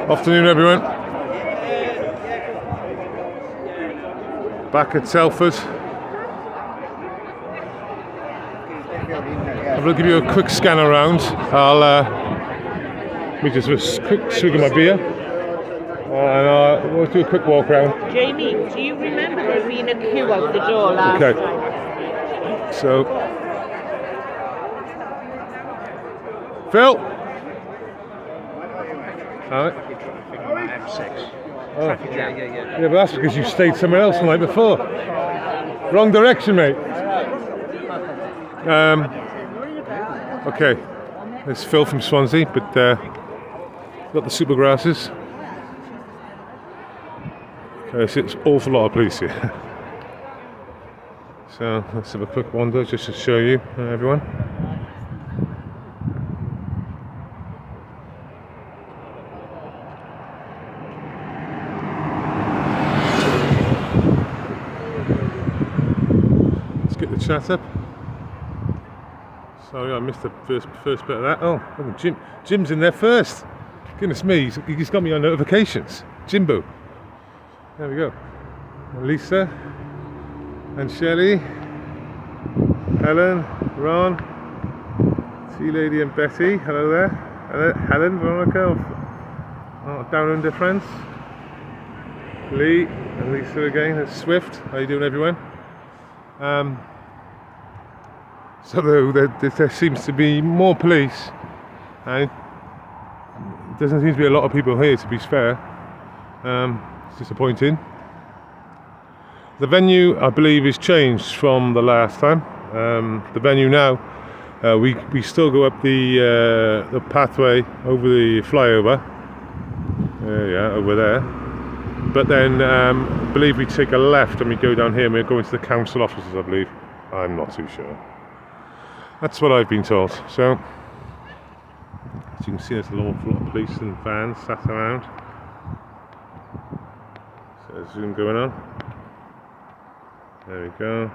Afternoon, everyone. Back at Telford. I'm going to give you a quick scan around. Let me just have a quick swig of my beer. And we'll do a quick walk around. Jamie, do you remember there being a queue out the door last Okay. time? So, Phil. Alright. Oh. Yeah, but that's because you stayed somewhere else the night before. Wrong direction, mate. Okay, it's Phil from Swansea, but got the Supergrasses. Okay, so it's an awful lot of police here. So let's have a quick wander just to show you everyone. Get the chat up. Sorry, I missed the first bit of that. Oh, Jim's in there first. Goodness me, he's got me on notifications. Jimbo. There we go. Lisa and Shelley, Helen, Ron, Tea Lady and Betty. Hello there. Helen, Veronica, Down Under friends. Lee and Lisa again. That's Swift. How you doing, everyone? So there seems to be more police, and it doesn't seem to be a lot of people here, to be fair. It's disappointing. The venue, I believe, is changed from the last time. The venue now, we still go up the pathway over the flyover. Yeah, over there. But then I believe we take a left and we go down here and we're going to the council offices, I believe. I'm not too sure. That's what I've been told. So, as you can see, there's an awful lot of police and vans sat around. So there's Zoom going on. There we go.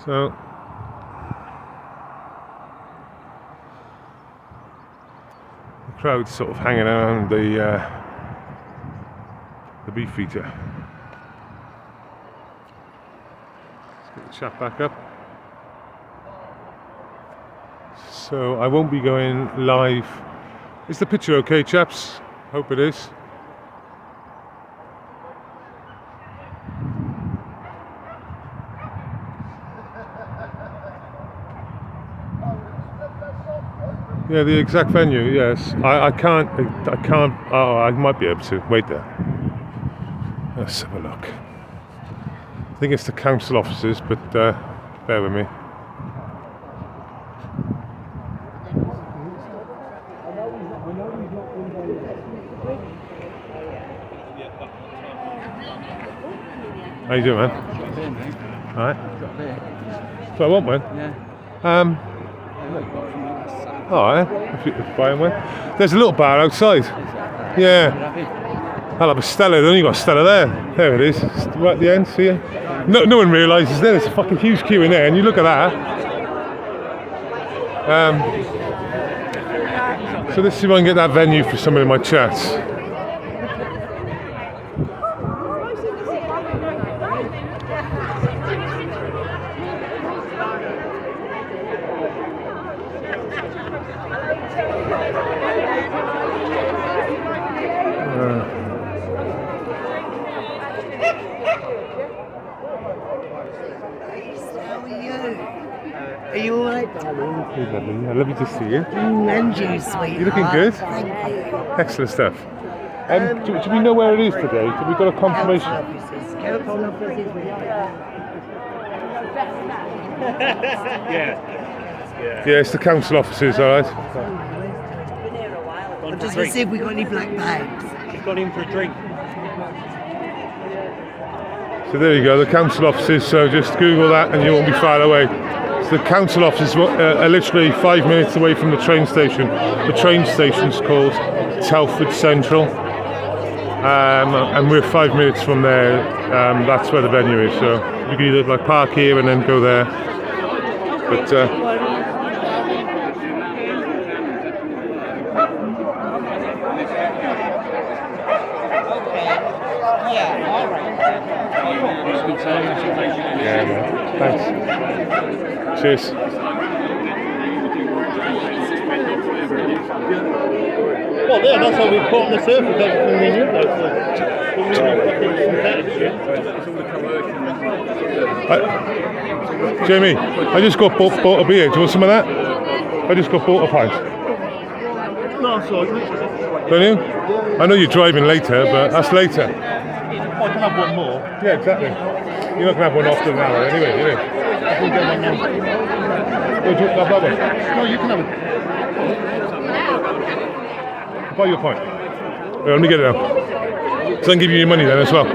So, crowd sort of hanging around the Beefeater. Let's get the chat back up. So I won't be going live. Is the picture okay, chaps? Hope it is. Yeah, the exact venue, yes. I can't, oh, I might be able to. Wait there. Let's have a look. I think it's the council offices, but bear with me. How you doing, man? Alright. So I want one? Yeah. Alright, if you're buying one. There's a little bar outside. Yeah. I'll have a Stella. They've only got a Stella there. There it is. Right at the end, see you? No one realises there's a fucking huge queue in there, and you look at that. So let's see if I can get that venue for someone in my chats. Are you alright, darling? Hey, lovely. Lovely to see you. And you, sweetheart. You're looking good. Thank you. Excellent stuff. Do we know where it is today? Have we got a confirmation? Council offices. Yeah, it's the council offices, alright. I'm just going to see if we got any black bags. She's gone in for a drink. So there you go, the council offices, so just Google that and you won't be far away. So the council offices are literally 5 minutes away from the train station. The train station's called Telford Central. and we're 5 minutes from there. That's where the venue is, so you can either like park here and then go there. But Yeah, all right. yeah, man. Thanks. Cheers. Well, yeah, that's how we put on the surface everything we knew though. Jamie, I just got bought a beer. Do you want some of that? I just got bought a pint. No, sorry. Don't you? I know you're driving later, but that's later. I can have one more. Yeah, exactly. You're not going to have one after an hour anyway, are you? I can get one now. Oh, do you have that one? No, you can have it. Buy your pint. Wait, let me get it now. So I can give you your money then as well.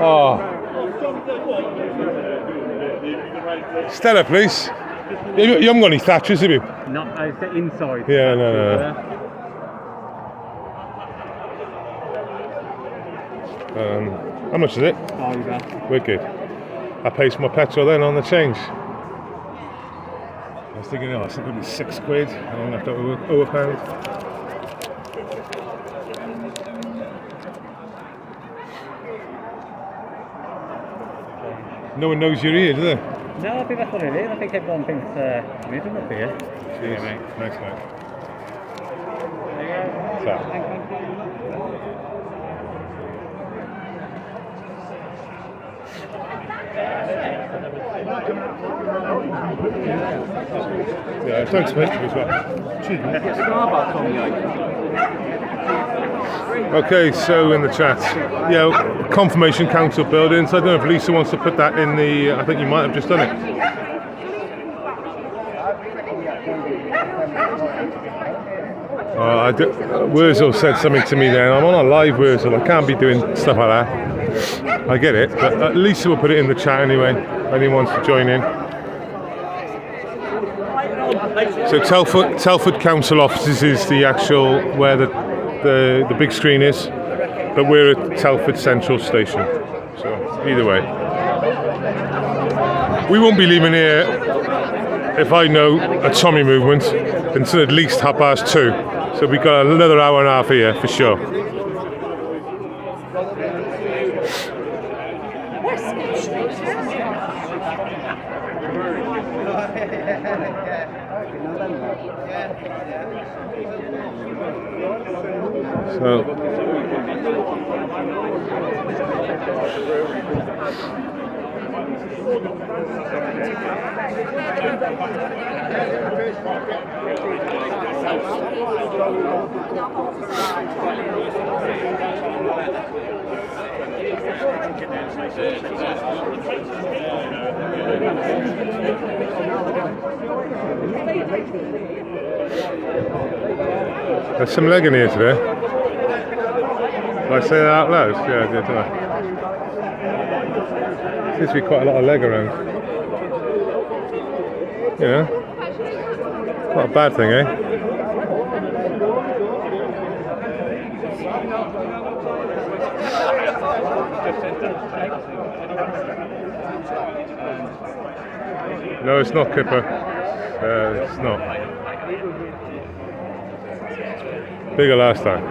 Oh. Stella, please. You haven't got any Thatchers, have you? Not inside. Yeah, no. How much is it? Oh, you got. Wicked. I paid for my petrol then on the change. I was thinking, it's going to be £6. I'm going to have to owe £1. No one knows you're here, do they? No, I think that's what it is. I think everyone thinks I'm up here. Cheers, mate. Thanks, mate. Yeah, thanks, mate, as well. Cheers, mate. Starbucks on the Okay, so in the chat, confirmation council buildings. I don't know if Lisa wants to put that in the. I think you might have just done it. Wurzel said something to me then. I'm on a live Wurzel. I can't be doing stuff like that. I get it, but Lisa will put it in the chat anyway. Anyone wants to join in. So Telford Council offices is the actual where the big screen is, but we're at Telford Central Station. So either way, we won't be leaving here, if I know a Tommy movement, until at least 2:30. So we've got another hour and a half here for sure. So there's some leg in here today. Did I say that out loud? Yeah, I did, didn't I? Seems to be quite a lot of leg around. Yeah. Not a bad thing, eh? No, it's not Kipper. It's not. Bigger last time.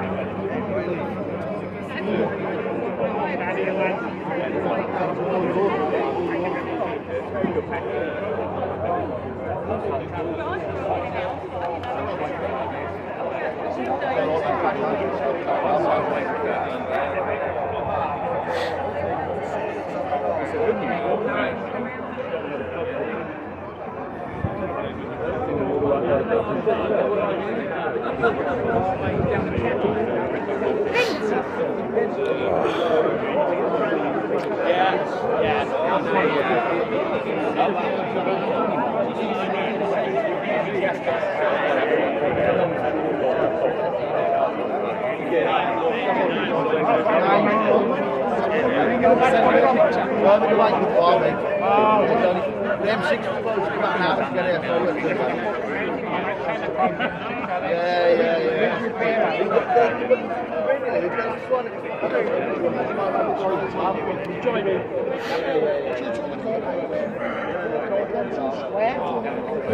Yeah.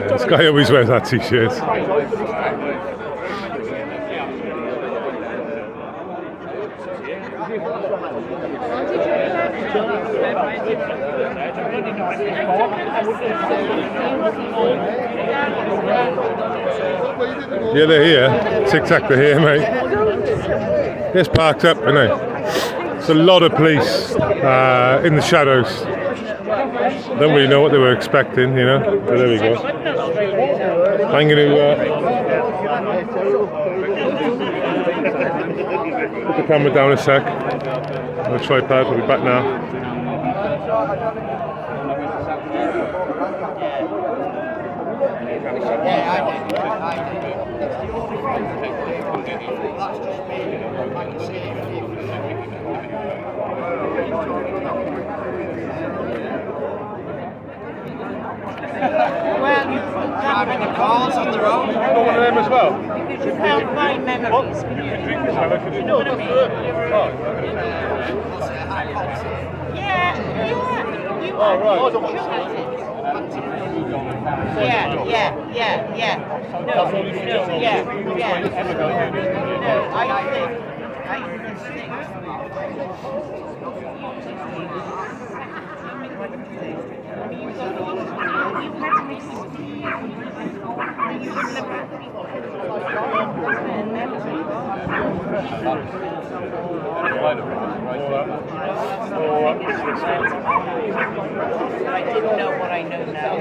This guy always wears that t-shirt. Yeah, they're here. Tic Tac, they're here, mate. It's parked up, isn't it? It's a lot of police in the shadows. Don't really know what they were expecting, you know. But there we go. I'm going to put the camera down a sec. On the tripod. We'll be back now. Well, having the cars on the road. One of them as well. You could help my memories. You know what I mean? Yeah. You are. Yeah. No, yeah. I didn't know what I know now.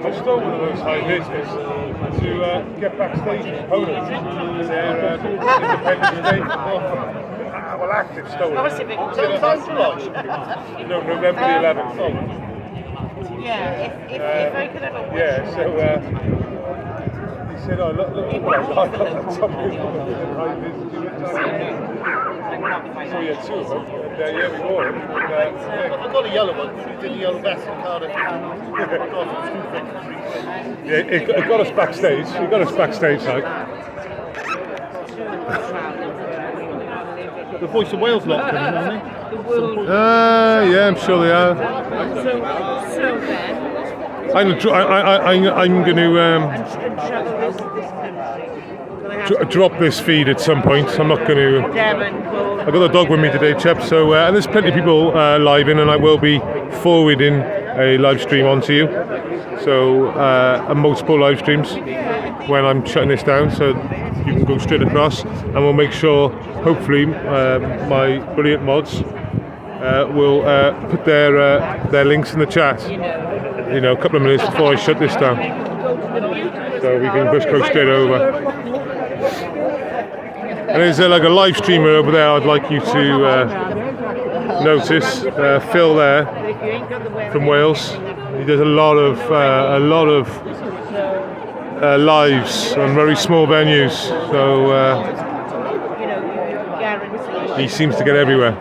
I stole one of those high visors to get backstage with Poland. Their Independence Day. Well, active stolen. No, November the 11th. Yeah, if I could have a wish. Yeah, so he said, oh, look what I got on top of it. So yeah, two of them. And yeah, we wore them. I got a yellow one. We did the yellow vest in Cardiff. Yeah, it got us backstage. It got us backstage, like. The Voice of Wales lot coming, aren't they? Yeah, I'm sure they are. So then. I'm going to drop this feed at some point. I'm not going to. I've got the dog with me today, Chep. So and there's plenty of people live in, and I will be forwarding a live stream onto you. So multiple live streams when I'm shutting this down, so you can go straight across, and we'll make sure, hopefully, my brilliant mods will put their links in the chat. You know, a couple of minutes before I shut this down, so we can just go straight over. And there's like a live streamer over there. I'd like you to notice Phil there from Wales. He does a lot of lives on very small venues, so he seems to get everywhere.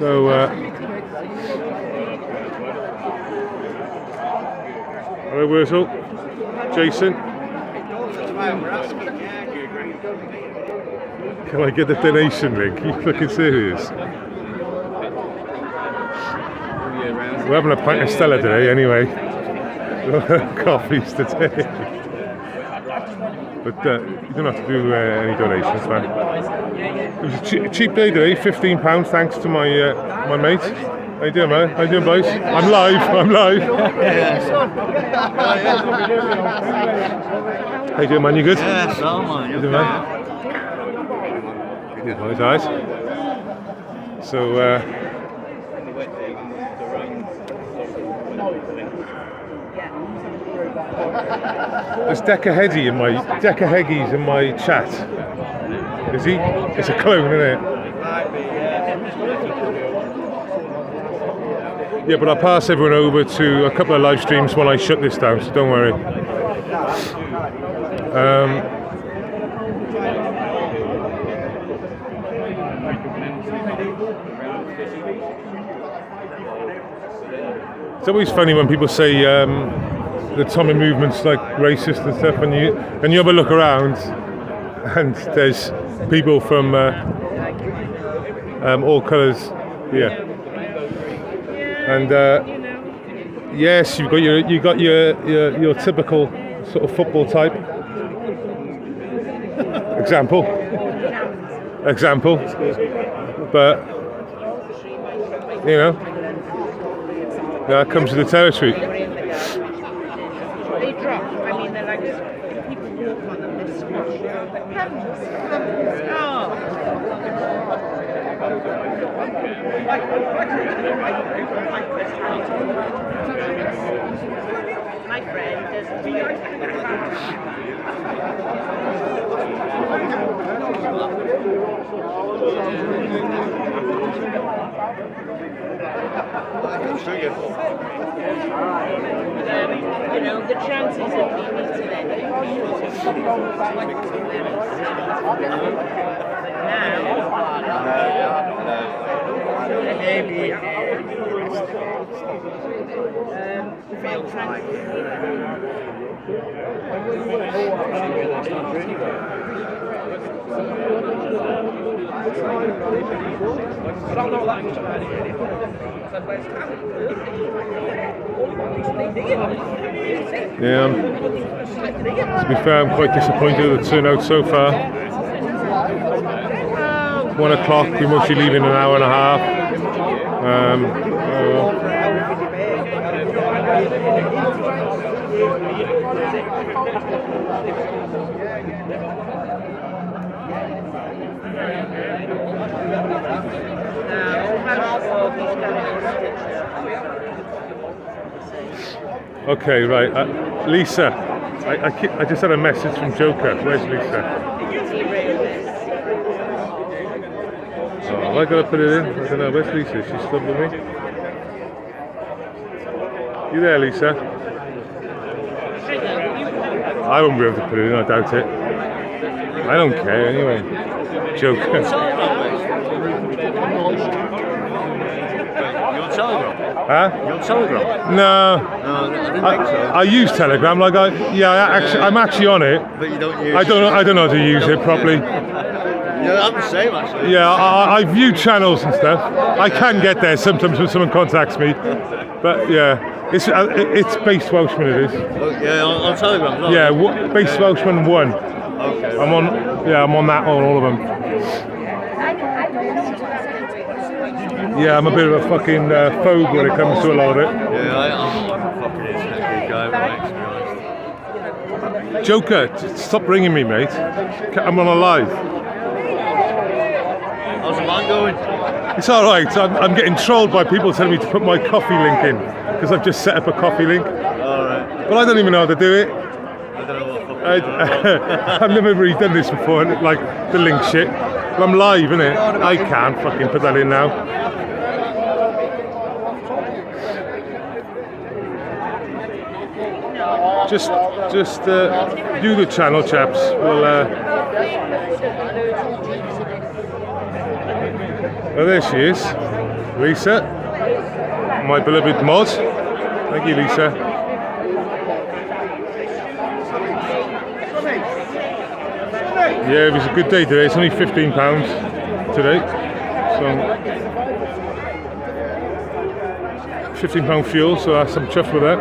So hello, Wurzel, Jason. Can I get the donation link? Are you looking serious? We're having a pint of Stella today, anyway. Coffees today. But you don't have to do any donations, man. It was a cheap day today, £15. Thanks to my my mate. How you doing, man? How you doing, boys? I'm live. How you doing, man? You good? Yeah, so man. You doing, man? Good, boys. Alright. So. There's Decaheggies in my chat. Is he? It's a clone, isn't it? Yeah, but I'll pass everyone over to a couple of live streams when I shut this down, so don't worry. It's always funny when people say the Tommy movement's like racist and stuff, and you have a look around, and there's people from all colours here, and yes, you got your typical sort of football type. Example, but you know, that comes with the territory. They drop. I mean, they're like people walk on them. They're squashed. My friend does. You know, the chances of me meeting any people Yeah. To be fair, I'm quite disappointed with the turnout so far. 1 o'clock, we must be leaving in an hour and a half. Okay, right. Lisa, I just had a message from Joker. Where's Lisa? Oh, have I got to put it in? I don't know. Where's Lisa? Is she still with me? You there, Lisa? I won't be able to put it in, I doubt it. I don't care anyway. Joker. You're on Telegram? Huh? You're on Telegram? No. No, I didn't think so. I use Telegram. Like I'm actually on it. But you don't use I don't know how to use it properly. Yeah, I'm the same actually. Yeah, I view channels and stuff. I can get there sometimes when someone contacts me. But yeah, it's Based Welshman. It is. Oh, yeah, on Telegram as well? Yeah, Based Welshman 1. Okay. I'm on that on all of them. Yeah, I'm a bit of a fucking phobe when it comes to a lot of it. Yeah, I'm a fucking internet geek guy, mate, to be honest. Joker, stop ringing me, mate. I'm on a live. How's the man going? It's all right. I'm getting trolled by people telling me to put my coffee link in because I've just set up a coffee link. Alright. But I don't even know how to do it. I don't know what fucking I've never really done this before, like the link shit. But I'm live, innit? I can't fucking put that in now. Just do the channel, chaps. We'll. Oh, there she is, Lisa, my beloved mod. Thank you, Lisa. Yeah, it was a good day today. It's only £15 today, so £15 fuel. So I'm chuffed with that.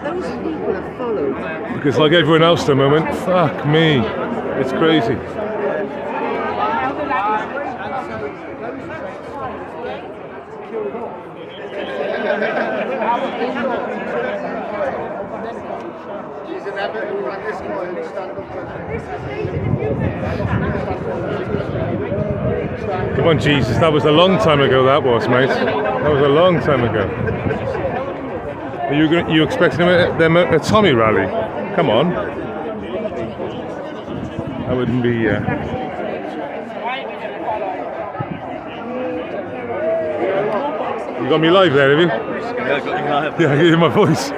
Those people are followed. Because like everyone else at the moment, fuck me, it's crazy. Come on, Jesus, that was a long time ago, that was, mate. That was a long time ago. Are you expecting them at a Tommy rally? Come on. That wouldn't be... You got me live there, have you? Yeah, I got you live. Yeah, I can hear my voice.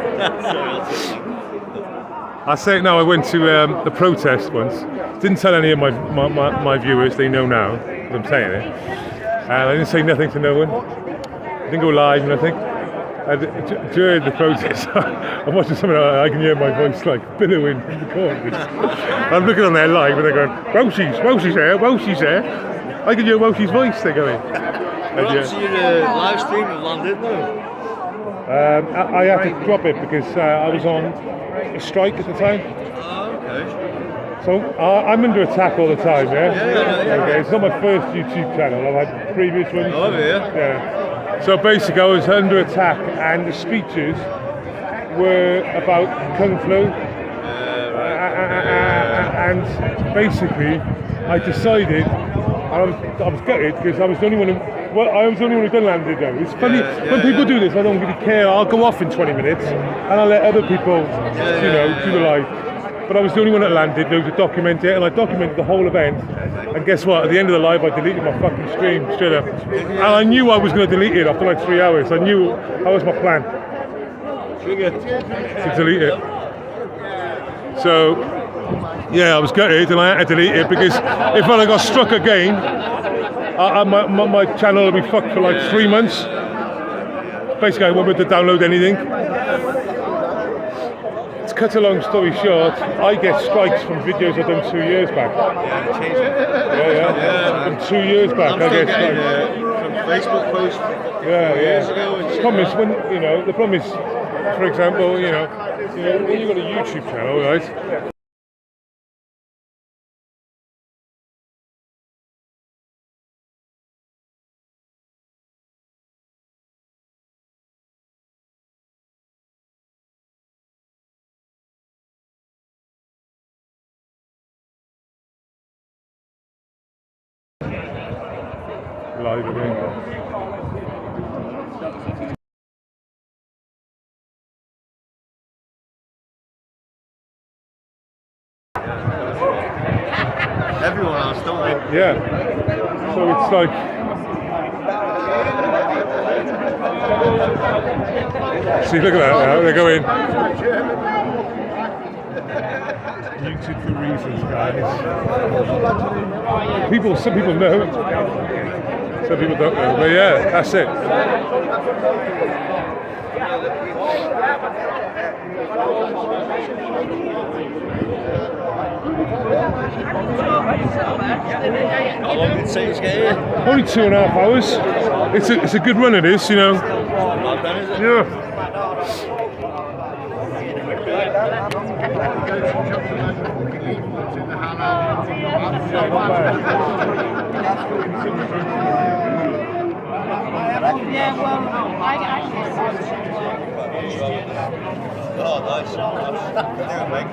I say it now, I went to the protest once. Didn't tell any of my viewers, they know now that I'm saying it. and I didn't say nothing to no one. I didn't go live, nothing. And during the protest, I'm watching something I can hear my voice like billowing in the corners. I'm looking on their live and they're going, Welshie's there, Welshie's there. I can hear Welshie's voice, they're going. Well, obviously your live stream have landed now. I had to drop it because I was on a strike at the time. Oh, okay. So I'm under attack all the time, yeah? Yeah. Okay, it's not my first YouTube channel, I've had previous ones. Oh, yeah. Yeah. So basically I was under attack and the speeches were about Kung Flu. And basically I decided, I was gutted because I was the only one who done landed though. It's funny when people do this. I don't really care. I'll go off in 20 minutes and I'll let other people, do the live. But I was the only one that landed. There was a document it, and I documented the whole event. And guess what? At the end of the live, I deleted my fucking stream straight up. And I knew I was going to delete it after like 3 hours. I knew that was my plan to delete it. So yeah, I was gutted and I had to delete it because if I got struck again, my channel will be fucked for like 3 months. Basically, I won't be able to download anything. To cut a long story short, I get strikes from videos I've done 2 years back. Yeah, changed it. Yeah. From 2 years back, I'm I still get getting strikes. from Facebook posts years ago. And The shit. problem is when the problem is, for example, when you've got a YouTube channel, right? Live again. Everyone else, don't they? Yeah. So it's like see, look at that now, they're going YouTube for reasons, guys. Some people know. Some people don't know. But yeah, that's it. How long did it take to get here? Only 2.5 hours. It's a good run it is, Not bad, is it? Yeah. Yeah, well, I actually. Oh, nice. Yeah, mate.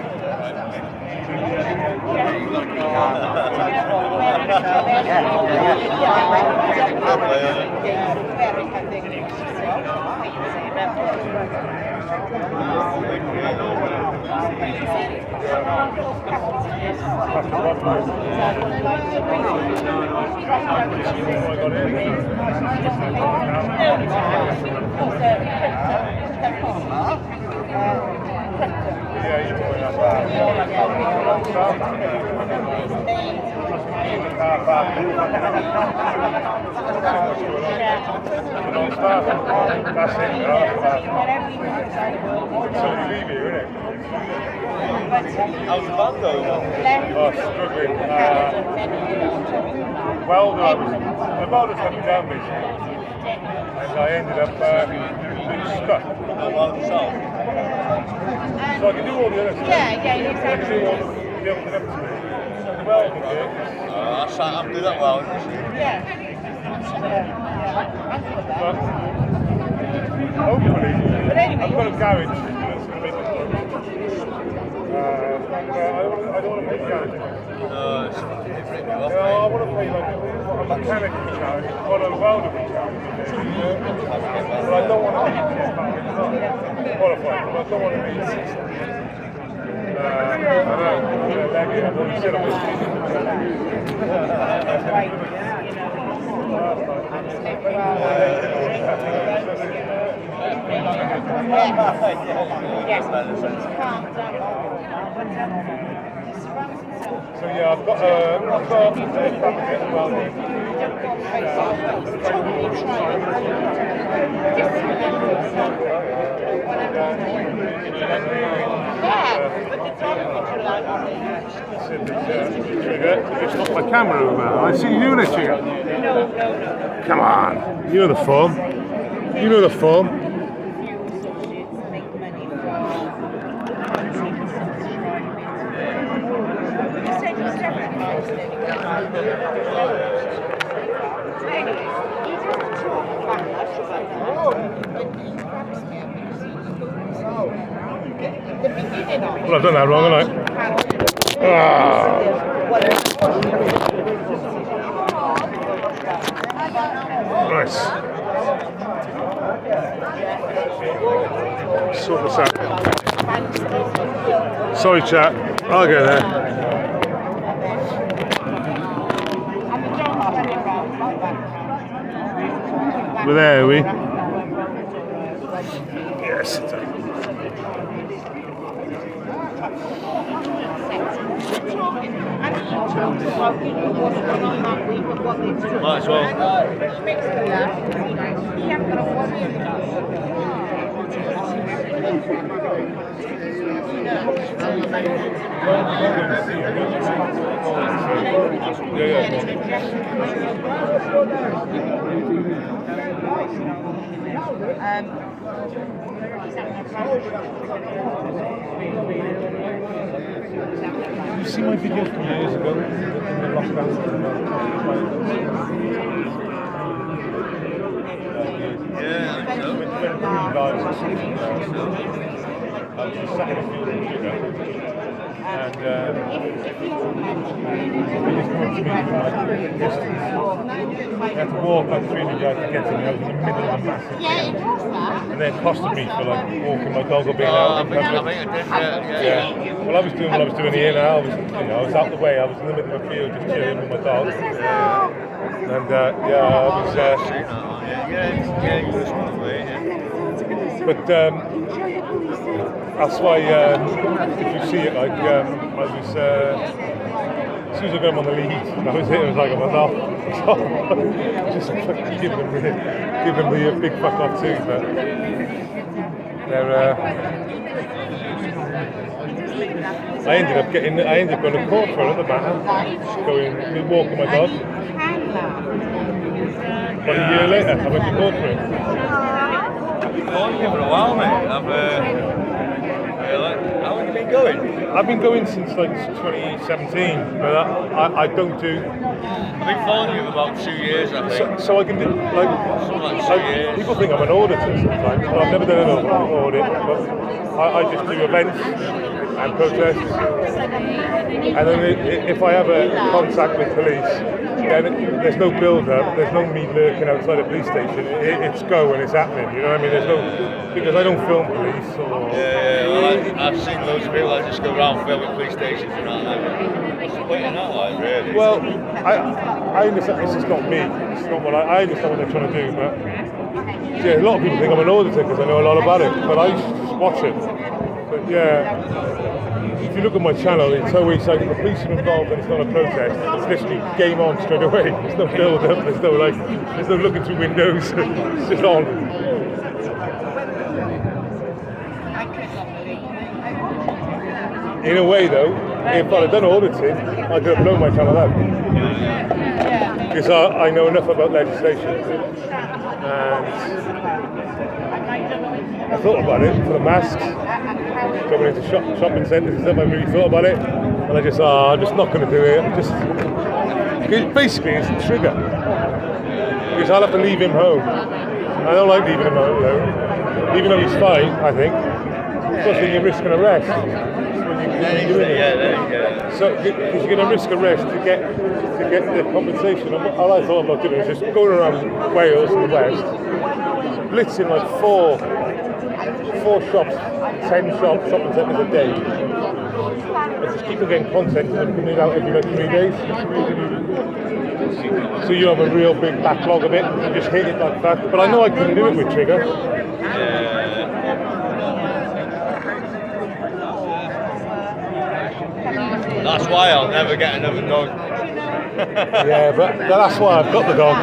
How's the band going? Oh, struggling. The welder let me down basically, and I ended up being stuck. So I can do all the other stuff. Yeah, I can do all the other stuff. The welding bit. I'm doing that well. But hopefully, I've got a garage that's going to make it. I don't want to pay garage. I want to pay like a mechanic charge or a welder charge. But I don't want to be qualified. But I don't want to be. I don't Yes. So yeah, I've got It's not my camera over there. I see you doing it, Trigger. Come on, you know the form. You know the form. Well, I've done that wrong, haven't I? Nice. Sort this out. Sorry, chat. I'll get there. We're there, are we? Yes. Might as well. Did you see my video from years ago in the lockdown? Yeah, I know. When three guys or something, I was just sat in a field in Sugar, and they just come up to me from like distance. They had to walk like 300 yards to get to me. I was in the middle of a massive field. And they accosted me for like walking my dog or being out in public. I think I did, yeah. Well, I was doing what I was doing here now. I was, I was out the way. I was in the middle of a field just chilling with my dog. And I was. But that's why if you see it, like I was. As soon as I got him on the lead, that was it. It was like I was off. Just fucking give them the big fuck off too. But they're. I ended up going to court for it at the matter, going walking my dog. But a year later, I went to court for it. I've been calling you for a while, mate. How long have you been going? I've been going since like 2017, but I don't do. I've been following you for about 2 years, I think. So I can do like 2 years. people think I'm an auditor sometimes, but I've never done an audit. But I just do events and protests, and then if I have a contact with police, then there's no build-up, there's no me lurking outside a police station. It's go and it's happening. You know what I mean? There's no because I don't film police or. Well, I've seen loads of people that just go around filming police stations and all that. What's the point in that, like, really? Well, I understand this is not me. It's not what I understand what they're trying to do, but yeah, a lot of people think I'm an auditor because I know a lot about it, but I used to just watch it. But yeah, if you look at my channel, it's always like the police are involved and it's not a protest. It's literally game on straight away. There's no build-up. There's no looking through windows. It's just on. In a way, though, if I'd have done auditing, I could have blown my channel out. Because I know enough about legislation. And I thought about it for the masks, going into shopping centres and stuff. I really thought about it. And I just, I'm just not going to do it. Basically, it's a trigger. Because I'll have to leave him home. I don't like leaving him home alone. Even though he's fine, I think. Plus, then you're risking arrest. So, because you're going to risk arrest to get the compensation. All I thought about doing is just going around Wales and the West, blitzing like four shops, 10 shops, shopping centres a day, and just keep on getting content and putting it out every like 3 days. So you have a real big backlog of it. You just hit it like that. But I know I couldn't do it with Trigger. That's why I'll never get another dog. Yeah, but that's why I've got the dog.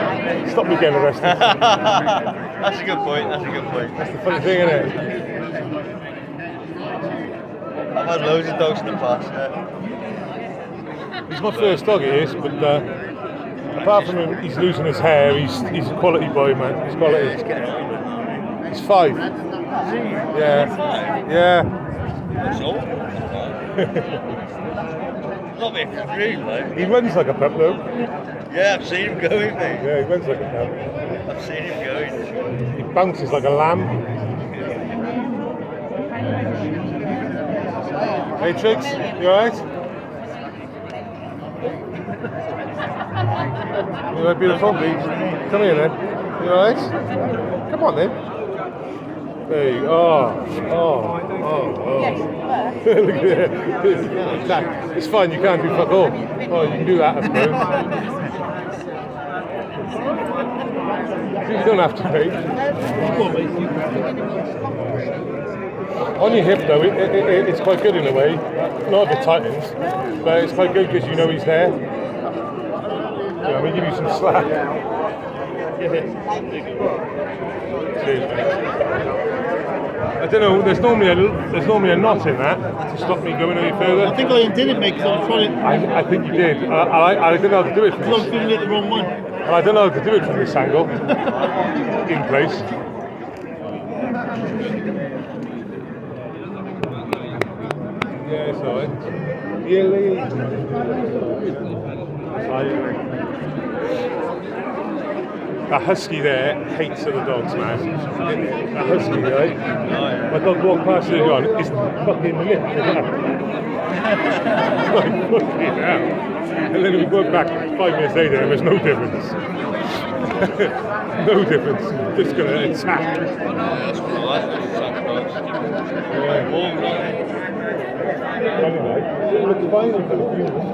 Stop me getting arrested. That's a good point. That's a good point. That's the funny thing, isn't it? I've had loads of dogs in the past. He's my first dog, he is, but apart from him, he's losing his hair. He's a quality boy, man. He's quality. He's 5. Yeah. Yeah. That's old. Not being rude, mate. He runs like a pup, though. Yeah, I've seen him going, mate. Yeah, he runs like a pup. I've seen him going. He bounces like a lamb. Hey, Trix, you alright? You alright, beautiful? Come here, then. You alright? Come on, then. There you go. Oh. Look at that. It's fine, you can't do fuck all. Oh, you can do that, I suppose. You don't have to pay. On your hip, though, it's quite good in a way. Not if it tightens, but it's quite good because you know he's there. Yeah, I mean, give you some slack. Cheers, mate. I don't know. There's normally a knot in that to stop me going any further. I think I undid it, mate, because I was trying to. I think you did. I don't know how to do it from I was this. doing it the wrong one. And I don't know how to do it from this angle. In place. Yeah, it's alright. That husky there hates other dogs, man. That husky, right? My dog walked past it on, it's fucking lip. Like, fucking hell. And then we went back 5 minutes later and there's no difference. No difference. Just gonna attack. That's what I like. It looks fine for the funeral.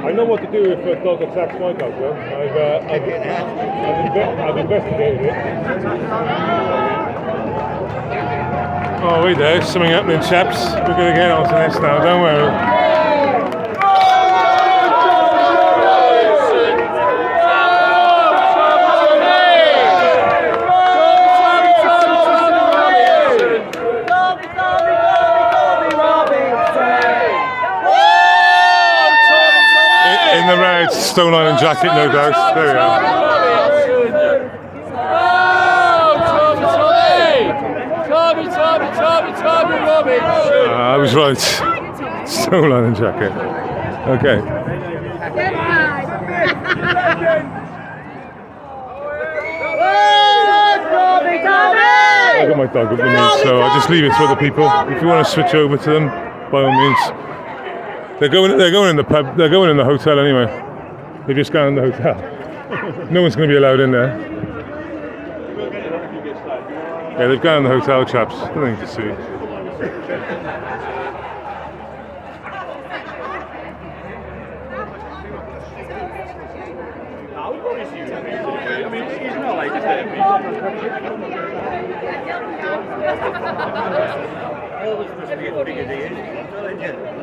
I know what to do if a dog attacks my dog, though. I've investigated it. Oh, wait, there's something happening, chaps. We're going to get onto this now, don't worry. In the red Stone Island jacket, no doubt. There we are. I was right. Stone Island jacket. Okay. I got my dog with me, so I'll just leave it to other people. If you want to switch over to them, by all means. They're going in the pub. They're going in the hotel anyway. They're just going in the hotel. No one's going to be allowed in there. Yeah, they've gone in the hotel, chaps. Nothing to see.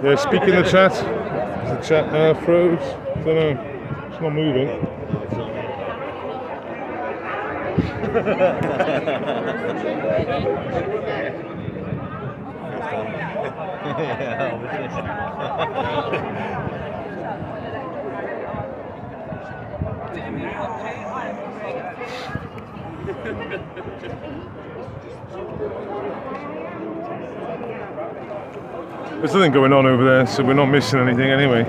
Yeah, speak in the chat. The chat froze. I don't know. It's not moving. There's nothing going on over there, so we're not missing anything anyway.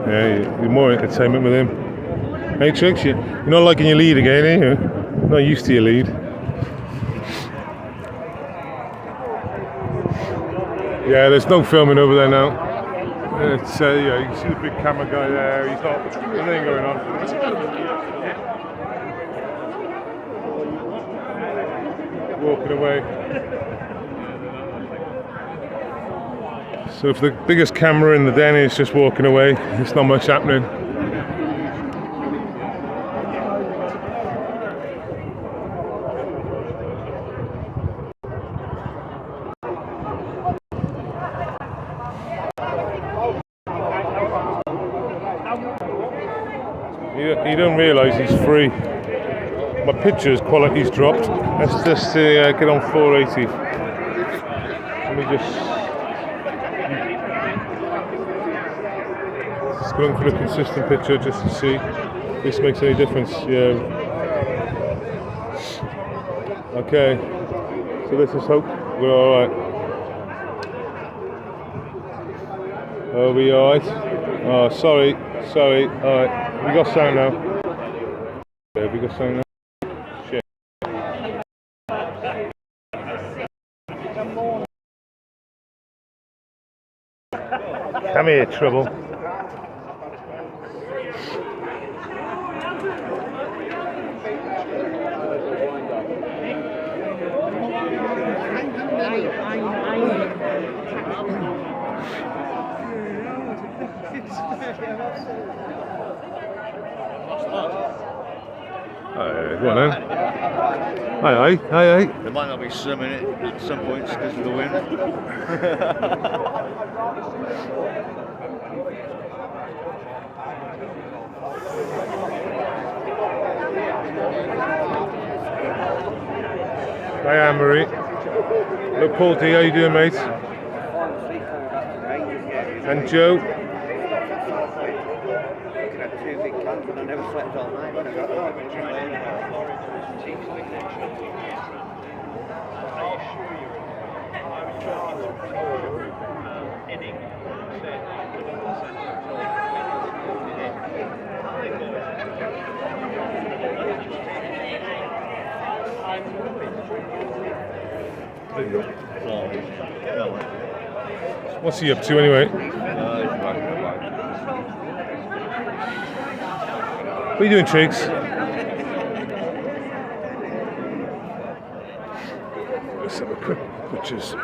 Yeah, you're more entertainment with him. Hey Trix, you're not liking your lead again, are you? Not used to your lead. Yeah, there's no filming over there now. It's yeah, you can see the big camera guy there. He's not. There's nothing going on. Walking away. So if the biggest camera in the den is just walking away, there's not much happening. You don't realise he's free. My picture's quality's dropped. Let's just get on 480. Let me just going for a consistent picture just to see if this makes any difference. Yeah. Okay. So let's just hope we're all right. Are we all right? Oh, sorry. All right. We got sound now. Yeah, we got sound now. Come here, Trouble. Go on then. Aye. There might not be swimming it at some points because of the wind. Hi, Anne-Marie. Look, Paul D, how you doing, mate? And Joe? What's he up to anyway? What are you doing, Triggs? Let's have a quick pictures.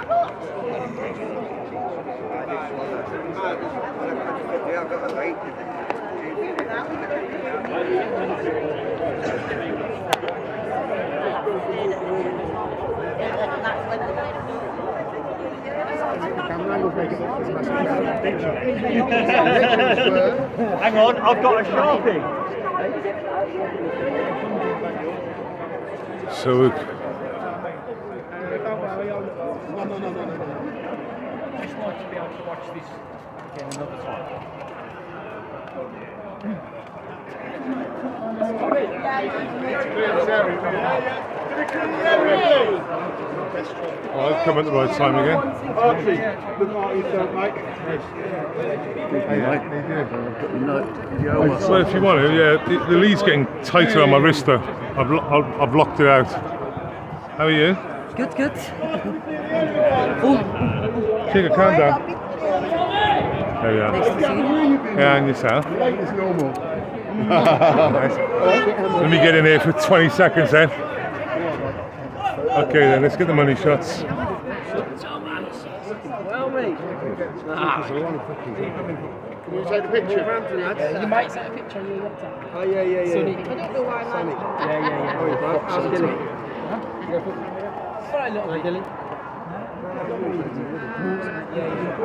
Hang on, I've got a Sharpie. So I just like to be able to watch this again another time. I've come at the right time again. Well, if you want to, yeah. The lead's getting tighter on my wrist though. I've locked it out. How are you? Good. Take a calm down. There you are. Nice to see you. Yeah, and yourself. Nice. Let me get in here for 20 seconds then. Okay then, let's get the money shots. Well, mate. Can you take a picture? You might take a picture on your laptop. Oh, yeah. Sunny. Sunny. Yeah. How's Dilly? Follow a little bit, Dilly.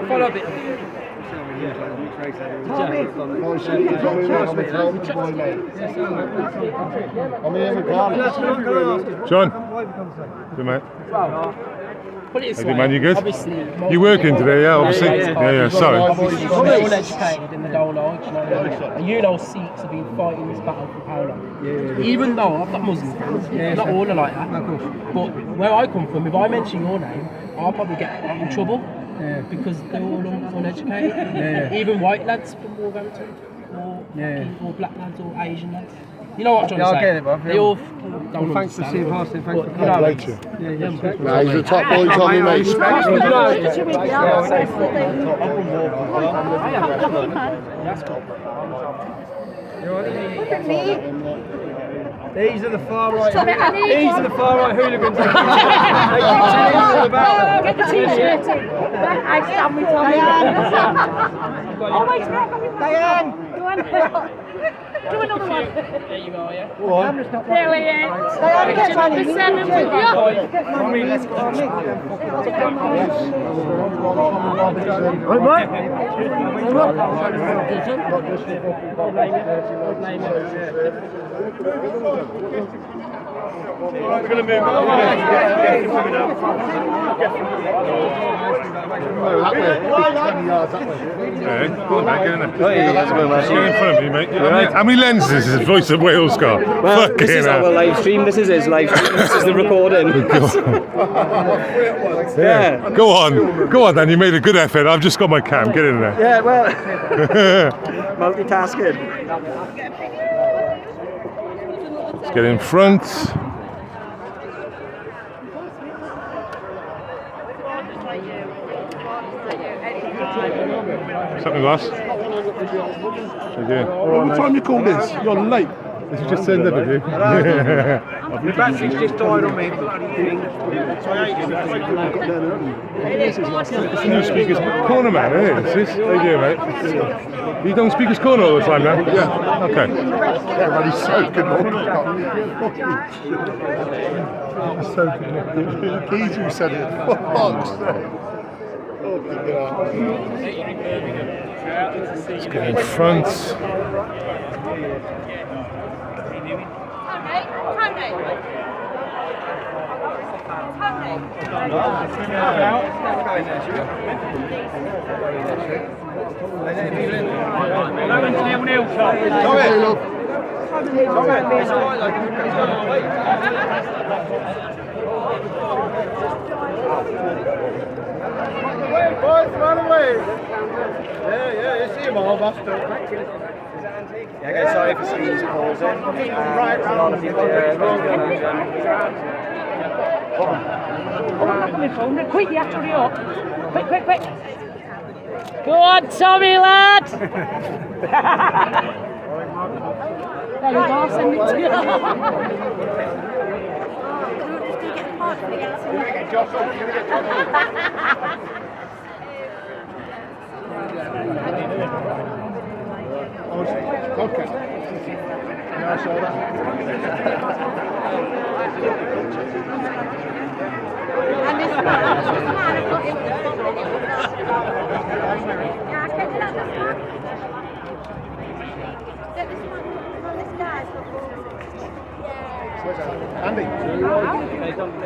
Follow a bit. John. Good mate. Put it this Hey, way. man, you good? Obviously, You working today, yeah? Obviously. Yeah. Sorry. Obviously, we're all educated in the Dole Lodge, you know what I mean? And you know Sikhs have been fighting this battle for how long? Even though I've got Muslim friends, not all are like that. But where I come from, if I mention your name, I'll probably get in trouble because they're all uneducated. Even white lads from Wolverhampton, or black lads, or Asian lads. You know what I'm trying to say? I get it, bruv. They all don't Thanks for seeing Parsons. Thanks for coming. He's the top boy, Tommy, mate. These are the far right. These are the far right hooligans. Get the t-shirt in. I stand with Tommy. Diane! Diane! one. Do another one. There you are, yeah. There we are. The 7 with you. Let's go. Yeah, go on, mate, get in there. Let's get in front of you, mate. How many lenses has Voice of Wales got? Well, Fucking this is hell. our live stream. This is his live stream. This is the recording. Yeah. Go on then, you made a good effort. I've just got my cam, get in there. Yeah, well, multitasking. Let's get in front. Something else? What time you call this? You're late. This is just turned up, have you? The battery's just died on me. It's new Speaker's Corner, man, isn't it? This is. How you doing, mate? You don't Speaker's Corner all the time now? Yeah. Okay. Everybody's so good. So good. Keys, you said it. Let's get in front. Boys, run away. Yeah, you see him all, Buster. Yeah, guys, sorry for seeing these calls in. A lot of people Quick, you have to hurry up. Quick. Go on, Tommy, lad. There you go, send it to you. Okay. Yeah, I saw that. And this man, I've got him yeah, I can't do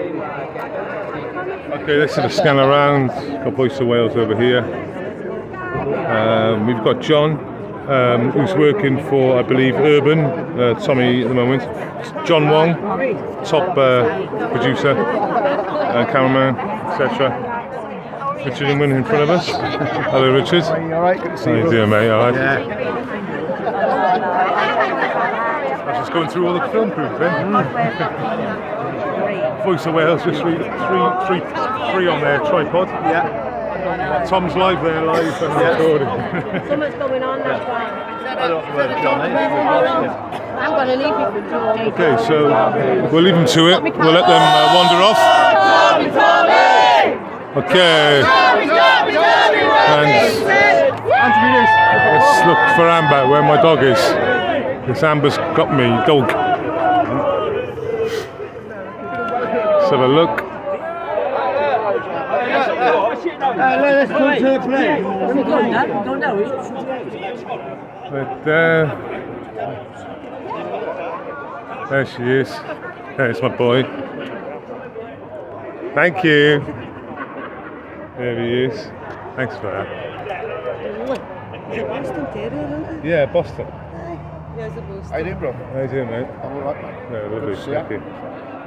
Okay, let's sort of scan around. Got Voice of Wales over here. We've got John, who's working for, I believe, Urban, Tommy at the moment. John Wong, top producer, cameraman, etc. Richard Inman in front of us. Hello, Richard. All right, good to see How you. you doing, mate? All right. Yeah. I was just going through all the film crew then. Voice of Wales, just three on their tripod. Yeah. Tom's live there, live and recording. So much going on, that's why. I'm going to leave you for George. Okay, so we'll leave them to it. We'll let them wander off. Okay. And let's look for Amber, where my dog is. This Amber's got me, dog. Let's have a look. Let's come to the play. But there she is. There's my boy. Thank you. There he is. Thanks for that. Boston Terrier, isn't it? Yeah, Boston. Yes, a Boston. How you doing, bro? How you doing, mate? I'm all right, man. No, lovely. Good to see Thank you. you.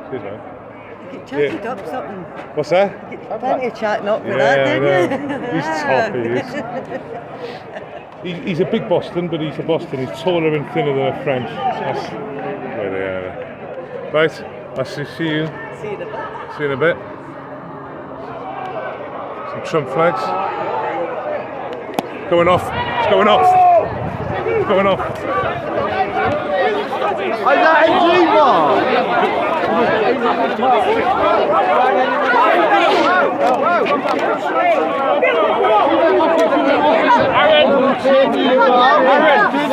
Cheers, mate. You chatted up something. What's that? Plenty of chatting up with Yeah, that, I didn't know. you? He's top, he is. He's a big Boston, but he's a Boston. He's taller and thinner than a French. That's where they are. Right, I'll see you. See you in a bit. See you in a bit. Some Trump flags. Going off. It's going off. It's going off. Is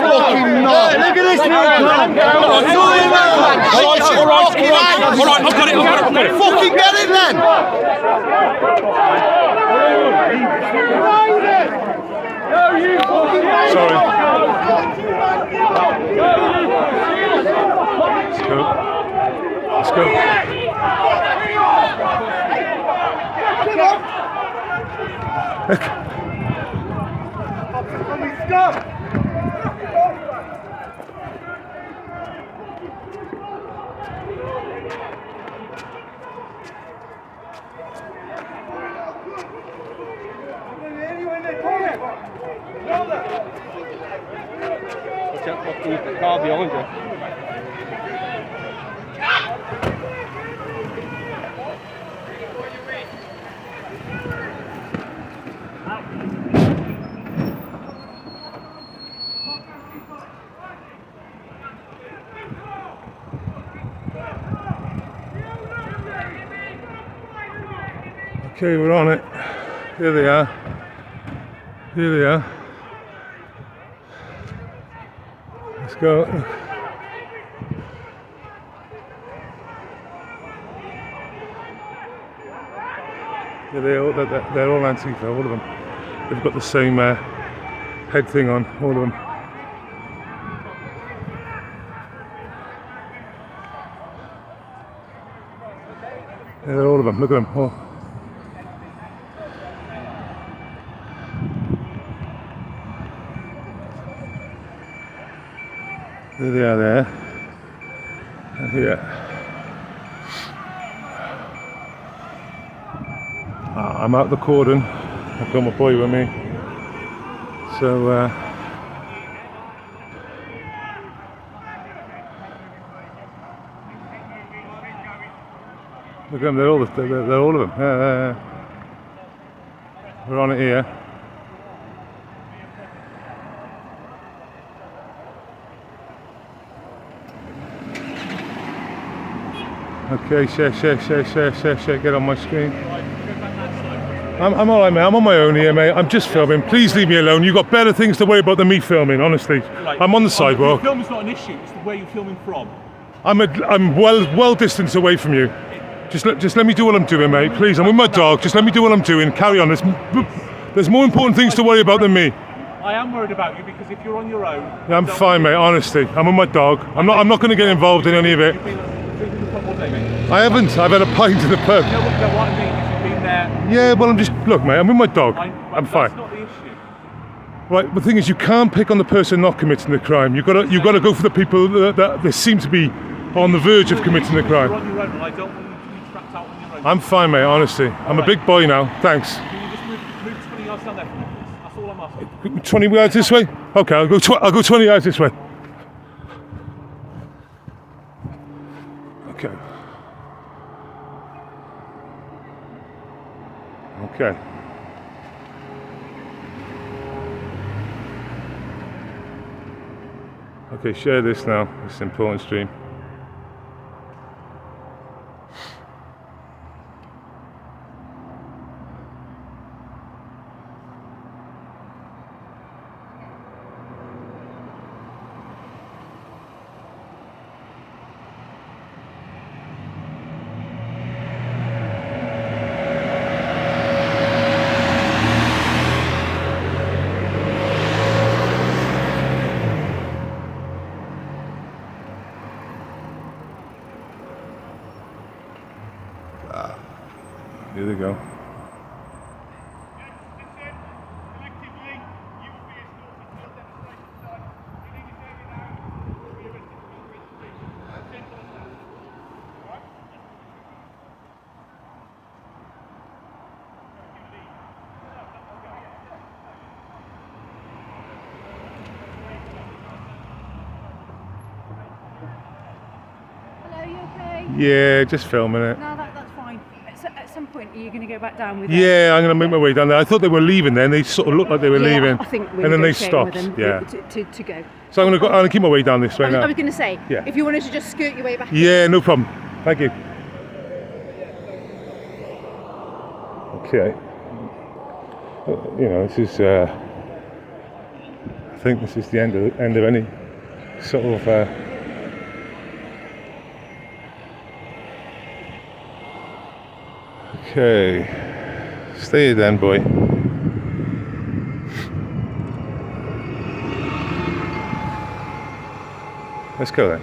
that I've got it. Fucking get it then! Sorry. Let's go. The car behind you. Okay, we're on it. Here they are. Here they are. Let's go. Yeah, they're all Antifa, all of them. They've got the same head thing on, all of them. Yeah, they're all of them, look at them. Oh. There they are there. And here. I'm out the cordon. I've got my boy with me. So look at them, they're all of them. We're on it here. Okay, share, get on my screen. I'm alright, mate, I'm on my own here, mate. I'm just filming. Please leave me alone. You've got better things to worry about than me filming, honestly. Right. I'm on the sidewalk. The film's not an issue, it's where you're filming from. I'm well distanced away from you. Just let me do what I'm doing, mate. Please, I'm with my dog. Just let me do what I'm doing. Carry on. There's more important things to worry about than me. I am worried about you because if you're on your own... Yeah, I'm fine, mate, honestly. I'm with my dog. I'm not going to get involved in any of it. You've been drinking the pub all day, mate. I haven't. I've had a pint in the pub. You know what I mean? If you've been there... Yeah, well, look, mate, I'm with my dog. I'm fine. That's not the issue. Right, the thing is, you can't pick on the person not committing the crime. You've got to go for the people that they seem to be on the verge of committing the crime. You're on your own, and I don't want you to be trapped out on your own. I'm fine, mate, honestly. I'm a big boy now. Thanks. Can you just move 20 yards down there for me, please? That's all I'm asking. 20 yards this way? Okay, I'll go 20 yards this way. Okay. Okay. Okay, share this now. It's an important stream. Here they go. Hello, you okay? Yeah, just filming it. No, that's fine. At some point, are you going to go back down with Yeah, I'm going to make my way down there. I thought they were leaving then. They sort of looked like they were leaving. I think we're and then they negotiating stopped. with them Yeah. to go. So I'm going to keep my way down this way I now. was going to say, Yeah. if you wanted to just skirt your way back. Yeah, no problem. Thank you. Okay. You know, this is. I think this is the end of any sort of okay, stay then, boy. Let's go then.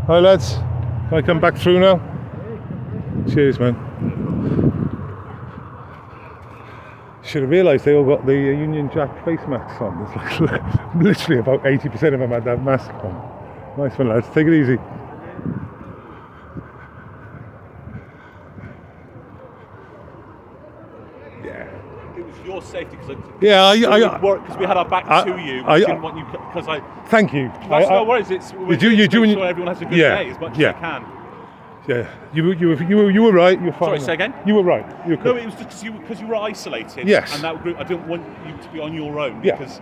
Hi lads, can I come back through now? Cheers, man. Should have realised they all got the Union Jack face masks on. There's like literally about 80% of them had that mask on. Nice one, lads. Take it easy. It was your safety because because we had our back to you. We didn't want you because I. Thank you. That's no worries. It's you're doing. Sure everyone has a good day as much as they can. Yeah, you were right. You're fine. Sorry, say again. You were right. You were no, it was just because you were isolated. Yes. And that group, I didn't want you to be on your own. Yeah. Because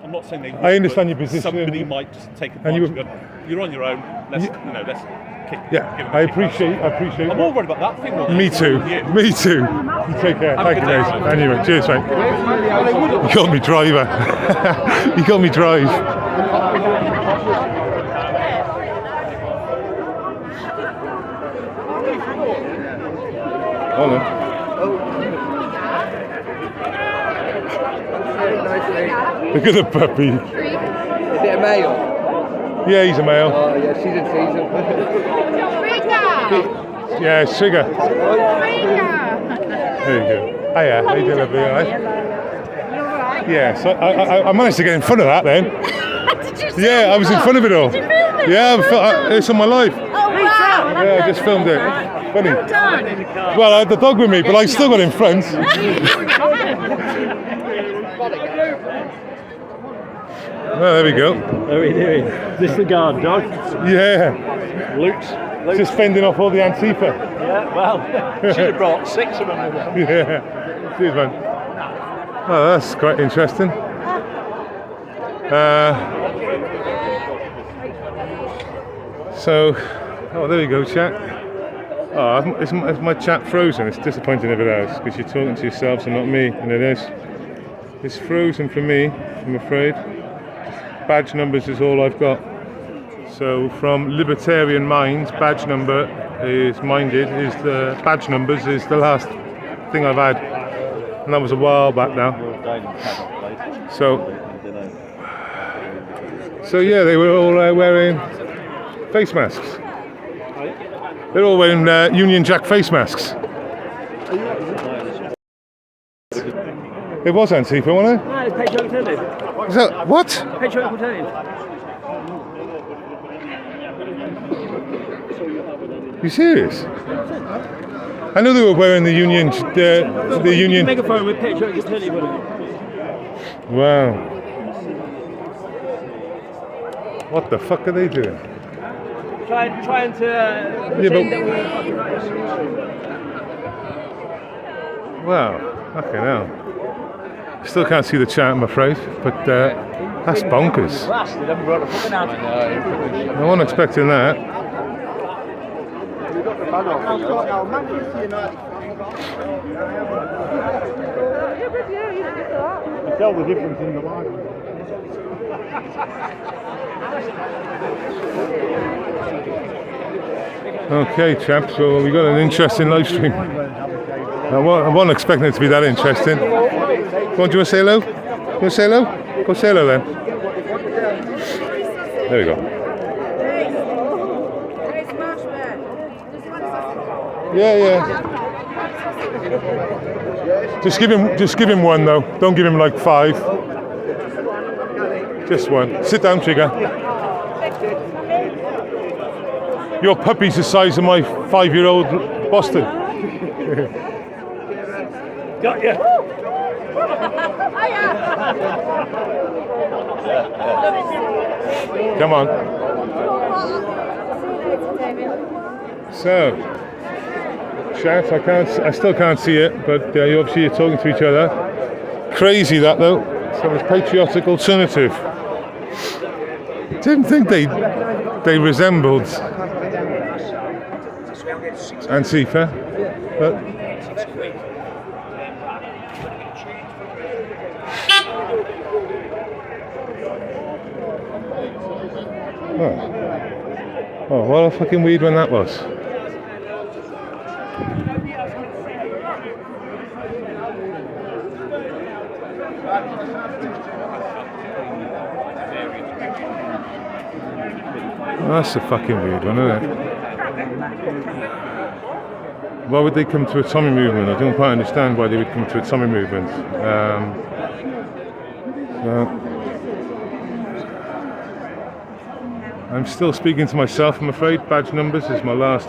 I'm not saying they. I understand your position. Somebody might just take advantage. You're on your own. Let's kick. Yeah, I appreciate. I'm all worried about that thing. Me too. Me too. You take care. Thank you, mate. Anyway, cheers, mate. You got me driver. You got me drive. Hold on. Look at the puppy. Is it a male? Yeah, he's a male. Oh, yeah, she's in season. Yeah, it's Trigger. There you go. Hiya, how you doing, lovely? All right? Yeah, so I managed to get in front of that then. Did you see Yeah, I was in front of it all. Did you film it? Yeah, it's on my live. Oh, wow. Yeah, I just filmed it. Funny. Well done. Well, I had the dog with me, but I still got in front. Oh, there we go. How are we doing? This the guard dog? Yeah. Luke's. Just fending off all the Antifa. Yeah, well, should have brought 6 of them with her. Yeah. Cheers, man. Oh, that's quite interesting. Oh, there we go, chat. Oh, is my chat frozen? It's disappointing if it is, because you're talking to yourselves and not me, and it is. It's frozen for me, I'm afraid. Badge numbers is all I've got. So from Libertarian Minds, badge number is minded, is the badge numbers is the last thing I've had. And that was a while back now. So yeah, they were all wearing face masks. They're all wearing Union Jack face masks. It was Antifa, wasn't it? No, it's Patriotic Alternative. Is that what? Patriotic Alternative. You serious? I know they were wearing the Union. The Union Megaphone with Patriotic Alternative on it. Wow. What the fuck are they doing? Trying to pretend that we're Wow. Fucking hell. Still can't see the chat, I'm afraid, but that's bonkers. No one expecting that. tell the difference in the market. Okay, chaps, so we got an interesting live stream. I wasn't expecting it to be that interesting. Go on, do you want to say hello? You want to say hello? Go say hello then. There we go. Yeah. Just give him one though. Don't give him like 5. Just one. Sit down, Trigger. Your puppy's the size of my 5-year-old Boston. Got ya. Come on. So, chat, I still can't see it, but you obviously you're talking to each other. Crazy that though. So it's Patriotic Alternative. Didn't think they resembled Antifa. But oh, what a fucking weird one that was. Oh, that's a fucking weird one, isn't it? Why would they come to a Tommy movement? I don't quite understand why they would come to a Tommy movement. I'm still speaking to myself, I'm afraid. Badge numbers is my last.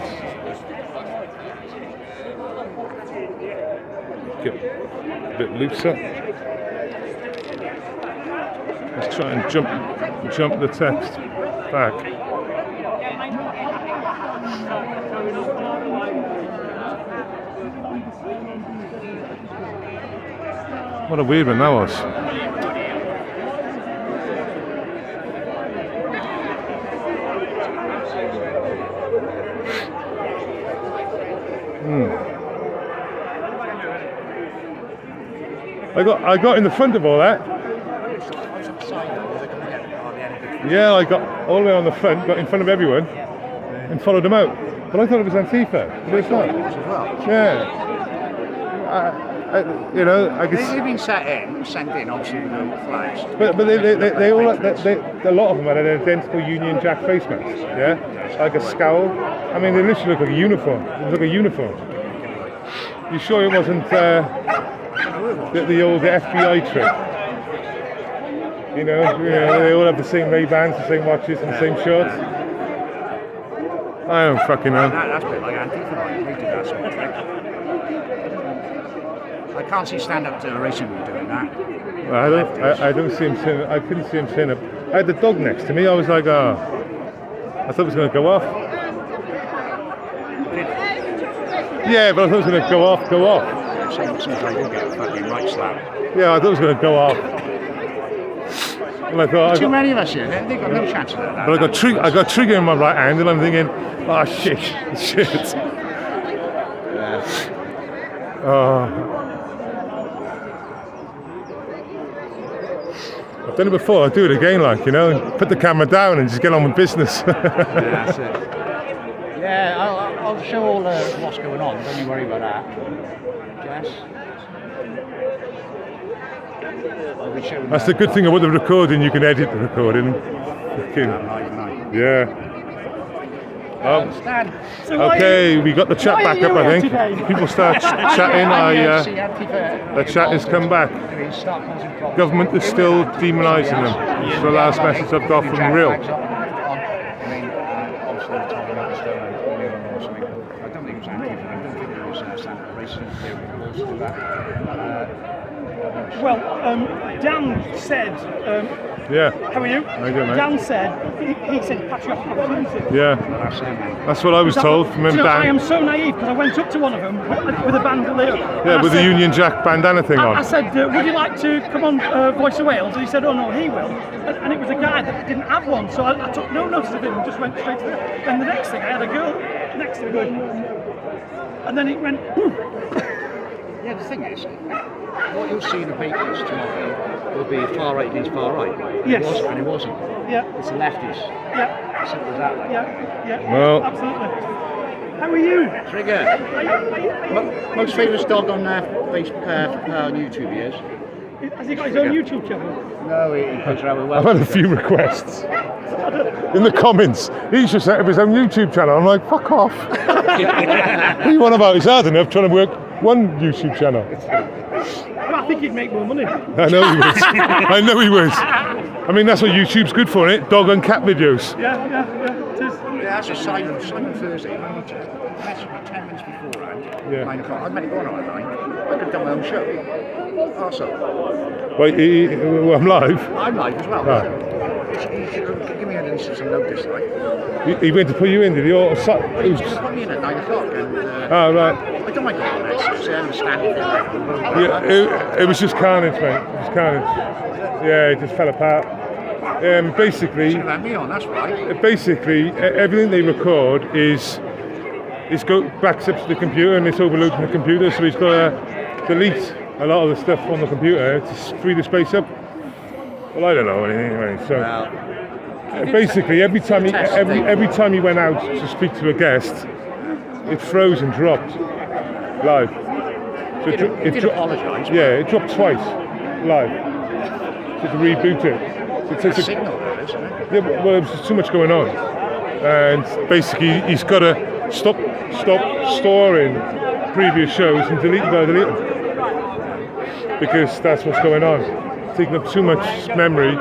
Get a bit looser. Let's try and jump the text back. What a weird one that was. I got in the front of all that. Yeah, I got all the way on the front, got in front of everyone, and followed them out. But I thought it was Antifa. But it's not. Yeah. I guess. They've been sent in, obviously, with the flags. But they all, a lot of them had an identical Union Jack face mask. Yeah, like a scowl. I mean, they literally look like a uniform. It was like a uniform. You sure it wasn't the old FBI trick? You know, they all have the same Ray-Bans, the same watches, and the same shorts. I don't fucking know. That's a bit like Antifa. They did that sort of trick. I can't see stand-up generation doing that. I don't see him saying. I couldn't see him saying it. I had the dog next to me. I was like, I thought it was going to go off. Yeah, but I thought it was going to go off. Seems like you get a fucking right slap. Yeah, I thought it was going to go off. And I thought, too many of us here. They've got no chance of that. But I got trigger in my right hand, and I'm thinking, oh shit. I've done it before. I'll do it again, and put the camera down and just get on with business. That's it. Yeah, I'll show all what's going on. Don't you worry about that. Yes. That's the good thing about the recording. You can edit the recording. Yeah. Okay, we got the chat back up. I think people start chatting. The chat has come back. Government is still demonising them. It's the last message I've got from Real. I don't think it was Antifa. I don't think it was stand-up racism. Well, Dan said. Yeah. How are you? How you doing, mate? Dan said he said patriotic opportunity. Yeah. That's what I was told from him. Dan. I am so naive because I went up to one of them with a bandolier. Yeah, with the Union Jack bandana thing on. I said, would you like to come on Voice of Wales? And he said, oh no, he will. And it was a guy that didn't have one, so I took no notice of him and just went straight to it. And the next thing, I had a girl next to me going, and then it went. Yeah, the thing is, what you'll see in the papers tomorrow will be far right against far right. Yes. It was and it wasn't. Yeah. It's the leftists. Yeah. Simple as that. Yeah. Well. Absolutely. How are you? Trigger. Most famous dog on YouTube he is. Has he got his own YouTube channel? No, he goes around with I've had a few requests in the comments. He should set up his own YouTube channel. I'm like, fuck off. What are you on about? It's hard enough trying to work one YouTube channel. Well, I think he'd make more money. I know he would. I know he would. I mean, that's what YouTube's good for, isn't it? Dog and cat videos. Yeah, it is. Yeah, that's a Simon Thursday. Messaged me 10 minutes beforehand. 9 o'clock. I meant to go on at 9. I could have done my own show. Also. Wait, I'm live? I'm live as well. Right. Give me some notice, like. He went to put you in, did he? He just put me in at 9 o'clock. And, oh, right. I don't mind going on next. I understand it. Yeah, it was just carnage, mate. It was carnage. Yeah, it just fell apart. Basically, Should have had me on, that's right. basically everything they record is backs up to the computer and it's overloading the computer, so he's got to delete a lot of the stuff on the computer to free the space up. Well, I don't know anything anyway. So basically, every time he went out to speak to a guest, it froze and dropped live. So He did apologise. Yeah, it dropped twice live. So to reboot it. So it takes Signal there, isn't it? Yeah, well, there's just too much going on, and basically he's got to stop storing previous shows and delete them because that's what's going on. It's taking up too much memory,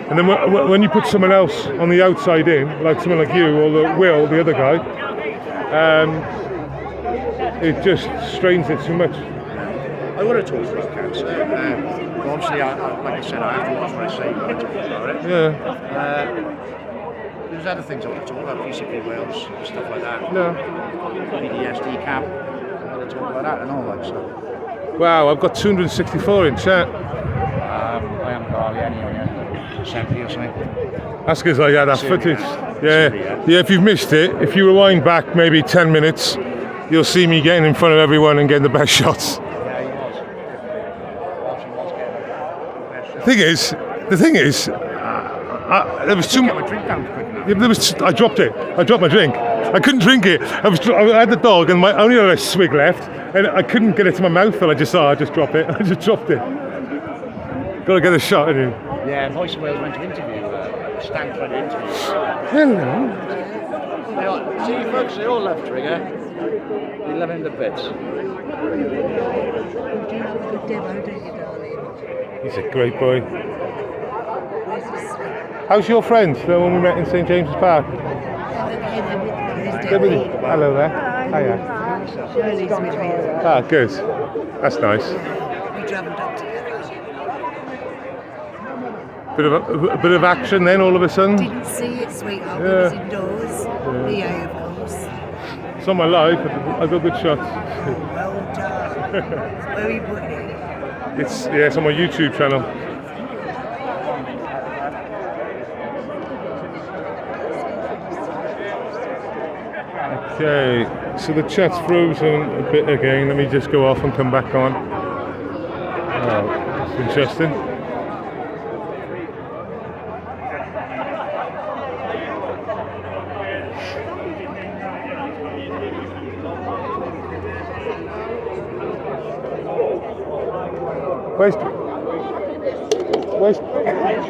and then when you put someone else on the outside in, like someone like you or the other guy, it just strains it too much. I want to talk about cancer. Obviously, like I said, I have to watch what I say when I talk about it. Yeah. There's other things I want to talk about, PCP Wales, stuff like that. Yeah. PDSD camp. I want to talk about that and all that. So. Wow, I've got 264 in chat. I haven't got hardly any on yet. 70 or something. That's because I had that footage. Yeah, if you've missed it, if you rewind back maybe 10 minutes, you'll see me getting in front of everyone and getting the best shots. The thing is, there was too much. I dropped it. I dropped my drink. I couldn't drink it. I had the dog, and I only had a swig left, and I couldn't get it to my mouth. And I just thought, I just drop it. I just dropped it. Got to get a shot in it. Yeah, Voice of Wales went to interview Stan for the interview. Hello. See, folks, they all love Trigger. They love him to bits. He's a great boy. How's your friend, the one we met in St James's Park? Hello there. Hiya. Shirley's with me. Ah, good. That's nice. We travelled up together. A bit of action then, all of a sudden. Didn't see it, sweetheart. We was indoors. Leo, of course. It's on my life. I got good shots. Well done. Where are you putting it? It's on my YouTube channel. Okay, so the chat's frozen a bit again. Let me just go off and come back on. Oh, that's interesting.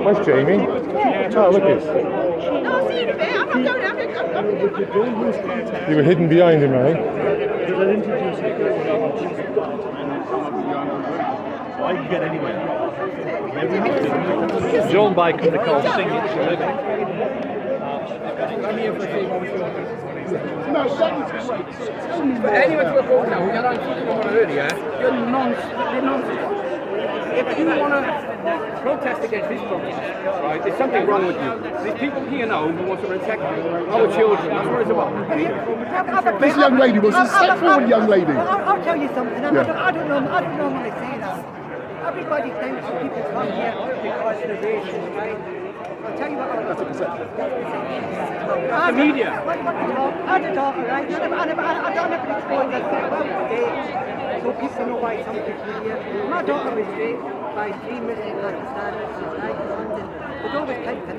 Where's Jamie? Oh, look at You were hidden behind him, right? I can get anywhere. Joan by could have called singing for a living. But anyway, to a point now, you're not talking about earlier, you're nonsense. If you want to protest against this protest, right, there's something wrong with you. There's people here now who want to protect our children. That's what it's about. This young lady was a step forward young lady. I'll tell you something. I don't normally say that. Everybody thinks people come here because they're racist, right? I'll tell you what I The media. I had a daughter, right? I don't ever explain that today, so people know why some people are here. My daughter was raped by 3 million Pakistanis and died in London. But always kept it.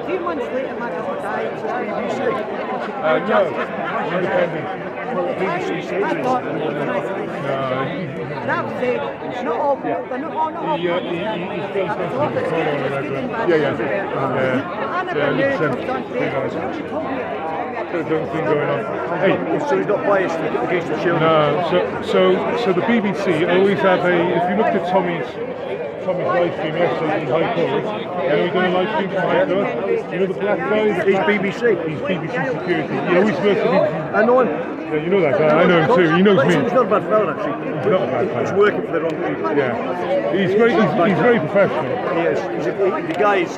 3 months later, my daughter died. I thought it was nice. And I would say, not all, but not all. So he's not biased against the children? No, so the BBC always have if you looked at Tommy's live stream yesterday in High Court, he done a live stream from High Court. You know the black guy? He's BBC. He's BBC security. He always works for BBC. I know him. Yeah, you know that guy. I know him too. He knows me. He's not a bad fella, actually. He's not a bad fella. He's working for the wrong people. Yeah. He's very professional. He is. The guy he's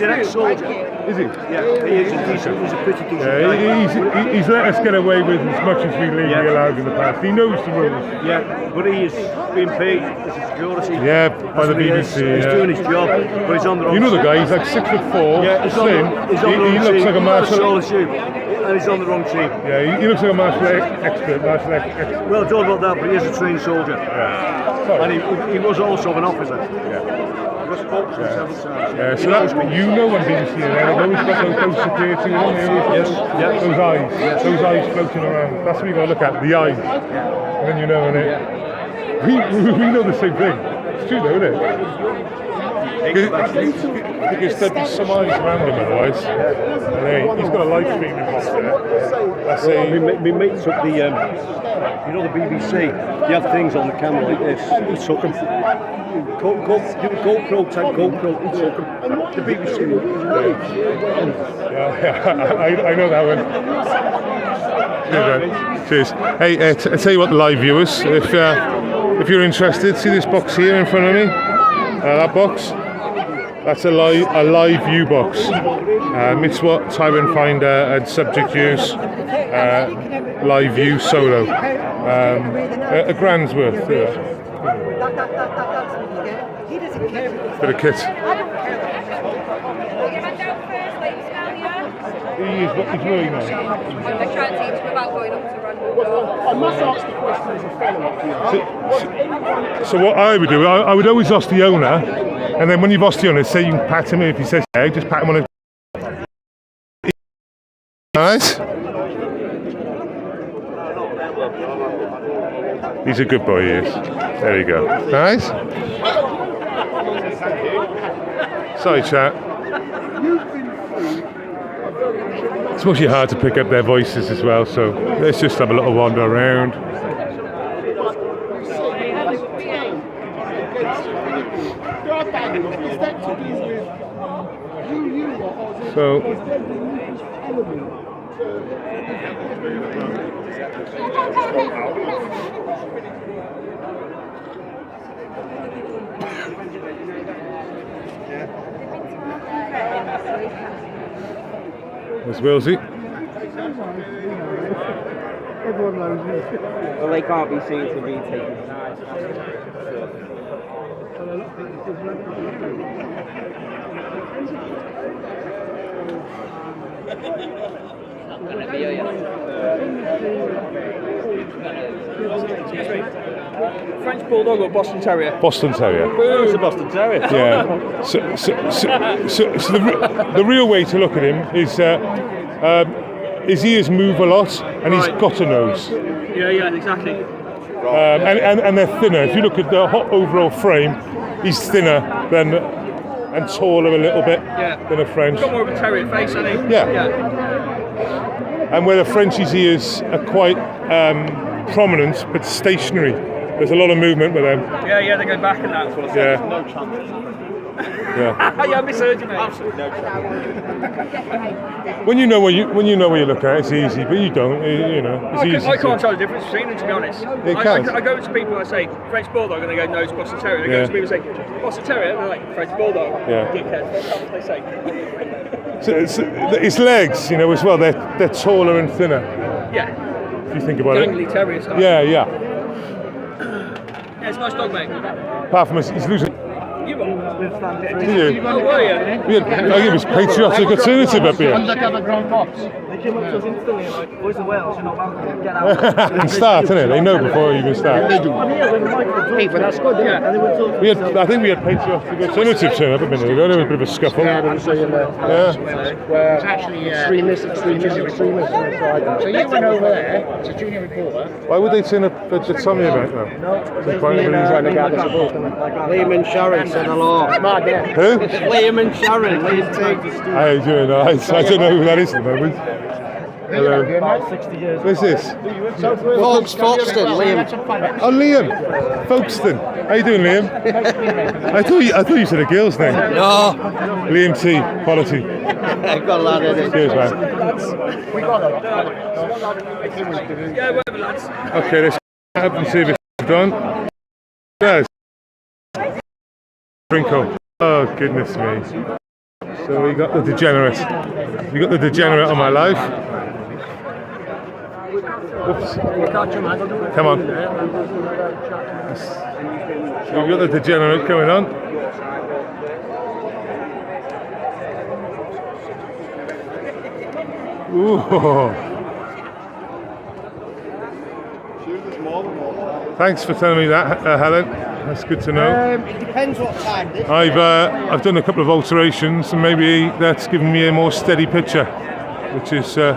an ex-soldier. Is he? Yeah, he is. He's a pretty decent guy. He's let us get away with as much as we legally allowed in the past. He knows the rules. Yeah, but he is being paid security. Yeah, by the BBC. He's doing his job, but he's on the wrong. You know the guy, he's like 6'4", yeah, he's slim. He's on the wrong he looks like a martial. And he's on the wrong team. Yeah, he looks like a martial expert. Well, I don't know about that, but he is a trained soldier. Yeah. And he was also an officer. Yeah. So that was, you know when BBC are there, they've always got those security on there. Yes. Those eyes. Yes. Those eyes floating around. That's what you got to look at, the eyes. And then you know, innit? We know the same thing. It's true though, isn't it? Because there'd be some eyes around him otherwise. And he's got a live streaming box there. That's my mate took the, you know the BBC, you have things on the camera like this, he took them. GoPro type GoPro, he took them. The BBC. I know that one. Cheers. Hey, I tell you what, live viewers, if you're interested, see this box here in front of me? That box? That's a live view box. Mitzvot, Tyrant Finder, and Subject Use, live view solo. A grand's worth. Bit of kit. He's really nice. I can't teach him about going up to run. I must ask the question as a follow-up. So what I would do, I would always ask the owner, and then when you've asked the owner, say you can pat him. If he says yeah, just pat him on his. Alright? He's a good boy, he is. There you go. Alright? Sorry, chat. It's mostly hard to pick up their voices as well, so let's just have a little wander around. So there's Wilsey. Well, they can't be seen to be taken. French Bulldog or Boston Terrier? Boston Terrier. It's a Boston Terrier. Yeah. So the real way to look at him is his ears move a lot, and he's got a nose. Yeah, exactly. And they're thinner. If you look at the overall frame, he's thinner than and taller a little bit than a French. He's got more of a terrier face, hasn't he? Yeah. And where the Frenchie's ears are quite prominent but stationary. There's a lot of movement with them. Yeah, they go back and that. Yeah. No chance. Yeah. I misheard you, mate. Absolutely no chance. When you know where you look at, it's easy, but you don't. You know, it's easy. I can't tell the difference between them, to be honest. I go to people and I say French Bulldog, and they go, no, it's Boston Terrier. I go to people and say Boston Terrier, and they're like French Bulldog. Yeah. Dickhead. That's what they say. So his legs, you know, as well. They're taller and thinner. Yeah. If you think about Gangly terrier style. Yeah. Yeah, it's a nice dog, mate. Apart from he's losing. You Do you? Oh, were you? I think it was patriotic alternative up here. Undercover ground cops. They came up to us instantly and like, boys of Wales, you're not welcome, get out. They start, innit? They know before you even start. They do. Hey, but that's good, yeah. I think we had patriotic alternative turn up a minute ago. There was a bit of a scuffle. Yeah. It's actually extremists. So you went over there as a junior reporter. Why would they turn up at the Tommy event now? Liam and Sharon said hello. Who? Liam and Sharon. How are you doing? I don't know who that is at the moment. Hello. About 60 years. What's this? Folkestone, Liam. Oh, Liam. Folkestone. How you doing, Liam? I thought you said a girl's name. No. Liam T. Quality. I've got a lad in it. Cheers, man. Yeah, whatever, lads. Okay, let's have and see if it's done. Yes. Sprinkle. Oh, goodness me. So we got the degenerate. We got the degenerate on my life. Oops. Come on. We've got the degenerate going on. Ooh. Thanks for telling me that, Helen. That's good to know. It depends what time. I've done a couple of alterations, and maybe that's given me a more steady picture, which is. I've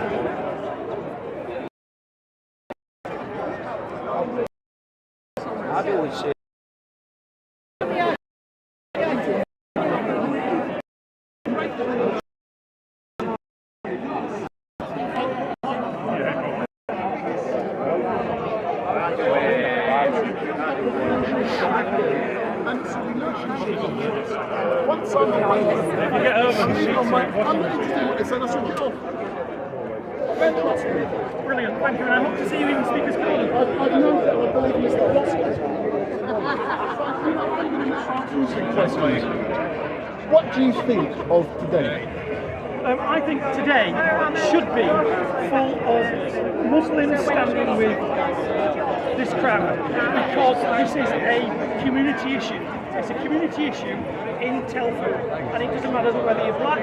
always said. Brilliant, thank you, and I hope to see you in the Speaker's Corner. I've known that, I believe in Mr. What do you think of today? I think today should be full of Muslims standing with this crowd, because this is a community issue. It's a community issue in Telford, and it doesn't matter whether you're black,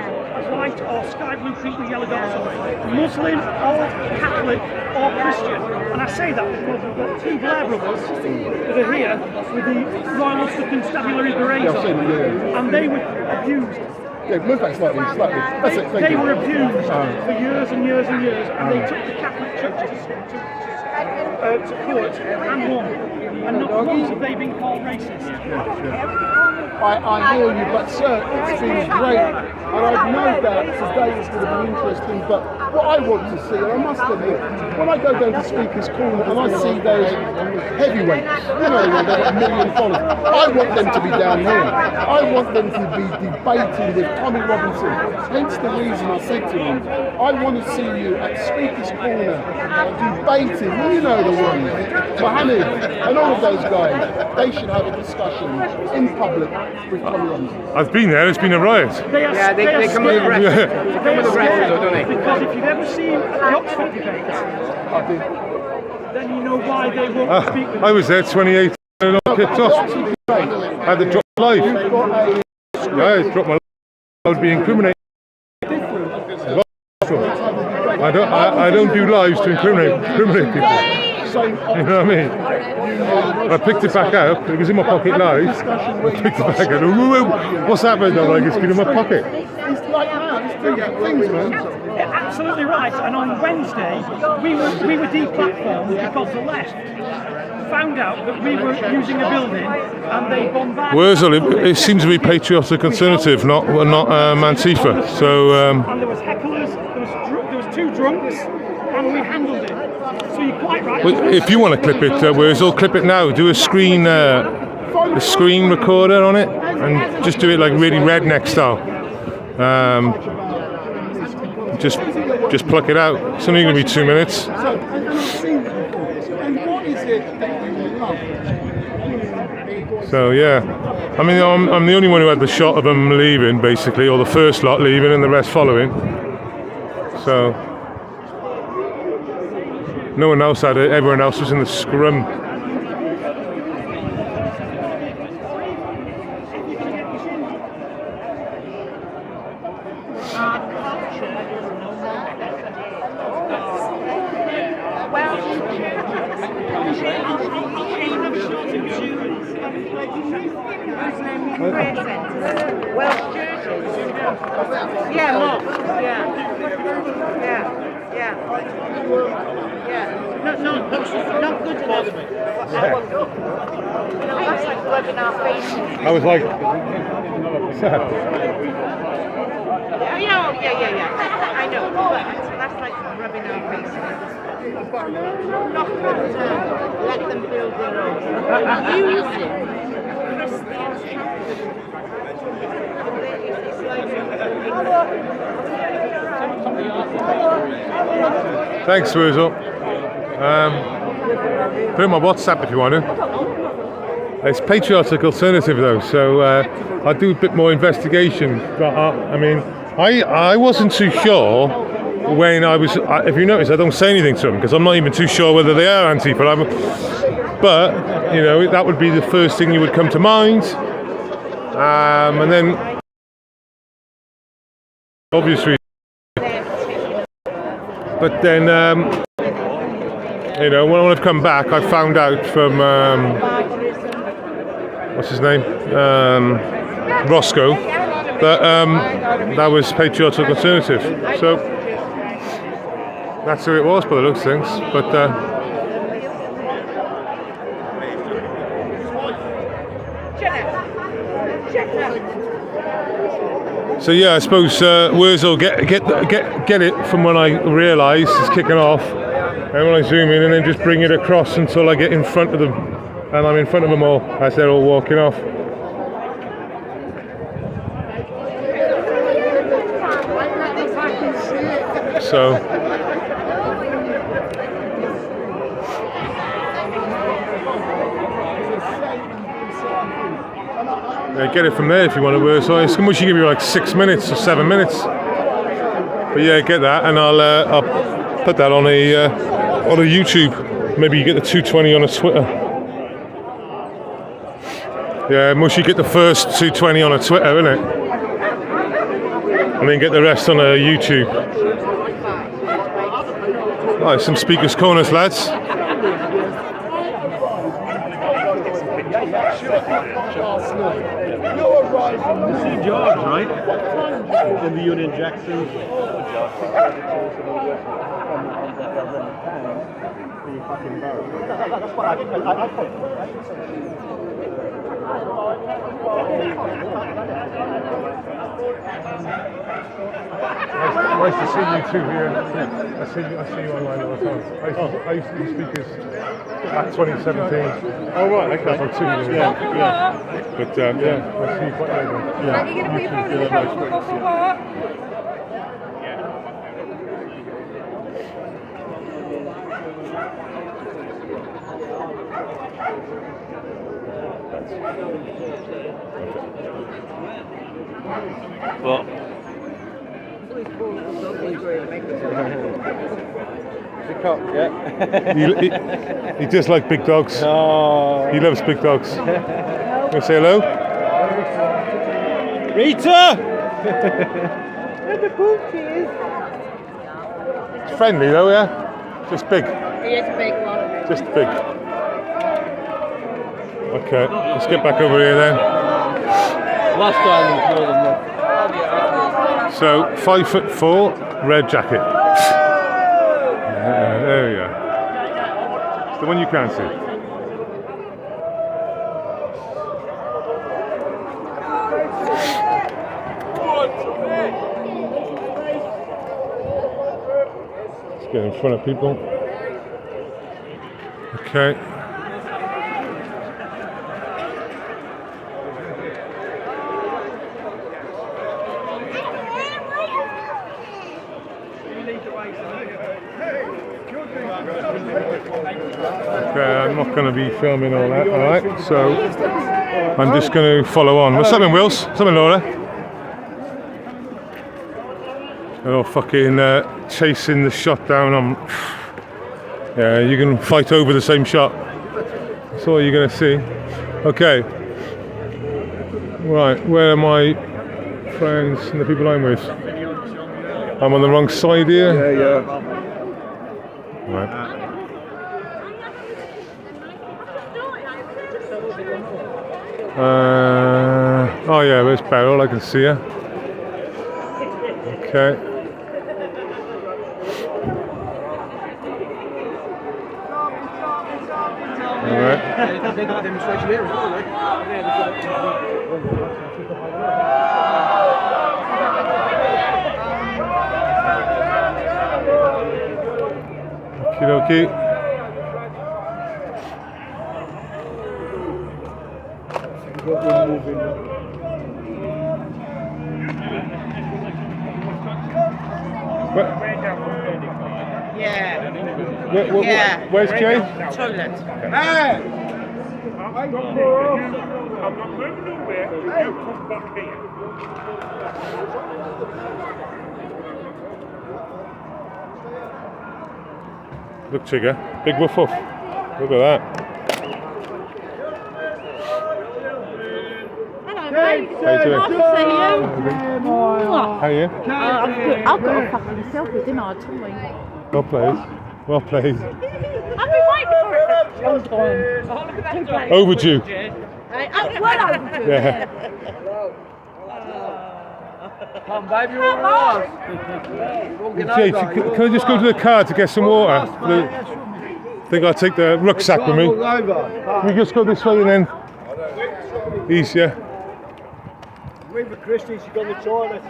white, or sky blue, pink, or yellow dots, Muslim, or Catholic, or Christian. And I say that because we've got two Blair brothers that are here with the Royal Ulster Constabulary berets on, and they were abused. Yeah, move back slightly. That's it, thank they you. were abused for years and years and years, and they took the Catholic churches to court and won. And not once have they been called racist. I hear you, but sir, it's been great, and I've no doubt today is going to be interesting, but what I want to see, and I must admit, when I go down to Speaker's Corner and I see those heavyweights, you know, they've got a million followers, I want them to be down here. I want them to be debating with Tommy Robinson. Hence the reason I said to them, I want to see you at Speaker's Corner debating, well, you know the ones, Mohammed and all of those guys. They should have a discussion in public with Tommy Robinson. I've been there, it's been a riot. They come with a reference. They come with a reference, don't they? Because if you've ever seen the Oxford debate, then you know why they won't speak with I was there 28 and I kicked off. I had to drop my life. Yeah, I dropped my life. I would be incriminated. I don't do lives to incriminate people. You know what I mean? I picked it back up, it was in my pocket live. I picked it back up. What's happened? I'm like, it's been in my pocket. It's like that, it's different things, man. Yeah, absolutely right. And on Wednesday, we were deplatformed because the left found out that we were using a building and they bombarded. Wurzel, it seems to be patriotic conservative, not Antifa. So. And there was hecklers, there was two drunks, and we handled it. So you're quite right. Well, if you want to clip it, Wurzel, clip it now. Do a screen recorder on it, and just do it like really redneck style. Just pluck it out. It's only going to be 2 minutes. So, and what is it that you love? So yeah, I mean, I'm the only one who had the shot of them leaving, basically, or the first lot leaving and the rest following. So no one else had it. Everyone else was in the scrum. Yeah, Mark. Yeah. Not good enough. That's like rubbing our faces. I was like, Yeah. I know, but that's like rubbing our faces. Not let them build their own. Using Christian thanks, Wurzel. Put in my WhatsApp if you want to. It's patriotic alternative though, so I'll do a bit more investigation. But I mean, I wasn't too sure when I was, if you notice, I don't say anything to them because I'm not even too sure whether they are Antifa. But you know, that would be the first thing you would come to mind, and then obviously. But then, you know, when I've come back, I found out from what's his name, Roscoe, that that was Patriotic Alternative. So that's who it was by the looks of things. But so yeah, I suppose words will get it from when I realise it's kicking off, and when I zoom in, and then just bring it across until I get in front of them, and I'm in front of them all as they're all walking off. So yeah, get it from there if you want to work. So it's much you give you like 6 minutes or 7 minutes. But yeah, get that, and I'll put that on a YouTube. Maybe you get the 220 on a Twitter. Yeah, must you get the first 220 on a Twitter, innit? And then get the rest on a YouTube. Right, some speakers corners, lads. You see George, right? In the Union Jackson. That's what I Nice to see you too here. I see you online all the time. I used to do speakers back 2017. Oh right, okay. For 2 years. Yeah. But yeah, I see you quite regularly. Are you going to put your phone in the car? Go for what? What? He just like big dogs. Oh. He loves big dogs. You want to say hello? Rita! It's friendly though, yeah? Just big. He is a big one. Just big. Okay, let's get back over here then. Last time was more than one. So 5'4", red jacket. Yeah, there we go. It's the one you can't see. Let's get in front of people. Okay. Okay, I'm not going to be filming all that, alright, so I'm just going to follow on. What's happening, Wills? What's happening, Laura? They're all fucking chasing the shot down. Yeah, you can fight over the same shot. That's all you're going to see. Okay. Right, where are my friends and the people I'm with? I'm on the wrong side here. Yeah. Right. Oh yeah, there's Beryl, I can see her. Okay. Alright. They've got a demonstration here as well, right? Okie dokie. Yeah. Where's Jay? Toilet. Hey! I'm not moving nowhere. You come back here. Look, Chigger. Big woof woof. Look at that. Hello, mate. How you doing? Nice to see you. How are you? I've got a fucking selfie, didn't I? Told me. Well played. Well played. I've been waiting for it for a long time. Overdue. Well overdue. Yeah. Come, baby, you're all right. Jay, can I just go to the car to get some water? I think I'll take the rucksack with me. Can we just go this way and then easier? Wait for Christy, she's got the toilet.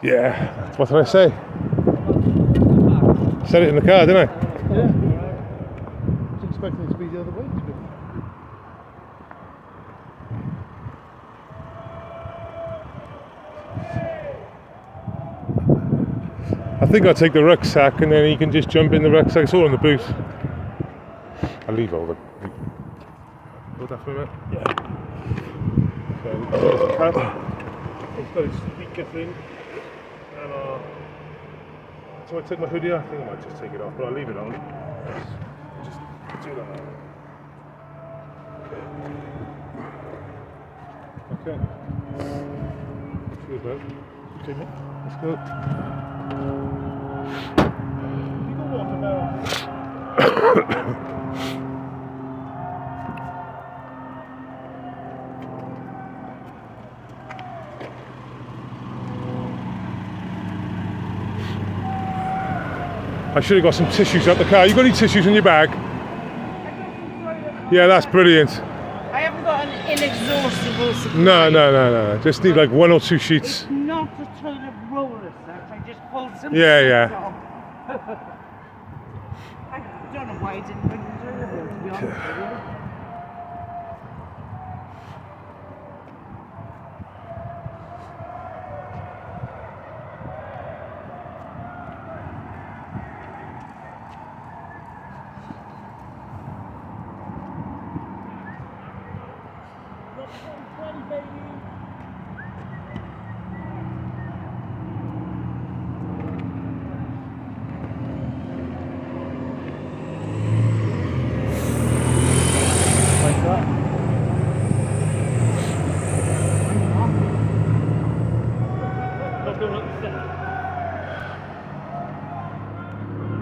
Yeah, what did I say? Said it in the car, didn't I? Yeah. I was expecting it to be the other way. I think I'll take the rucksack and then he can just jump in the rucksack. It's all in the boot. I'll leave all the... Hold that for a minute? Yeah. So, there's a cap. It's got a speaker thing. And so I take my hoodie off. I think I might just take it off, but I'll leave it on. Just do that. Okay. Cheers, mate. Okay, mate. Let's go. I should have got some tissues out the car. You got any tissues in your bag? Yeah, that's brilliant. I haven't got an inexhaustible supply. No. Just need like 1 or 2 sheets. It's not a toilet roll as such. I just pulled some. Yeah. I don't know why I didn't bring the toilet roll, to be honest with you.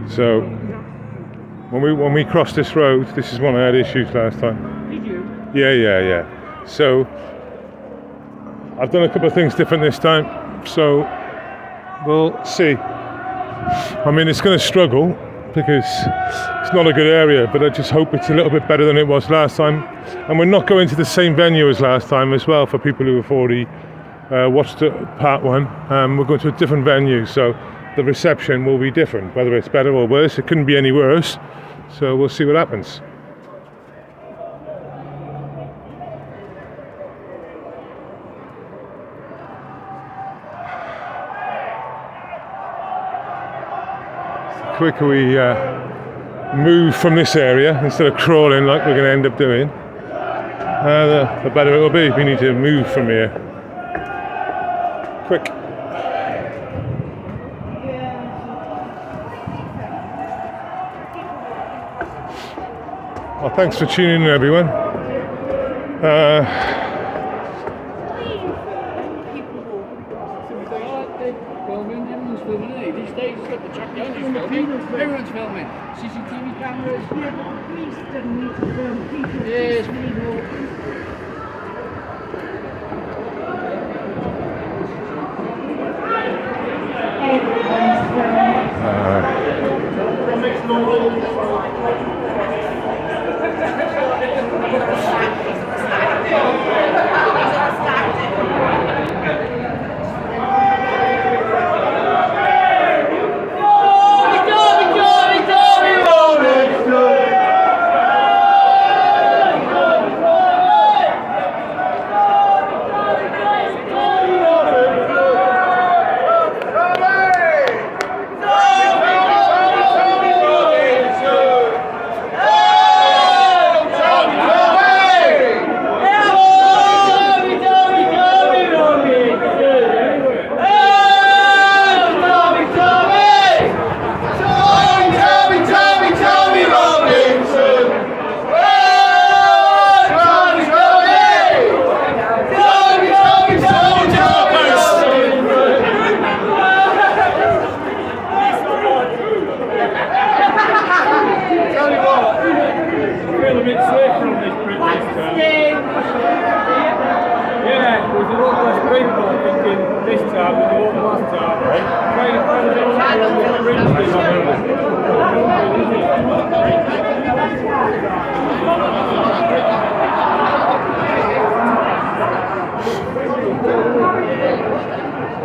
So when we crossed this road, this is when I had issues last time. Did you? Yeah. So I've done a couple of things different this time. So we'll see. I mean, it's going to struggle because it's not a good area, but I just hope it's a little bit better than it was last time. And we're not going to the same venue as last time as well. For people who have already watched part 1, we're going to a different venue, so the reception will be different. Whether it's better or worse, it couldn't be any worse. So we'll see what happens. The quicker we move from this area instead of crawling like we're going to end up doing, the better it will be. We need to move from here. Quick. Well, thanks for tuning in, everyone. Everyone's filming. CCTV cameras. Yes,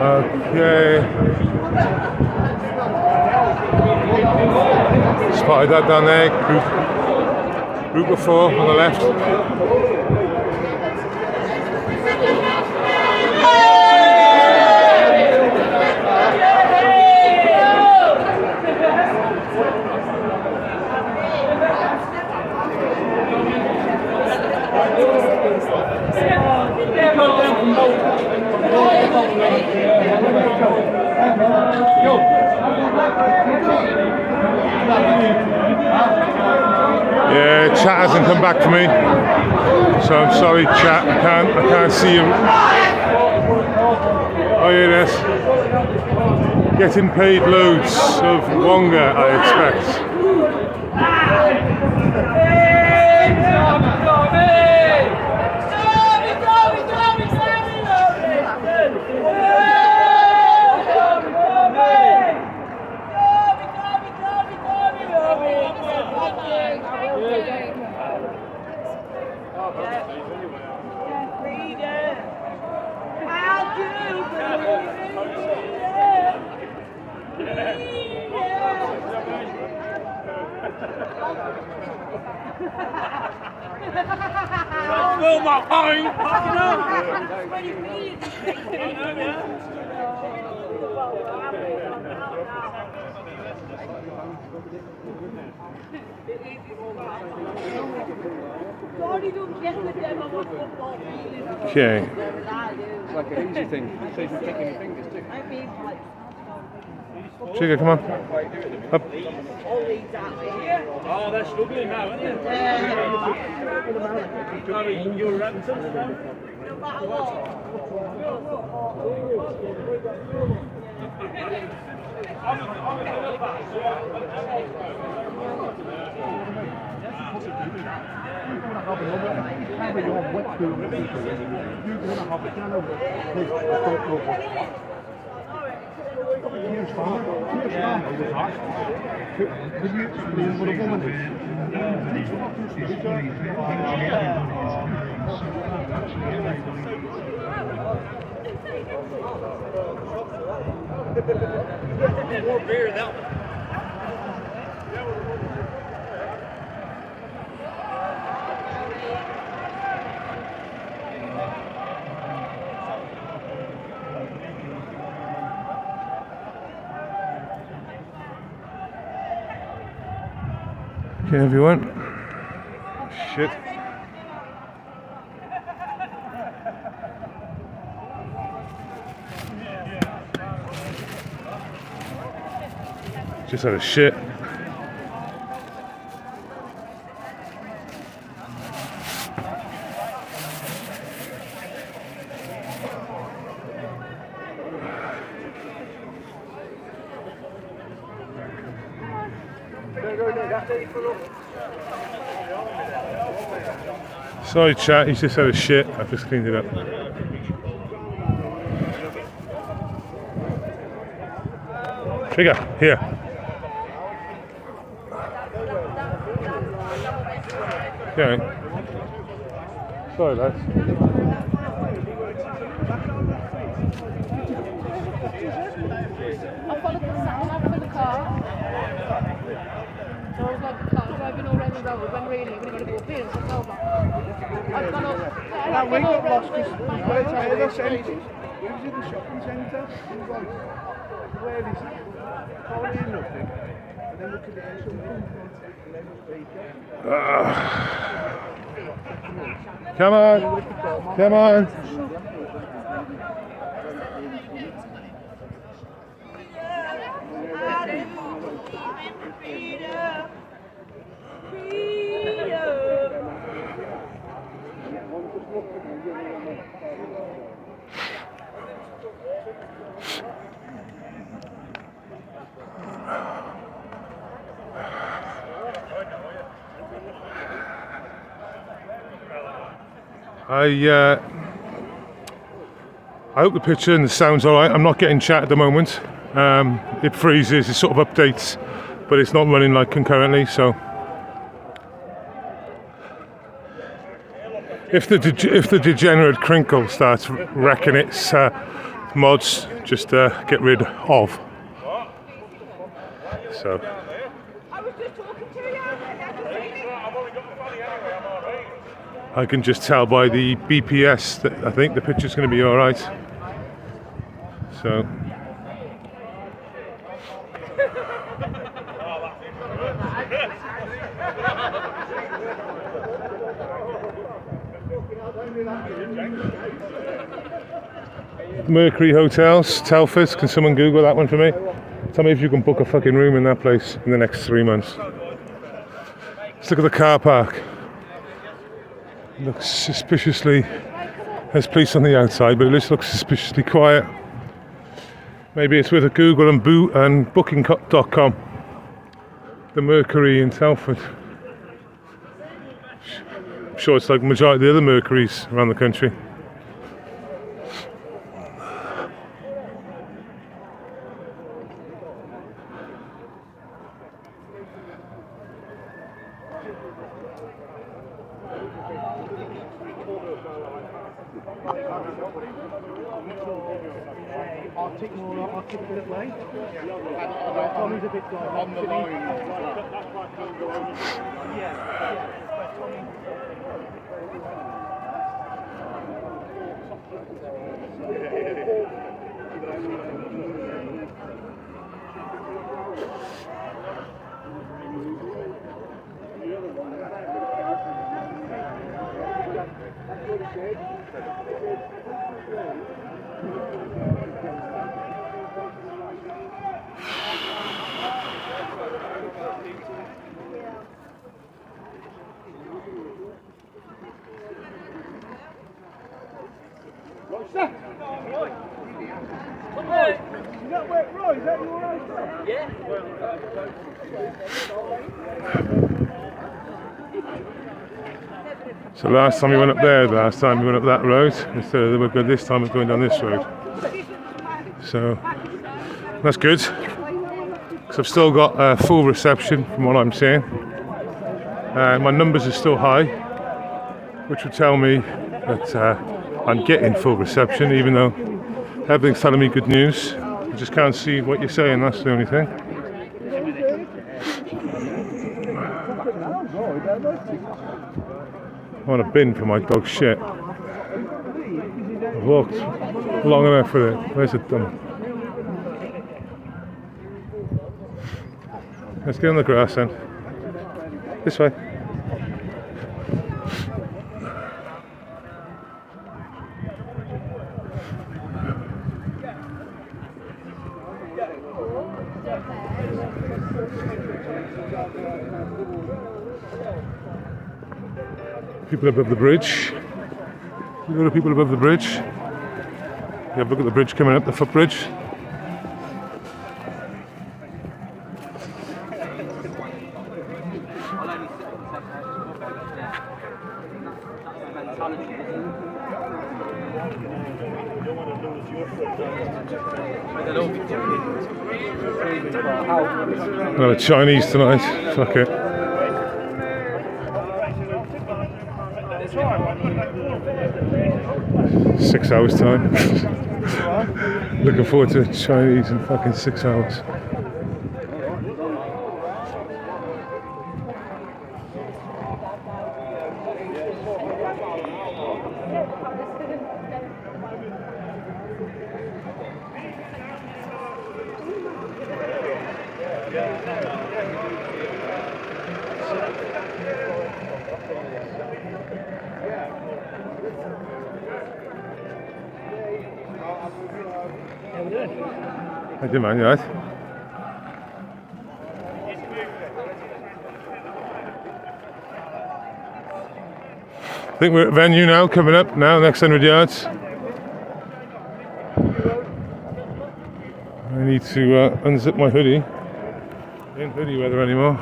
Okay. Spotted that down there. Group of 4 on the left. Yeah, chat hasn't come back for me, so I'm sorry, chat. I can't see you. Oh yeah, yes. Getting paid loads of Wonga, I expect. Okay. It's like an easy thing. Saves you kicking your fingers too. Chica, come on. Up. Oh, they're struggling now, aren't they? You're right. More beer than that. Okay, everyone. Shit. Just had a shit. Sorry chat, he's just had a shit. I've just cleaned it up. Trigger, here. Okay. Sorry lads. I followed the sound for the car. So I was like, driving all around the road when really you're going to go up here and it's over. I've gone up. Now we got lost because we went to the centre. We was in the shopping centre. We was like, where is it? Can't hear nothing. And then we could hear something. And then the speaker. Come on. Come on. I hope the picture and the sound's alright. I'm not getting chat at the moment. It freezes, it sort of updates, but it's not running like concurrently, so if the degenerate crinkle starts wrecking its mods, just get rid of. So I can just tell by the BPS that I think the picture's going to be alright. So Mercury Hotels, Telford. Can someone Google that one for me? Tell me if you can book a fucking room in that place in the next 3 months. Let's look at the car park. It looks suspiciously, there's police on the outside, but it just looks suspiciously quiet. Maybe it's with a Google and Booking.com. The Mercury in Telford. I'm sure it's like the majority of the other Mercuries around the country. Articulate way. Tommy's a bit on the line. So last time we went up there, last time we went up that road, instead of the good, this time we're going down this road. So that's good, because I've still got full reception from what I'm seeing. My numbers are still high, which would tell me that I'm getting full reception, even though everything's telling me good news. I just can't see what you're saying, that's the only thing. I want a bin for my dog's shit. I've walked long enough with it. Where's it done? Let's get on the grass then. This way. People above the bridge. You go to people above the bridge. You have a look at the bridge coming up, the footbridge. Well, a Chinese tonight. Fuck it. Six hours time. Looking forward to Chinese in fucking 6 hours. I do, man, right? I think we're at venue now, coming up now, next 100 yards. I need to unzip my hoodie. In hoodie weather anymore.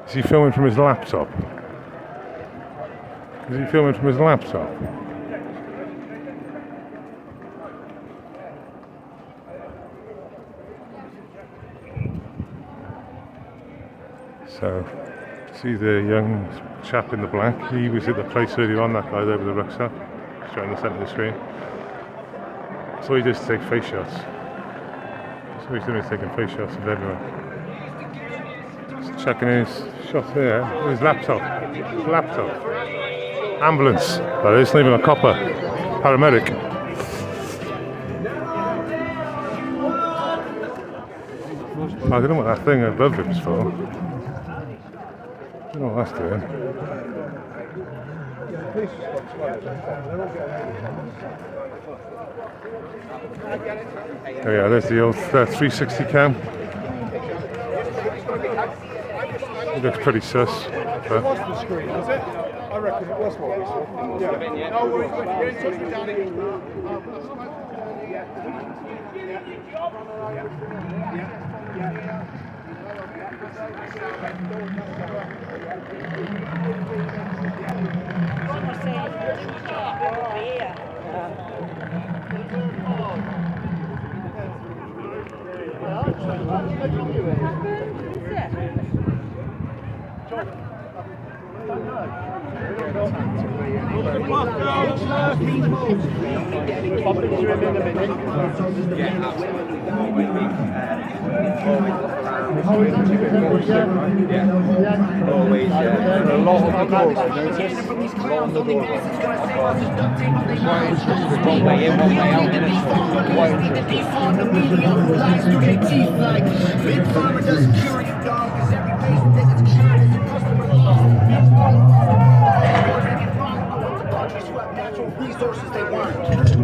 Is he filming from his laptop? Is he filming from his laptop? So, see the young chap in the black, he was at the place earlier on, that guy there with the rucksack, straight in the centre of the screen. So he just take face shots. That's what he's doing, is taking face shots of everyone. Just checking his shot there, his laptop. His laptop. Ambulance, that is, not even a copper. Paramedic. I don't know what that thing above him's for. I don't know what that's doing. Oh yeah, there's the old 360 cam. It looks pretty sus. But What's the screen, is it? I reckon it was what we saw. Yeah. No worries, get in touch with Danny. Resources they want.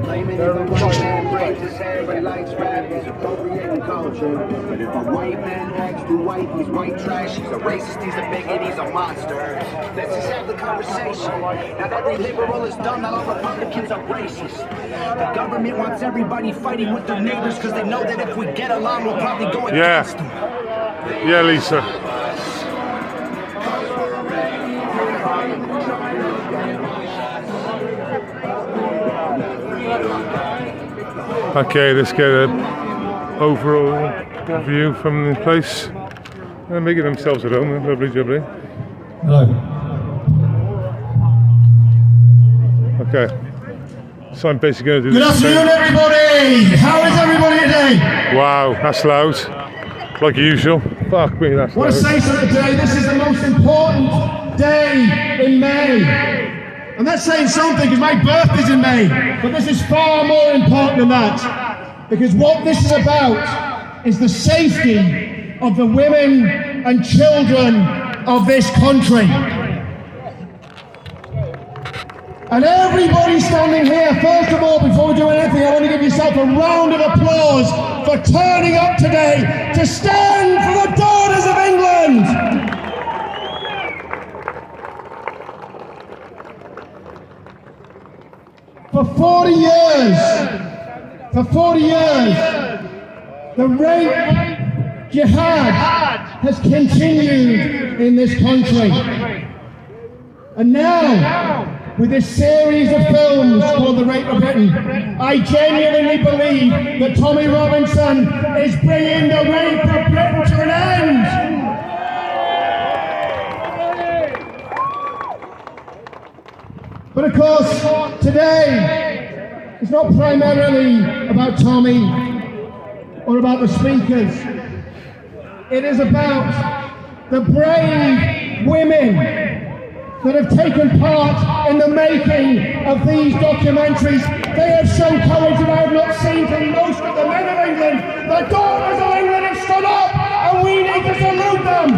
Blaming the white man brains, everybody likes rap, he's appropriating culture. But if a white man acts too white, he's white trash, he's a racist, he's a bigot, he's a monster. Let's just have the conversation. Not every liberal is dumb, not all Republicans are racist. The government wants everybody fighting with their neighbors because they know that if we get along, we'll probably go against them. Yeah, Lisa. Okay, let's get an overall view from the place. They're making themselves at home, lovely jubbly. Hello. Okay, so I'm basically going to do Good afternoon, everybody! How is everybody today? Wow, that's loud. Like usual. Fuck me, that's loud. I want to say something today. This is the most important day in May. I'm not saying something because my birthday's in May, but this is far more important than that. Because what this is about is the safety of the women and children of this country. And everybody standing here, first of all, before we do anything, I want to give yourself a round of applause for turning up today to stand for the daughters of England. For 40 years, the rape jihad has continued in this country. And now, with this series of films called The Rape of Britain, I genuinely believe that Tommy Robinson is bringing the rape of Britain to an end. But of course, today is not primarily about Tommy or about the speakers. It is about the brave women that have taken part in the making of these documentaries. They have shown courage that I have not seen from most of the men of England. The daughters of England have stood up, and we need to salute them.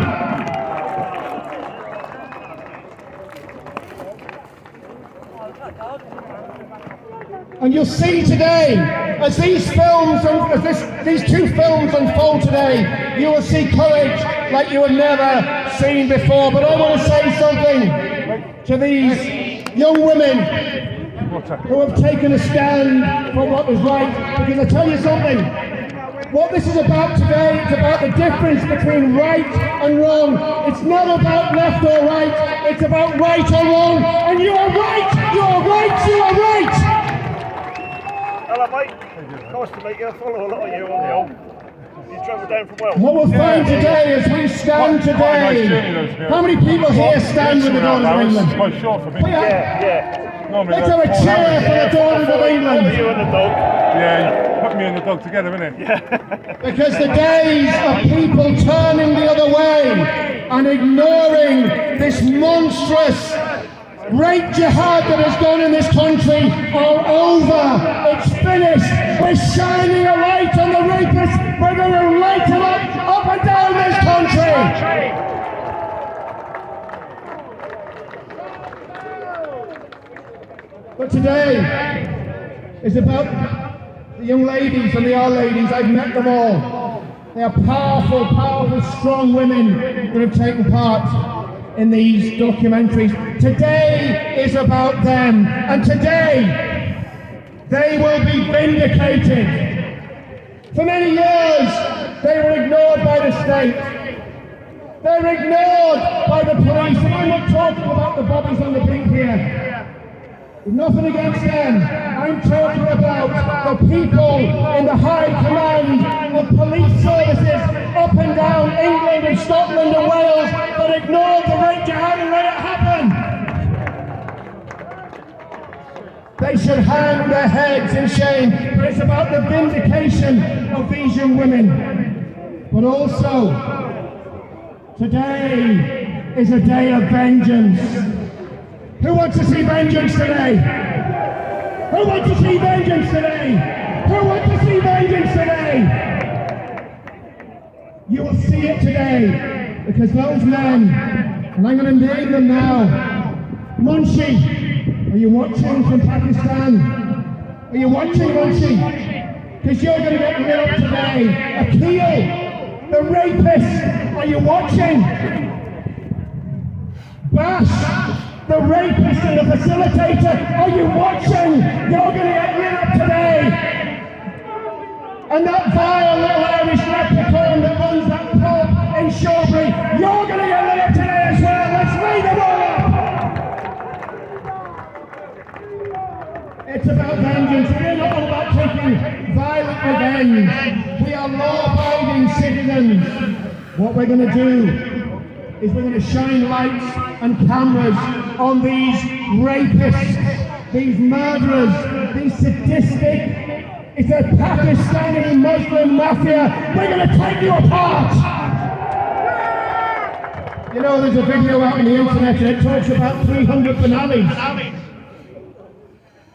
And you'll see today, as these films, these two films unfold today, you will see courage like you have never seen before. But I want to say something to these young women who have taken a stand for what was right. Because I tell you something, what this is about today is about the difference between right and wrong. It's not about left or right, it's about right or wrong. And you are right, you are right, you are right! Hello mate, nice to meet you. I follow a lot of you on the old. You travel down from Wales. What we'll find today as we stand today, how many people here stand with the Daughters of England? Quite short for me. Yeah. Let's have a cheer for the Daughters of England. You and the dog. Yeah, you put me and the dog together, innit? Yeah. Because the days of people turning the other way and ignoring this monstrous rape jihad that has gone in this country are over. It's finished. We're shining a light on the rapists. We're going to light them up and down this country. But today is about the young ladies and the old ladies. I've met them all. They are powerful, powerful, strong women that have taken part in these documentaries. Today is about them, and today they will be vindicated. For many years they were ignored by the state. They were ignored by the police, and I'm not talking about the bobbies on the beat here. Nothing against them. I'm talking about the people in the high command of police services up and down England and Scotland and Wales that ignored the rape jihad and let it happen. They should hang their heads in shame. But it's about the vindication of these young women. But also, today is a day of vengeance. Who wants to see vengeance today? Who wants to see vengeance today? Who wants to see vengeance today? You will see it today, because those men, and I'm going to name them now. Munshi, are you watching from Pakistan? Are you watching, Munshi? Because you're going to get rid of today. Akil, the rapist, are you watching? Bash, the rapist and the facilitator, are you watching? You're going to get rid of today. And that vile little Irish leprechaun that runs that pub in Shawbury, you're going to get rid of today as well. Let's read them all up. It's about vengeance. We're not all about taking violent revenge. We are law-abiding citizens. What we're going to do is we're going to shine lights and cameras on these rapists, these murderers, these sadistic, it's a Pakistani Muslim mafia. We're going to take you apart. You know, there's a video out on the internet and it talks about 300 Benalis.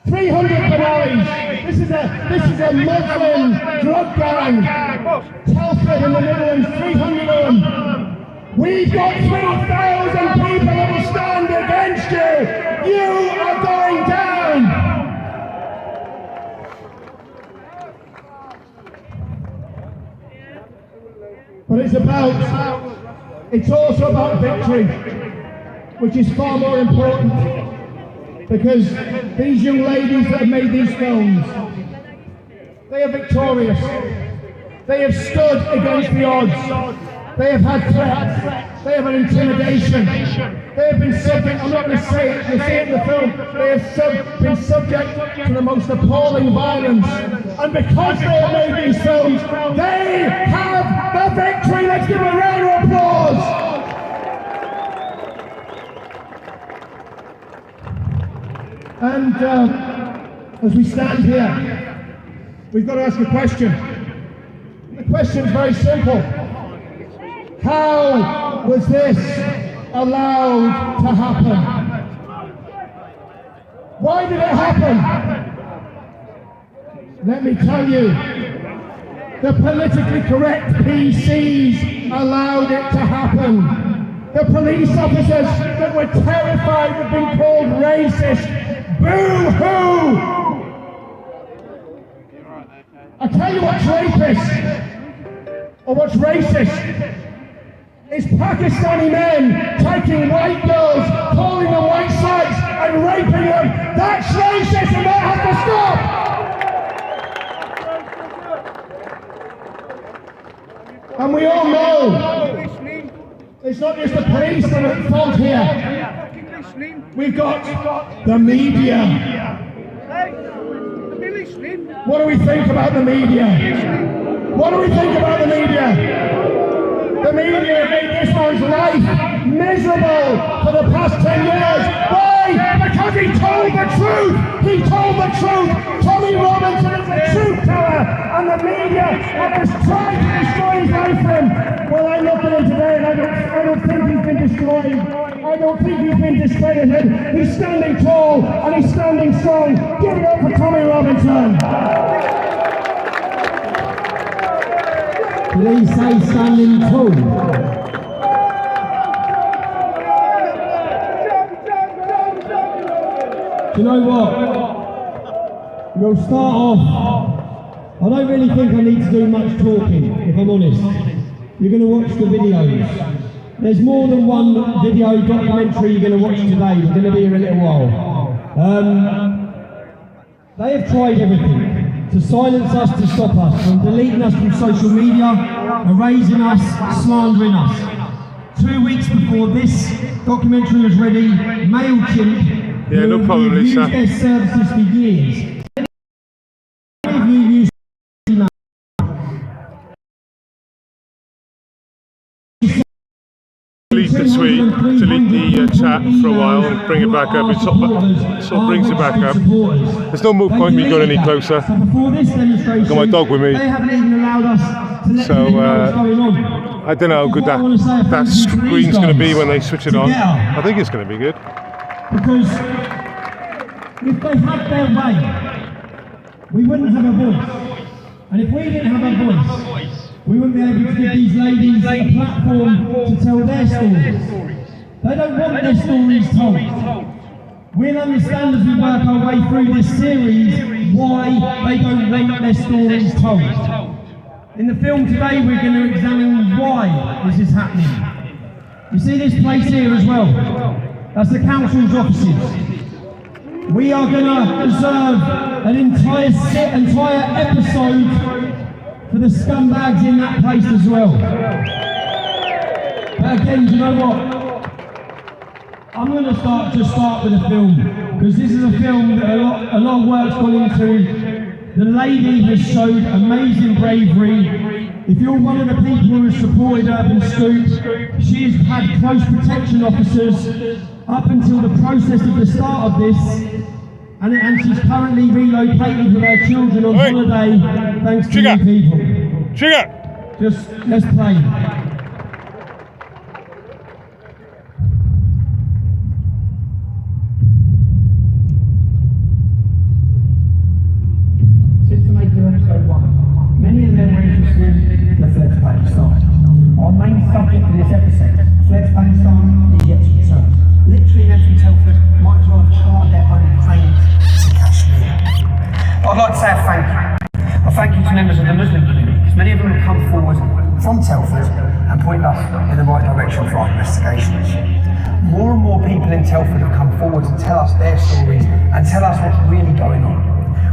300 Benalis. This is a Muslim drug gang. Telford in the Midlands, 300 of them. We've got 3,000 people that will stand against you. You are going down. But it's also about victory, which is far more important. Because these young ladies that have made these films, they are victorious. They have stood against the odds. They have had threats, they have had intimidation, they have been subject, I'm not going to say it, you see it in the film, they have been subject to the most appalling violence. And because they have made these films, they have the victory. Let's give them a round of applause. And as we stand here, we've got to ask a question. The question is very simple. How was this allowed to happen? Why did it happen? Let me tell you, the politically correct PCs allowed it to happen. The police officers that were terrified of being called racist, boo-hoo! I tell you what's rapist, or what's racist, is Pakistani men taking white girls, calling them white slugs and raping them. That's racist, we all know it's not just the police that are at fault here. We've got the media. What do we think about the media? What do we think about the media? The media made this man's life miserable for the past 10 years. Why? Because he told the truth. He told the truth. Tommy Robinson is a truth teller, and the media has tried to destroy his life for him. Well, I look at him today, and I don't think he's been destroyed. I don't think he's been discredited. He's standing tall, and he's standing strong. Give it up for Tommy Robinson. Did he say standing tall? Do you know what? We'll start off. I don't really think I need to do much talking, if I'm honest. You're going to watch the videos. There's more than one video documentary you're going to watch today. We're going to be here a little while. They have tried everything to silence us, to stop us, from deleting us from social media, erasing us, slandering us. 2 weeks before this documentary was ready, MailChimp, yeah, no problem, who Lisa. used their services for years. Many of you use email. Delete the tweet, delete the chat for a while and bring it back up. It sort of brings it back up. There's no more point me going any closer. Got my dog with me. So I don't know how good that screen's going to be when they switch it on. I think it's going to be good. Because if they had their way, we wouldn't have a voice. And if we didn't have a voice, we wouldn't be able to give these ladies a platform to tell their stories. They don't want their stories told. We'll understand as we work our way through this series why they don't want their stories told. In the film today we're going to examine why this is happening. You see this place here as well? That's the council's offices. We are going to reserve an entire episode for the scumbags in that place as well. But again, do you know what? I'm going to start with a film, because this is a film that a lot of work's gone into. The lady has showed amazing bravery. If you're one of the people who has supported Urban Scoop, she's had close protection officers up until the process of the start of this, and she's currently relocated with her children on holiday thanks to you people. Just, let's play. Since the making of episode 1, many of them were interested in the Flex Palestine. Our main subject for this episode, Flex Palestine, is yet to return. Literally, men from Telford might as well have chartered their own planes to Kashmir. I'd like to say a thank you. A thank you to members of the Muslim community, because many of them have come forward from Telford and pointed us in the right direction for our investigations. More and more people in Telford have come forward to tell us their stories and tell us what's really going on.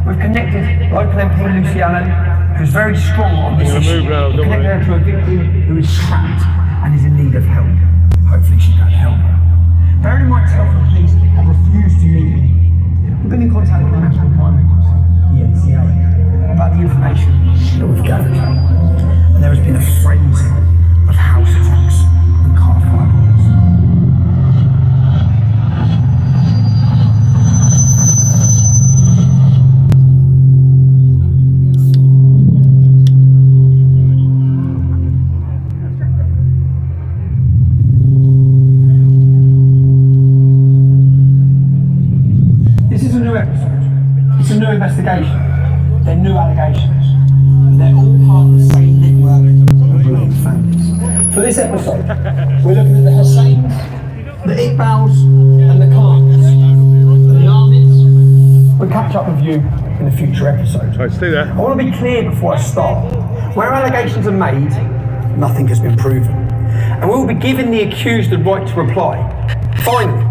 We've connected local MP Lucy Allen, who's very strong on this issue. We've connected her to a victim who is trapped and is in need of help. Hopefully she can help her. Bearing in mind, Telford police have refused to meet me. We've been in contact with the National Crime Agency, the NCA, about the information that we've gathered. And there has been a frenzy of house attacks and car fires. It's a new investigation. They're new allegations. They're all part of the same network of ruined families. For this episode, we're looking at the Hussains, the Iqbals, and the Khans, and the Ahmeds. We'll catch up with you in a future episode. Right, stay there. I want to be clear before I start. Where allegations are made, nothing has been proven. And we will be giving the accused the right to reply. Finally,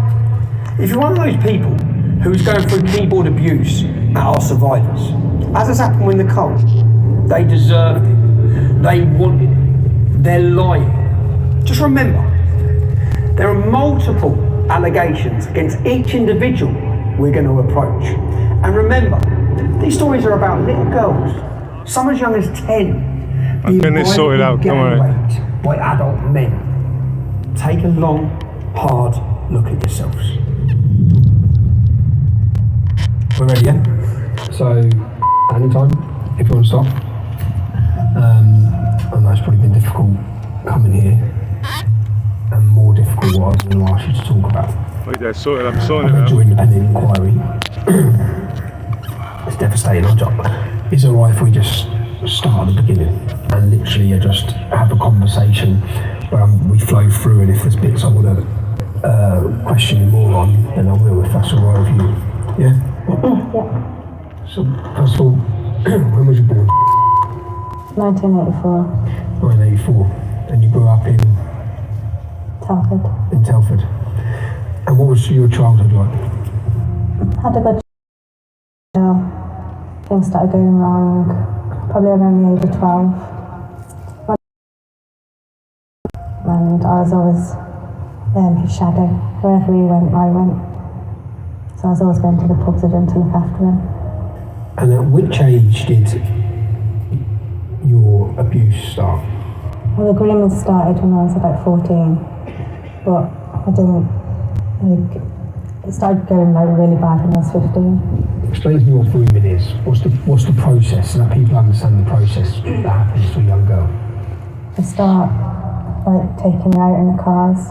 if you're one of those people who's going through keyboard abuse at our survivors, as has happened with Nicole, they deserved it, they wanted it, They're lying. Just remember, there are multiple allegations against each individual we're going to approach. And remember, these stories are about little girls, some as young as 10, I'm getting this sorted out, don't worry. raped by adult men. Take a long, hard look at yourselves. We're ready, yeah? So, anytime, if you want to stop. I know it's probably been difficult coming here, and more difficult what I was going to ask you to talk about. Wait there, I'm sorting it out. Your independent inquiry. It's devastating, Is it alright if we just start at the beginning and literally just have a conversation where we flow through, and if there's bits I want to question you more on, then I will, if that's alright with you. Yeah? Yeah. So, first of all, when was you born? 1984. 1984. And you grew up in? Telford. In Telford. And what was your childhood like? Had a good childhood. Things started going wrong, probably around the age of 12. And I was always his shadow. Wherever he went, I went. So I was always going to the pubs again to look after him. And at which age did your abuse start? Well, the grooming started when I was about 14, but I didn't, it started going really bad when I was 15. Explain to me what grooming is. What's the process, so that people understand the process that happens to a young girl? They start taking you out in the cars,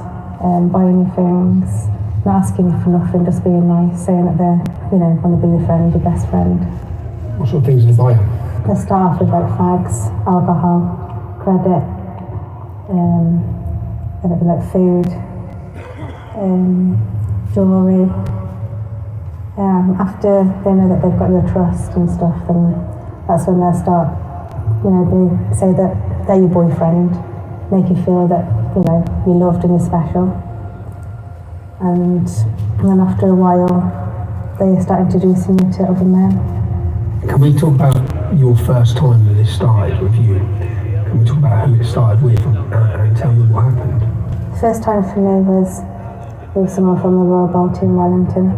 buying you things, not asking you for nothing, just being nice, saying that they want to be your friend, your best friend. What sort of things do they buy? They start off with fags, alcohol, credit, it'll be food, jewellery. After they know that they've got your trust and stuff, then that's when they'll start, they say that they're your boyfriend, make you feel that, you're loved and you're special. And then after a while, they start introducing you to other men. Can we talk about your first time that this started with you? Can we talk about who it started with and tell me what happened? The first time for me was with someone from the Royal Balti in Wellington.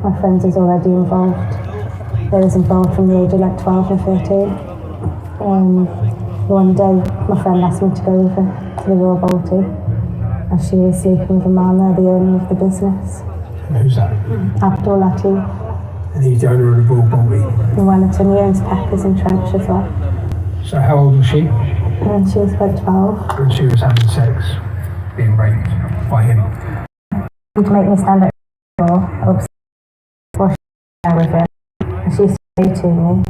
My friends was already involved. They was involved from the age of 12 and 13. One day my friend asked me to go over to the Royal Balti, and she was sleeping with a man there, the owner of the business. Who's that? Abdul Latif. And he's the owner of the Royal Balti? In Wellington, he owns Peppers and Trench as well. So how old was she? She was about 12. And she was having sex, being raped by him? To make me stand at the door, wash hair with him. And she used to say to me,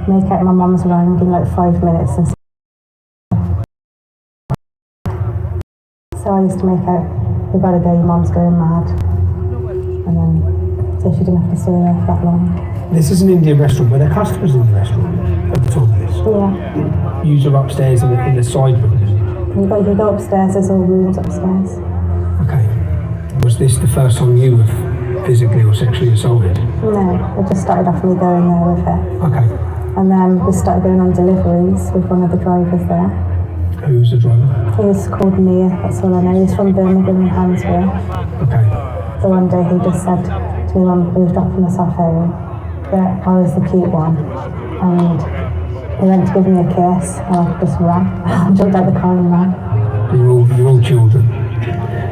make out my mum's rang in 5 minutes. And so I used to make out, we've got to go, your mum's going mad. And then, so she didn't have to stay there for that long. This is an Indian restaurant. Were there customers in the restaurant at the top of this? Yeah. You are upstairs in the side room? You go upstairs, there's all rooms upstairs. Okay. Was this the first time you were physically or sexually assaulted? No, it just started off me going there with her. Okay. And then we started going on deliveries with one of the drivers there. Who was the driver? He was called Nia, that's all I know. He's from Birmingham and Hansworth. Okay. So one day he just said to me when he was dropping us off home that I was the cute one. And he went to give me a kiss and I just ran. I jumped out the car and ran. You're all children.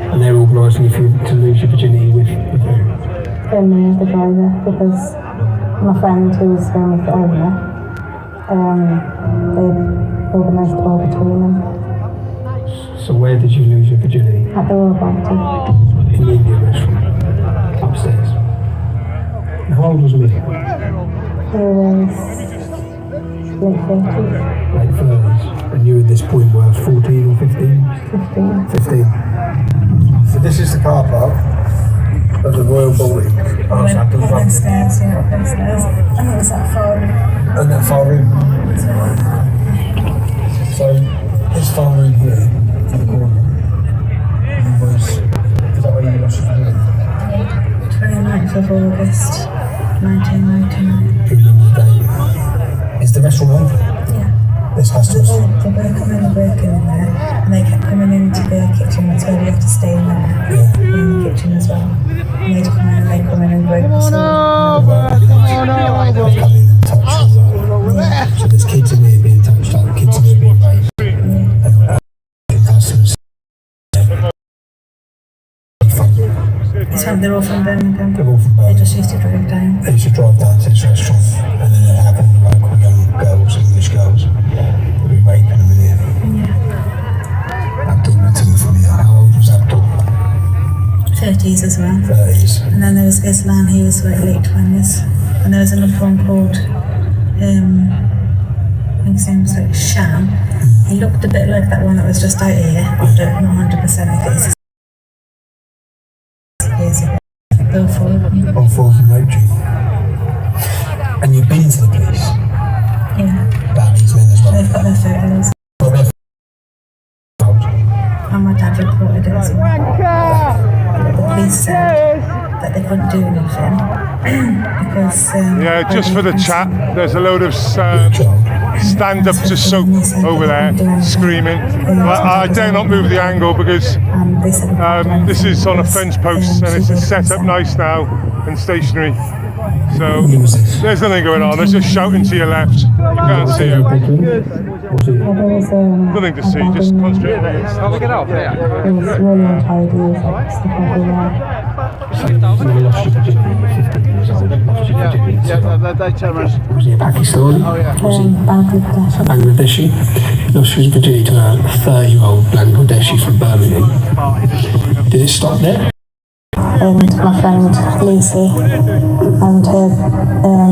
And they're organising you to lose your virginity with who? Nia, the driver, because my friend who was going with the owner, they organised it all between them. So where did you lose your virginity? At the Royal Balti. In the Indian restaurant? Upstairs? And how old was Mia? He was late 30s. Late 30s. And you at this point were 14 or 15? 15. So this is the car park of the Royal Balti. Upstairs, yeah, upstairs. And it was that far room. And that far room? So this far room here, in the corner, is that where you lost your virginity? 29th of August, 1999. Do you remember the date? Is the restaurant open? Yeah. There's customers. They were coming and working in there, and they kept coming into the kitchen. That's where we had to stay in there, in the kitchen as well. And they'd come in and they'd come in and break us all. So there's kids in here being touched on, kids in here being raped. Customers. They're all from Birmingham. They're all from Birmingham. They just used to drive down. They used to drive down to this restaurant, and then they'd have all the local young girls, English girls, they'd be raping them in here. Yeah. Abdul Mateen from here. How old was Abdul? 30s as well. 30s. And then there was Islam, he was like late 20s. And there was another one called, I think his name was like Sham. He looked a bit like that one that was just out here. I don't know 100% if it's all four of them raped you. And you've been to the police? Yeah. About these men as well? They've got their photos. And my dad reported it as well. The police said that they couldn't do anything because... yeah, just for the chat, there's a load of stand up to soap over there, screaming. I dare not move the angle because this is on a fence post and it's set up nice now and stationary. So there's nothing going on, there's just shouting to your left. You can't see it. Nothing to see, just concentrate on it. How we get off there? It was really untidy, it was like stuff everywhere. They tell us. Was he a Pakistani? Oh, yeah. Bangladeshi. No, she was virginity to a 30-year-old Bangladeshi from Birmingham. Did it stop there? And my friend Lucy and her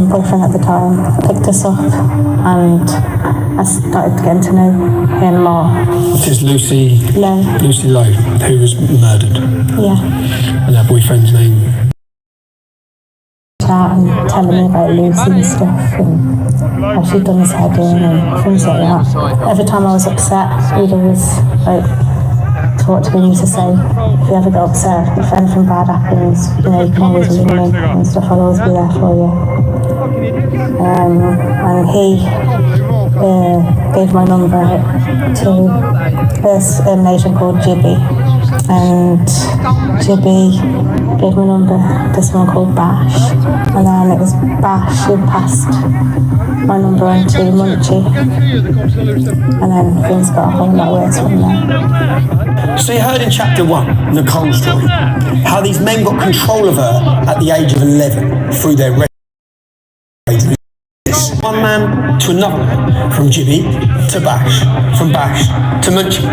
boyfriend at the time picked us up, and I started getting to know him more. This is Lucy Lowe. Lucy Lowe, who was murdered. Yeah. And her boyfriend's name? Chat and telling me about Lucy and stuff, and how she'd done his head in and things like that. Every time I was upset, he'd always talk to me and used to say, if you ever get upset, if anything bad happens, you know, you can always ring me and stuff, I'll always be there for you. And he gave my number to this nation called Jibby, and Jibby gave my number to someone called Bash, and then it was Bash who passed my number on to Munchie, and then things got a whole lot worse from there. So you heard in chapter 1, Nicole's story, how these men got control of her at the age of 11 through their rage. One man to another man, from Jibby to Bash, from Bash to Munchie.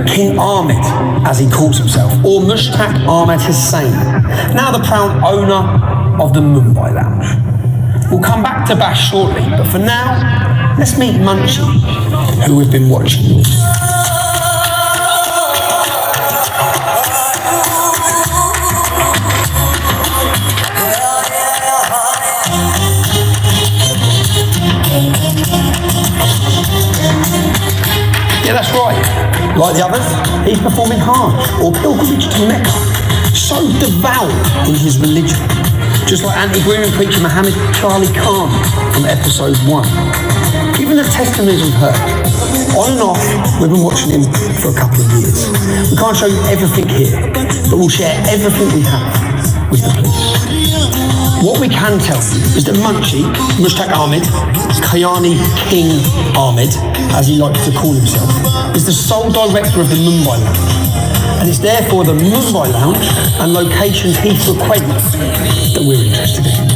King Ahmed, as he calls himself, or Mushtaq Ahmed Hussain, now the proud owner of the Mumbai Lounge. We'll come back to Bash shortly, but for now, let's meet Munchie, who we've been watching. Yeah, that's right. Like the others, he's performing Hajj or pilgrimage to Mecca, so devout in his religion. Just like anti-grooming preacher Muhammad Charlie Khan from episode 1. Even the testimonies we've heard, on and off, we've been watching him for a couple of years. We can't show you everything here, but we'll share everything we have with the police. What we can tell you is that Munchie, Mushtaq Ahmed, Kayani King Ahmed, as he likes to call himself, is the sole director of the Mumbai Lounge. And it's therefore the Mumbai Lounge and locations he frequents that we're interested in.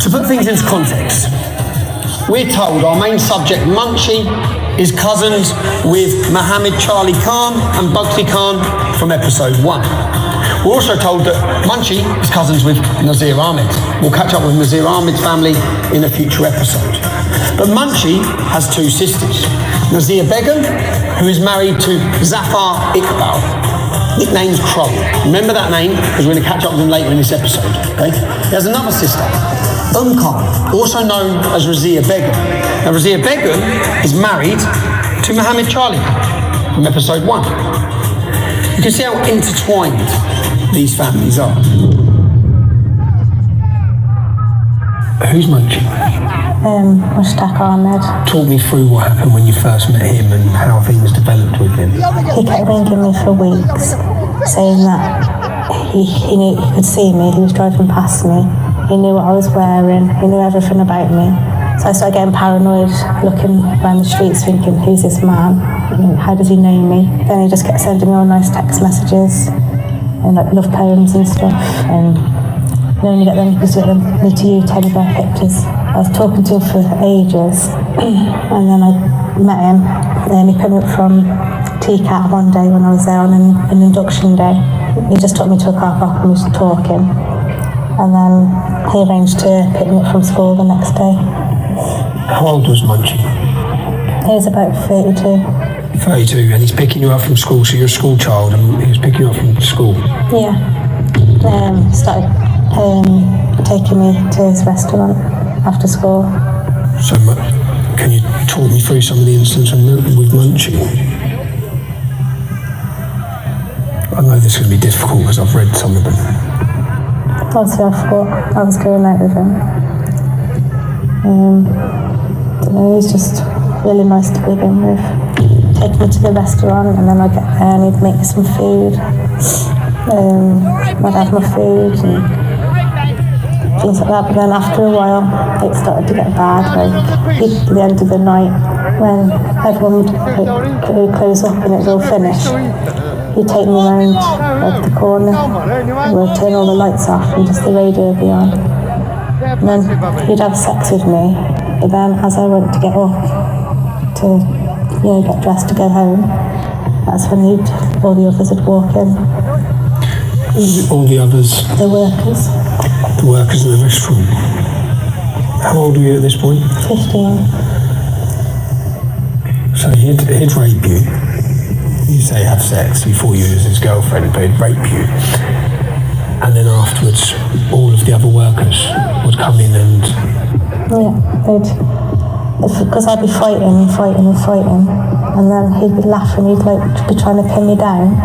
To put things into context, we're told our main subject, Munchie, is cousins with Muhammad Charlie Khan and Bugsy Khan from episode 1. We're also told that Munchie is cousins with Nazir Ahmed. We'll catch up with Nazir Ahmed's family in a future episode. But Munchie has 2 sisters. Nazir Begum, who is married to Zafar Iqbal, nicknamed Crow. Remember that name, because we're going to catch up with him later in this episode. Okay? He has another sister, Khan, also known as Razia Begum. Now, Razia Begum is married to Muhammad Charlie from episode 1. You can see how intertwined these families are. Who's Munchie? Mushtaq Ahmed. Talk me through what happened when you first met him and how things developed with him. He kept ringing me for weeks, saying that he knew he could see me, he was driving past me, he knew what I was wearing, he knew everything about me. So I started getting paranoid, looking around the streets thinking, who's this man? How does he know me? Then he just kept sending me all nice text messages and like love poems and stuff. And then you get them, you get them me to you teddy bear pictures. I was talking to him for ages, and then I met him, and then he picked me up from TCAT one day when I was there on an induction day. He just took me to a car park and we was talking, and then he arranged to pick me up from school the next day. How old was Munchie? He was about 32. 32, and he's picking you up from school, so you're a school child, and he was picking you up from school? Yeah. Started taking me to his restaurant after school. So, can you talk me through some of the incidents with Munchie? I know this is going to be difficult because I've read some of them. Also, I thought I was going out with him. He was just really nice to begin with. Take me to the restaurant, and then I'd get there and he'd make me some food. I'd have my food and things like that, but then after a while it started to get bad, like at the end of the night when everyone would close up and it was all finished, he'd take me around like the corner, we'd turn all the lights off and just the radio would be on, and then he'd have sex with me, but then as I went to get up to get dressed to go home, that's when all the others would walk in. All the others? The workers. The workers in the restaurant. How old were you at this point? 15. So he'd rape you. You say have sex before you was his girlfriend, but he'd rape you. And then afterwards, all of the other workers would come in and... Yeah, because I'd be fighting, and then he'd be laughing, he'd be trying to pin me down,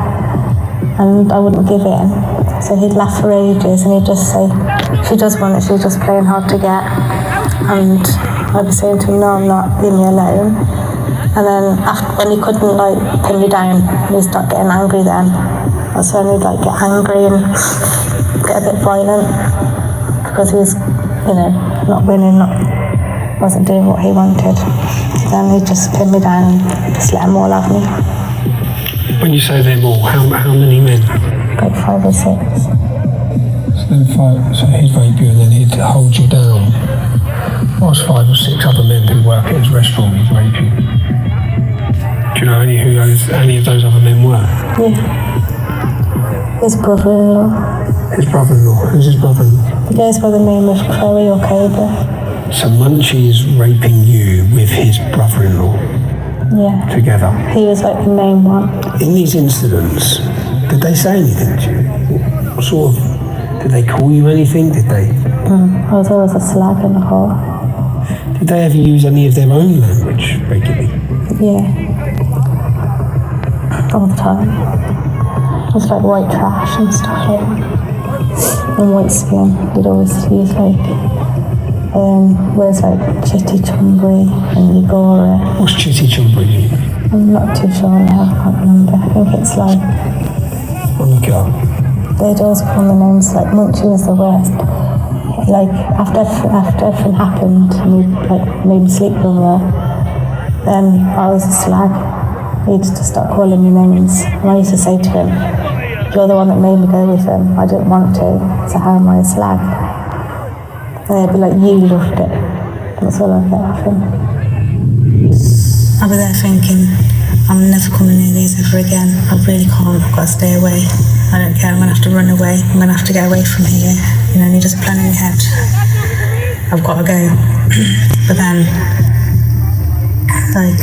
and I wouldn't give in. So he'd laugh for ages, and he'd just say, she does want it, she's just playing hard to get. And I'd be saying to him, no, I'm not, leave me alone. And then when he couldn't pin me down, he'd start getting angry then. That's when he'd get angry and get a bit violent, because he was, not winning, wasn't doing what he wanted. Then he'd just pin me down and just let them all have me. When you say them all, how many men? Like 5 or 6. So he'd rape you and then he'd hold you down. Whilst 5 or 6 other men who work at his restaurant would rape you. Do you know any of those other men were? Yeah. His brother-in-law. His brother-in-law? Who's his brother-in-law? He goes by the name of Chloe or Cobra. So Munchie is raping you with his brother-in-law? Yeah. Together? He was the main one. In these incidents, did they say anything to you? What sort of, did they call you anything? Did they? I was always a slag in the hole. Did they ever use any of their own language regularly? Yeah. All the time. It was white trash and stuff like that. And white skin. We'd always use words like Chitty Chumbri and Igora. What's Chitty Chumbri? I'm not too sure now, I can't remember. I think it's I'll look it up. They'd always call me names Munchie was the worst. After everything happened and he made me sleep over there, then I was a slag. He'd just start calling me names. And I used to say to him, you're the one that made me go with him. I didn't want to, so how am I a slag? And they'd be like, you loved it. That's all I kept laughing. I'll be there thinking, I'm never coming near these ever again. I really can't, I've got to stay away. I don't care, I'm going to have to run away. I'm going to have to get away from here. You know, and you just plan in your head, I've got to go. But then, like,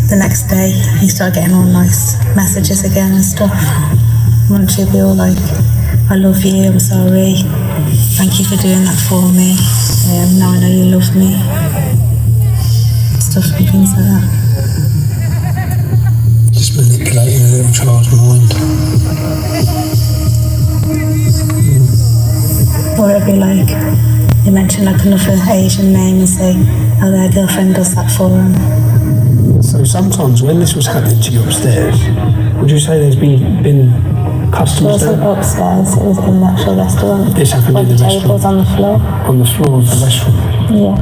the next day, you start getting all nice messages again and stuff. Once you'll be all like, I love you, I'm sorry. Thank you for doing that for me. Now I know you love me. Stuff and things like that. Just manipulating a little child's mind. Or it'd be like, you mention like another Asian name and say, oh, their girlfriend does that for them. So sometimes when this was happening to you upstairs, would you say there's been It customers wasn't there? upstairs, it was in the actual restaurant. This happened in the restaurant? tables on the floor. On the floor of the restaurant? Yeah.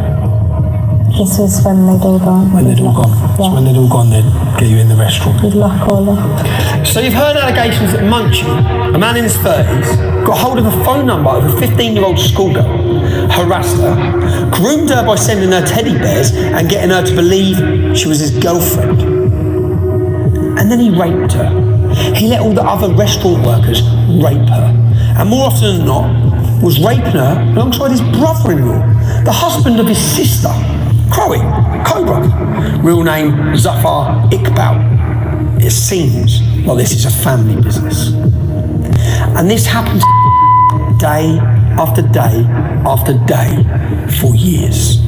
This was when they'd all gone. When they'd all gone? Yeah. So when they'd all gone, they'd get you in the restaurant? We'd lock all up. So you've heard allegations that Munchie, a man in his 30s, got hold of a phone number of a 15-year-old schoolgirl, harassed her, groomed her by sending her teddy bears and getting her to believe she was his girlfriend. And then he raped her. He let all the other restaurant workers rape her. And more often than not, was raping her alongside his brother-in-law, the husband of his sister, Chloe, Cobra. Real name, Zafar Iqbal. It seems like this is a family business. And this happens day after day after day for years.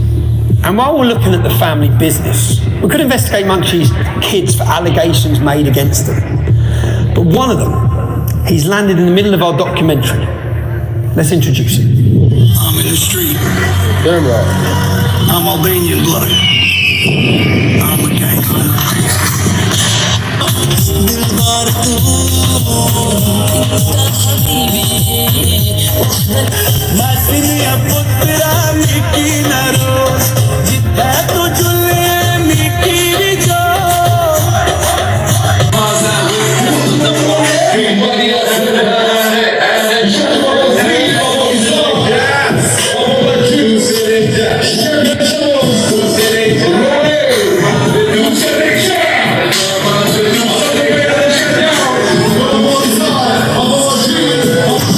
And while we're looking at the family business, we could investigate Munchie's kids for allegations made against them. But one of them, he's landed in the middle of our documentary. Let's introduce him. I'm in the street. Damn right. I'm Albanian blood. I'm a gangster.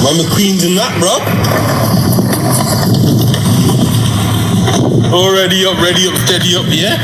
I'm the queens in that, bro. All ready up, steady up, yeah?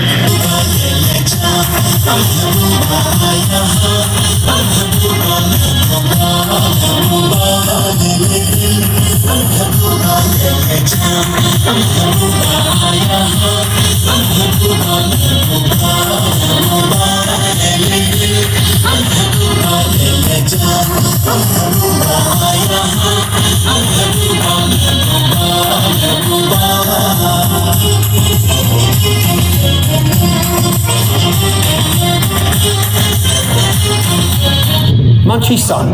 Munchie's son,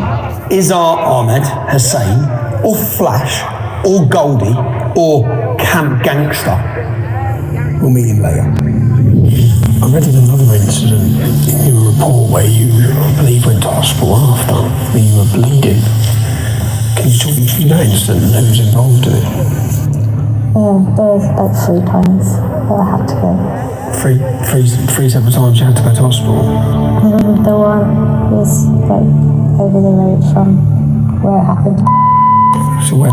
Izzar Ahmed Hussain, or Flash, or Goldie, or Camp Gangster. We'll meet him later. I read of another incident in your report where you, I believe, went to hospital after, when you were bleeding. Can you talk me through that incident and who was involved in it? There was like 3 times that I had to go. Three separate times you had to go to hospital? The one was like over the road from where it happened. So where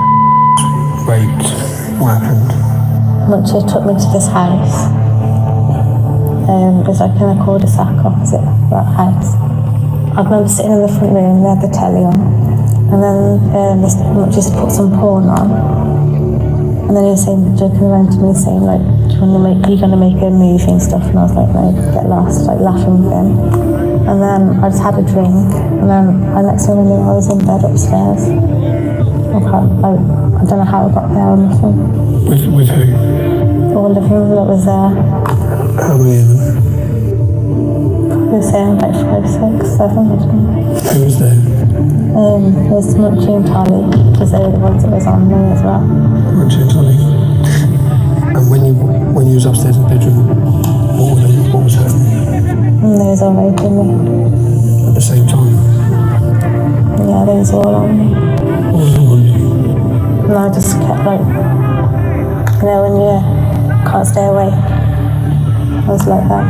raped, what happened? Munchie took me to this house. It was like in a cul-de-sac opposite that house. I remember sitting in the front room, they had the telly on, and then Munchie just put some porn on. And then he was saying, joking around to me, saying like, are you gonna make a movie and stuff? And I was like, no, get lost, like laughing with him. And then I just had a drink, and then next thing I knew, I was in bed upstairs. I don't know how I got there or nothing. With who? All of them that was there. How many of them? Probably saying like 5, 6, 7, I don't know. Who was there? There was Munchie and Tolly, because they were the ones that was on me as well. Munchie and Tolly. And when you was upstairs in the bedroom, what was happening? They was all raping me. At the same time? Yeah, they was all on me. What was all on you? And I just kept like, when you can't stay away. I was like that.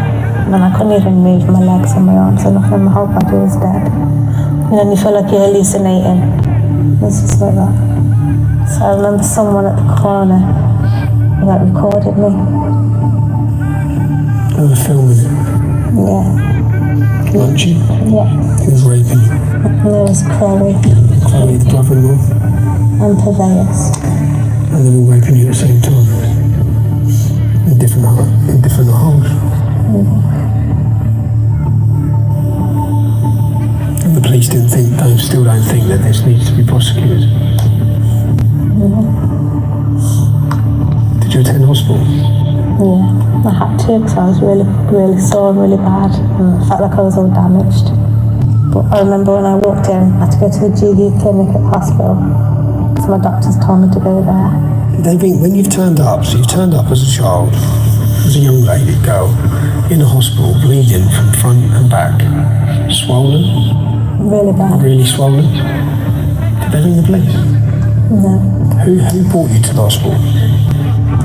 And I couldn't even move my legs and my arms or nothing. My whole body was dead. And then you feel like you're hallucinating. It was just like that. So I remember someone at the corner like recorded me. They were filming it? Yeah. Weren't you? Yeah. He was raping you? And there was Chloe. Chloe, the brother-in-law? And Purveyor's. And they were raping you at the same time? In different holes? And the police still don't think that this needs to be prosecuted? Did you attend hospital? Yeah, I had to because I was really sore and really bad, and I felt like I was all damaged. But I remember when I walked in, I had to go to the GU clinic at the hospital because my doctors told me to go there. They think when you've turned up, so you've turned up as a child, as a young lady, girl, in a hospital, bleeding from front and back, swollen? Really bad. Really swollen? Did they ring the police? No. Who brought you to the hospital?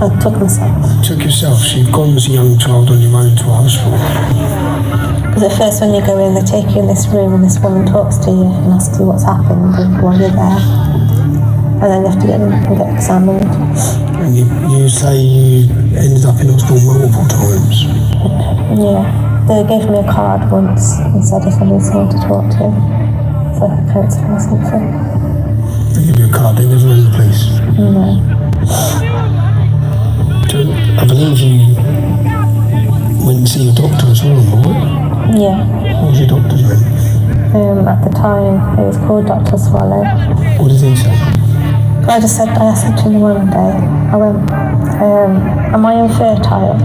I took myself. Took yourself? So you've gone as a young child on your own to a hospital? Because at first when you go in, they take you in this room and this woman talks to you and asks you what's happened and why you're there. And then you have to get in and get examined. And you say you ended up in hospital multiple times? Yeah. They gave me a card once and said if I need someone to talk to, for a counselling or something. They gave you a card, they never rang the police? No. I believe you went and see your doctor as well, right? Yeah. What was your doctor's name? At the time, it was called Dr. Swallow. What did he say? I said to him one day, I went, am I infertile?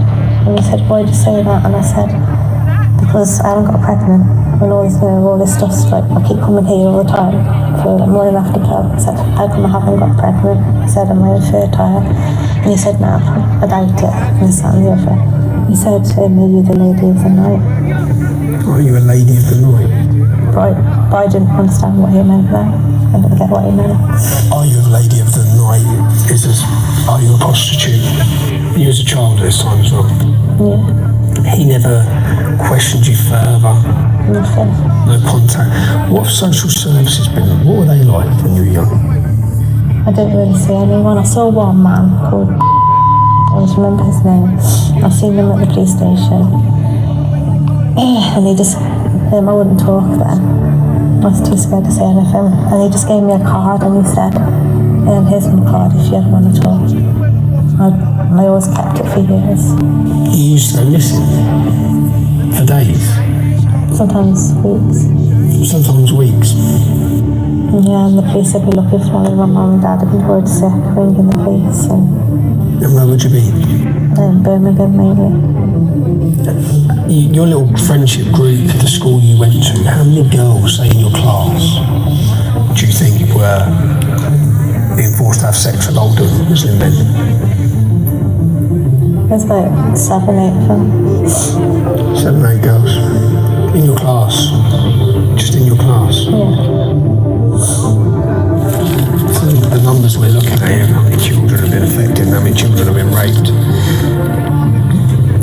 And he said, why did you say that? And I said, because I haven't got pregnant and all this stuff's like, I keep coming here all the time for like morning after club. I said, how come I haven't got pregnant? I said, am I infertile? And he said, no, I doubt it. And this, that and the other. He said, maybe the lady of the night. Are you a lady of the night? But I didn't understand what he meant there. I didn't get what he meant. Are you a lady of the night? Are you a prostitute? You as a child at this time as well? Yeah. He never questioned you further? Nothing. No contact? What have social services been like? What were they like when you were young? I didn't really see anyone. I saw one man called, I just remember his name. I've seen him at the police station. And he just, I wouldn't talk then. I was too scared to say anything. And he just gave me a card and he said, here's my card if you ever want to talk. I always kept it for years. You used to go missing? For days? Sometimes weeks. Sometimes weeks? Yeah, and the police would be looking for me. My mum and dad would be worried sick, ringing the police. And where would you be? Birmingham mainly. Your little friendship group at the school you went to, how many girls, say in your class, do you think were being forced to have sex with older Muslim men? There's about 7, 8 of them. 7, 8 girls? In your class? Just in your class? Yeah. So the numbers we're looking at here, how many children have been affected, how many children have been raped?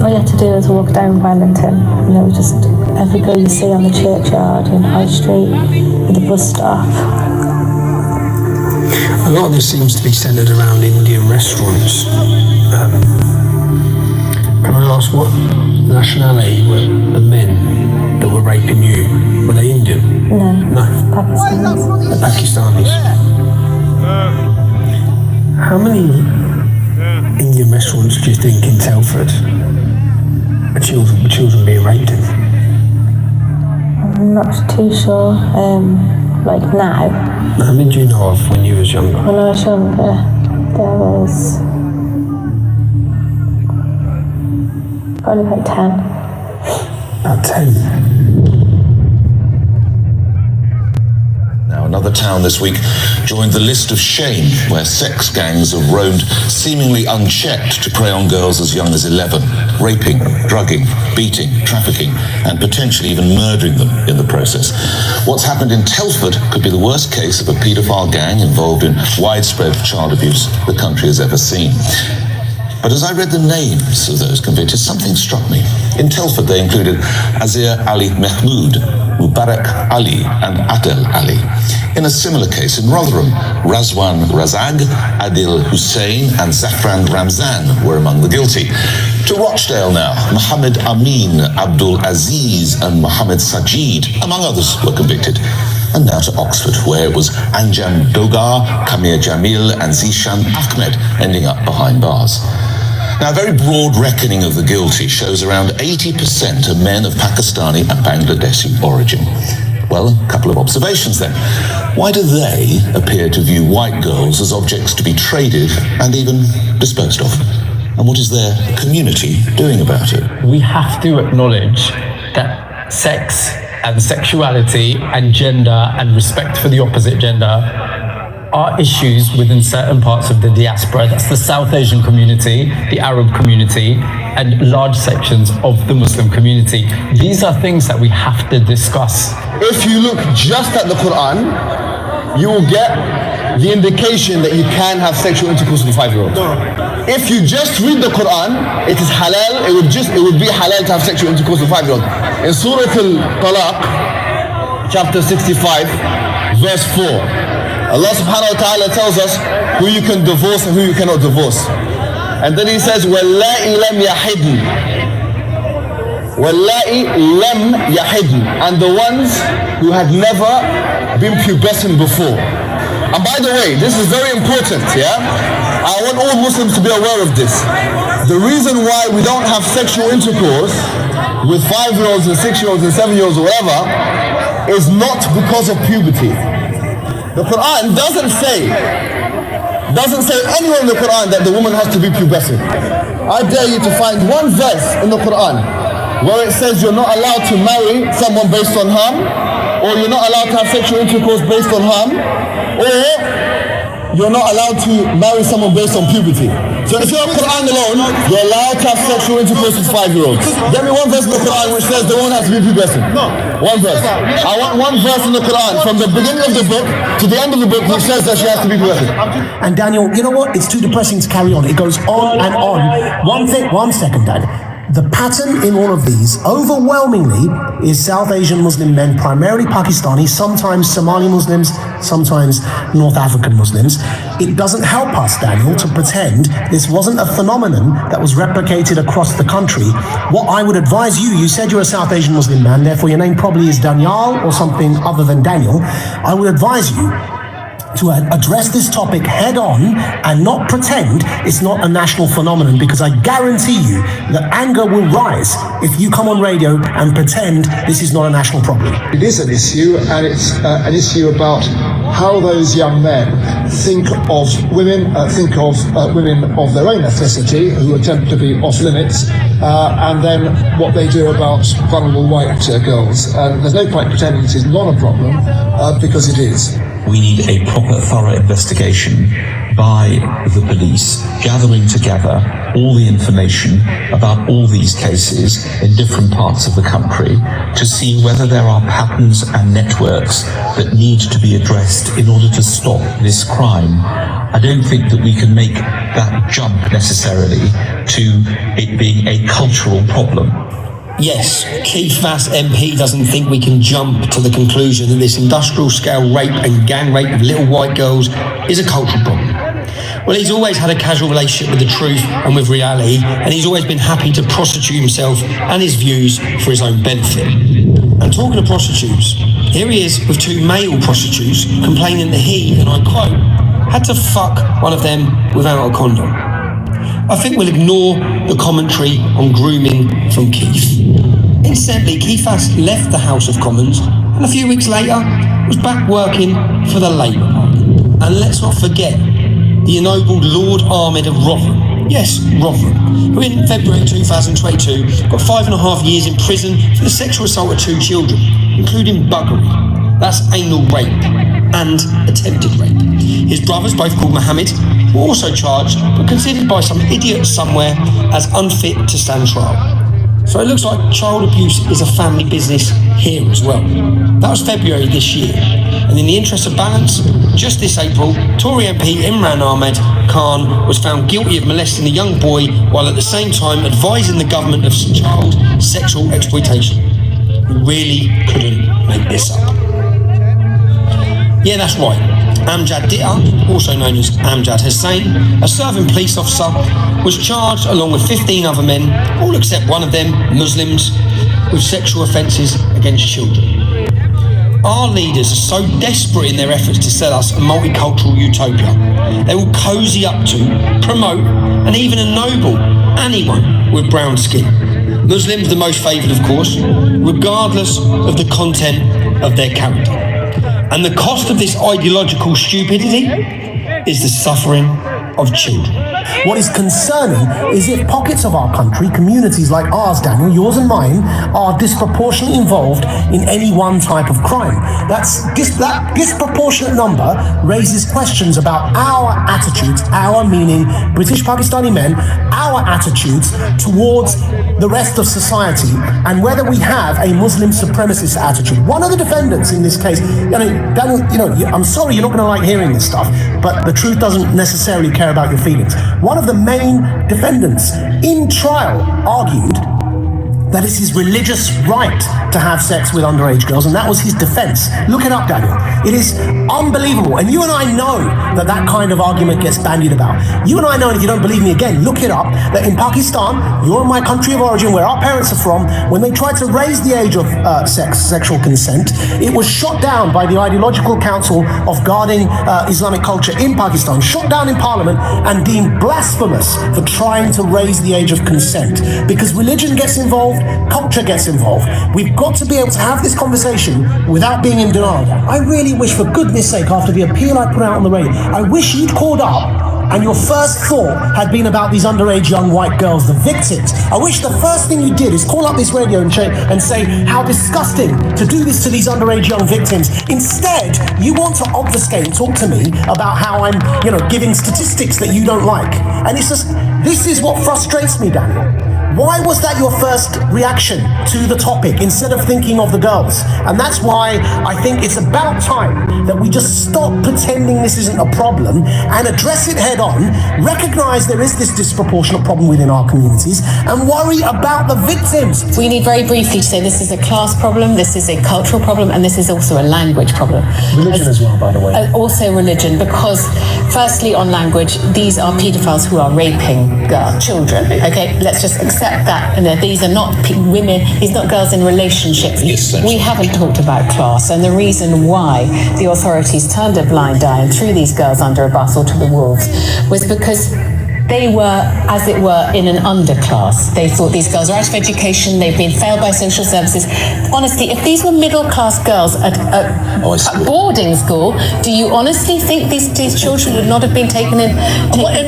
All you had to do was walk down Wellington, and it was just every girl you see on the churchyard in High Street, at the bus stop. A lot of this seems to be centred around Indian restaurants. Can I ask what nationality were the men that were raping you? Were they Indian? No. No? Pakistanis. They're Pakistanis. How many Indian restaurants do you think in Telford are children being raped in? I'm not too sure. Like now. How many do you know of when you was younger? When I was younger, there was probably like 10. About 10? Now, another town this week joined the list of shame, where sex gangs have roamed seemingly unchecked to prey on girls as young as 11, raping, drugging, beating, trafficking, and potentially even murdering them in the process. What's happened in Telford could be the worst case of a paedophile gang involved in widespread child abuse the country has ever seen. But as I read the names of those convicted, something struck me. In Telford, they included Azir Ali Mahmoud, Mubarak Ali, and Adel Ali. In a similar case in Rotherham, Razwan Razag, Adil Hussein, and Zafran Ramzan were among the guilty. To Rochdale now, Mohammed Amin, Abdul Aziz, and Mohammed Sajid, among others, were convicted. And now to Oxford, where it was Anjam Dogar, Kamir Jamil, and Zishan Ahmed ending up behind bars. Now, a very broad reckoning of the guilty shows around 80% are men of Pakistani and Bangladeshi origin. Well, a couple of observations then. Why do they appear to view white girls as objects to be traded and even disposed of? And what is their community doing about it? We have to acknowledge that sex and sexuality and gender and respect for the opposite gender are issues within certain parts of the diaspora. That's the South Asian community, the Arab community, and large sections of the Muslim community. These are things that we have to discuss. If you look just at the Quran, you will get the indication that you can have sexual intercourse with a 5-year-old. If you just read the Quran, it is halal, it would be halal to have sexual intercourse with a 5-year-old. In Surah Al-Talaq, chapter 65, verse 4, Allah subhanahu wa ta'ala tells us who you can divorce and who you cannot divorce. And then he says, وَاللَّائِ لَمْ يَحِدْنِ وَاللَّائِ لَمْ يَحِدْنِ, and the ones who had never been pubescent before. And by the way, this is very important, yeah? I want all Muslims to be aware of this. The reason why we don't have sexual intercourse with 5-year-olds and 6-year-olds and 7-year-olds or whatever is not because of puberty. The Quran doesn't say anywhere in the Quran that the woman has to be pubescent. I dare you to find one verse in the Quran where it says you're not allowed to marry someone based on harm, or you're not allowed to have sexual intercourse based on harm, or you're not allowed to marry someone based on puberty. So if you're in the Quran alone, you're allowed to have sexual intercourse with 5-year-olds. Get me one verse in the Quran which says the woman has to be pubescent. No. One verse. I want one verse in the Quran from the beginning of the book to the end of the book which says that she has to be pubescent. And Daniel, you know what? It's too depressing to carry on. It goes on and on. One second, Dad. The pattern in all of these, overwhelmingly, is South Asian Muslim men, primarily Pakistani, sometimes Somali Muslims, sometimes North African Muslims. It doesn't help us, Daniel, to pretend this wasn't a phenomenon that was replicated across the country. What I would advise you said you're a South Asian Muslim man, therefore your name probably is Daniel or something other than Daniel. I would advise you to address this topic head on and not pretend it's not a national phenomenon, because I guarantee you that anger will rise if you come on radio and pretend this is not a national problem. It is an issue, and it's an issue about how those young men think of women of their own ethnicity who attempt to be off limits, and then what they do about vulnerable white girls. And there's no point pretending this is not a problem, because it is. We need a proper, thorough investigation by the police, gathering together all the information about all these cases in different parts of the country to see whether there are patterns and networks that need to be addressed in order to stop this crime. I don't think that we can make that jump necessarily to it being a cultural problem. Yes, Keith Vass MP doesn't think we can jump to the conclusion that this industrial scale rape and gang rape of little white girls is a cultural problem. Well, he's always had a casual relationship with the truth and with reality, and he's always been happy to prostitute himself and his views for his own benefit. And talking of prostitutes, here he is with 2 male prostitutes complaining that he, and I quote, had to fuck one of them without a condom. I think we'll ignore the commentary on grooming from Keith. Incidentally, Keith Vass left the House of Commons and a few weeks later was back working for the Labour Party. And let's not forget the ennobled Lord Ahmed of Rotherham, yes, Rotherham, who in February 2022 got 5.5 years in prison for the sexual assault of 2 children, including buggery. That's anal rape and attempted rape. His brothers, both called Mohammed, were also charged but considered by some idiot somewhere as unfit to stand trial. So it looks like child abuse is a family business here as well. That was February this year, and in the interest of balance, Just this April, Tory MP Imran Ahmed Khan was found guilty of molesting a young boy while at the same time advising the government of child sexual exploitation. We really couldn't make this up. Yeah, that's right. Amjad Ditta, also known as Amjad Hussain, a serving police officer, was charged along with 15 other men, all except one of them, Muslims, with sexual offences against children. Our leaders are so desperate in their efforts to sell us a multicultural utopia. They will cozy up to, promote, and even ennoble anyone with brown skin. Muslims the most favoured, of course, regardless of the content of their character. And the cost of this ideological stupidity is the suffering of children. What is concerning is if pockets of our country, communities like ours, Daniel, yours and mine, are disproportionately involved in any one type of crime. That disproportionate number raises questions about our attitudes, our meaning British Pakistani men, our attitudes towards the rest of society, and whether we have a Muslim supremacist attitude. One of the defendants in this case, Daniel, I'm sorry you're not going to like hearing this stuff, but the truth doesn't necessarily care about your feelings. One of the main defendants in trial argued that it's his religious right to have sex with underage girls, and that was his defense. Look it up, Daniel. It is unbelievable. And you and I know that that kind of argument gets bandied about. You and I know, and if you don't believe me again, look it up, that in Pakistan, you're in my country of origin, where our parents are from, when they tried to raise the age of sexual consent, it was shot down by the Ideological Council of Guarding Islamic Culture in Pakistan, shot down in Parliament and deemed blasphemous for trying to raise the age of consent. Because religion gets involved, culture gets involved. We've got to be able to have this conversation without being in denial. I really wish, for goodness sake, after the appeal I put out on the radio, I wish you'd called up and your first thought had been about these underage young white girls, the victims. I wish the first thing you did is call up this radio and say how disgusting to do this to these underage young victims. Instead, you want to obfuscate and talk to me about how I'm, giving statistics that you don't like. And it's just, this is what frustrates me, Daniel. Why was that your first reaction to the topic instead of thinking of the girls? And that's why I think it's about time that we just stop pretending this isn't a problem and address it head on, recognize there is this disproportionate problem within our communities, and worry about the victims. We need very briefly to say this is a class problem, this is a cultural problem, and this is also a language problem. Religion as well, by the way. Also religion, because firstly on language, these are paedophiles who are raping children. Okay, let's just accept that. And these are not women, these are not girls in relationships. We haven't talked about class, and the reason why the authorities turned a blind eye and threw these girls under a bus or to the wolves was because they were, as it were, in an underclass. They thought these girls are out of education, they've been failed by social services. Honestly, if these were middle-class girls at boarding school, do you honestly think these children would not have been taken in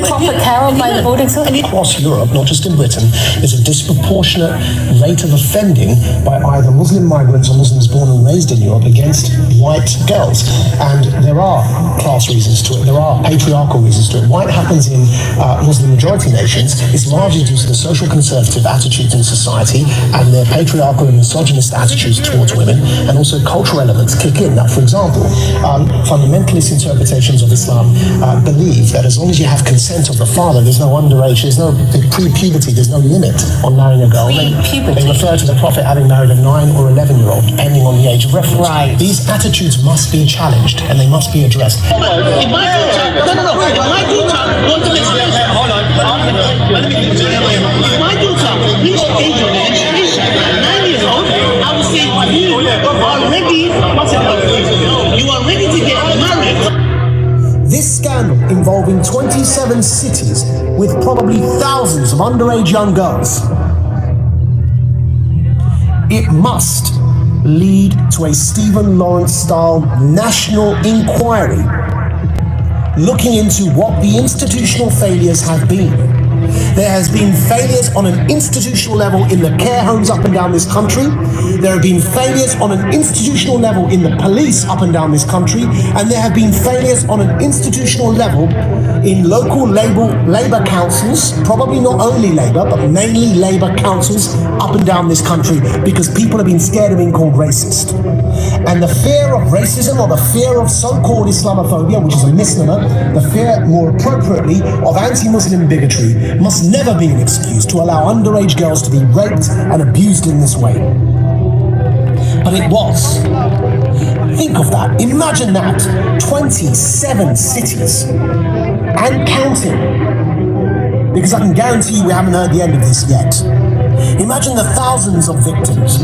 proper care of by the boarding school? Across Europe, not just in Britain, there's a disproportionate rate of offending by either Muslim migrants or Muslims born and raised in Europe against white girls. And there are class reasons to it, there are patriarchal reasons to it. Why it happens in Muslim majority nations is largely due to the social conservative attitudes in society and their patriarchal and misogynist attitudes towards women, and also cultural elements kick in. Now, for example, fundamentalist interpretations of Islam believe that as long as you have consent of the father, there's no underage, there's no pre-puberty, there's no limit on marrying a girl. They refer to the Prophet having married a 9 or 11-year-old, depending on the age of reference. Right. These attitudes must be challenged and they must be addressed. If my daughter wants to listen, hold on. If my daughter reached the age of education at 9 years old, I would say you are ready to get married. This scandal involving 27 cities with probably thousands of underage young girls, it must lead to a Stephen Lawrence-style national inquiry looking into what the institutional failures have been. There has been failures on an institutional level in the care homes up and down this country. There have been failures on an institutional level in the police up and down this country. And there have been failures on an institutional level in local Labour councils, probably not only Labour, but mainly Labour councils up and down this country, because people have been scared of being called racist. And the fear of racism or the fear of so-called Islamophobia, which is a misnomer, the fear, more appropriately, of anti-Muslim bigotry must never be an excuse to allow underage girls to be raped and abused in this way. But it was. Think of that. Imagine that. 27 cities and counting. Because I can guarantee you we haven't heard the end of this yet. Imagine the thousands of victims.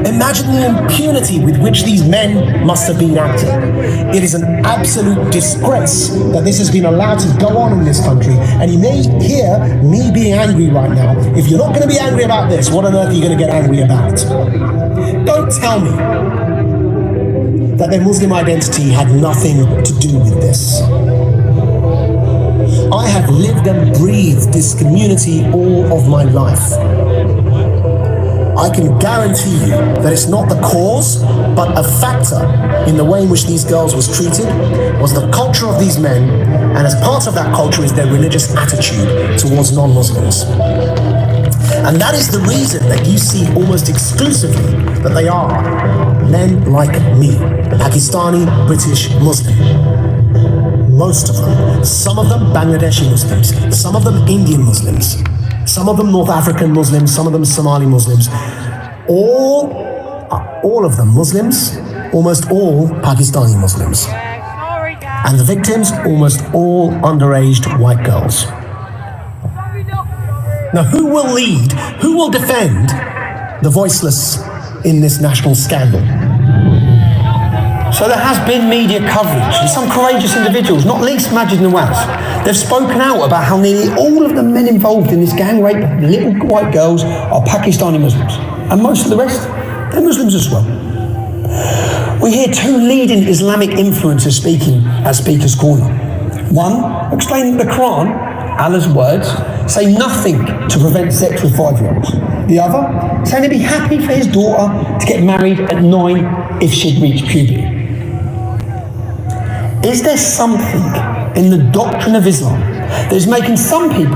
Imagine the impunity with which these men must have been acting. It is an absolute disgrace that this has been allowed to go on in this country. And you may hear me being angry right now. If you're not going to be angry about this, what on earth are you going to get angry about? Don't tell me that their Muslim identity had nothing to do with this. I have lived and breathed this community all of my life. I can guarantee you that it's not the cause, but a factor in the way in which these girls was treated was the culture of these men, and as part of that culture is their religious attitude towards non-Muslims. And that is the reason that you see almost exclusively that they are men like me, Pakistani, British, Muslim. Most of them. Some of them Bangladeshi Muslims, some of them Indian Muslims, some of them North African Muslims, some of them Somali Muslims. All of them Muslims, almost all Pakistani Muslims. And the victims, almost all underage white girls. Now, who will lead, who will defend the voiceless in this national scandal? So there has been media coverage, and some courageous individuals, not least Majid Nawaz, they've spoken out about how nearly all of the men involved in this gang rape of little white girls are Pakistani Muslims. And most of the rest, they're Muslims as well. We hear two leading Islamic influencers speaking at Speaker's Corner. One, explaining that the Quran, Allah's words, say nothing to prevent sex with 5-year-olds. The other, saying he'd be happy for his daughter to get married at 9 if she'd reached puberty. Is there something in the doctrine of Islam that is making some people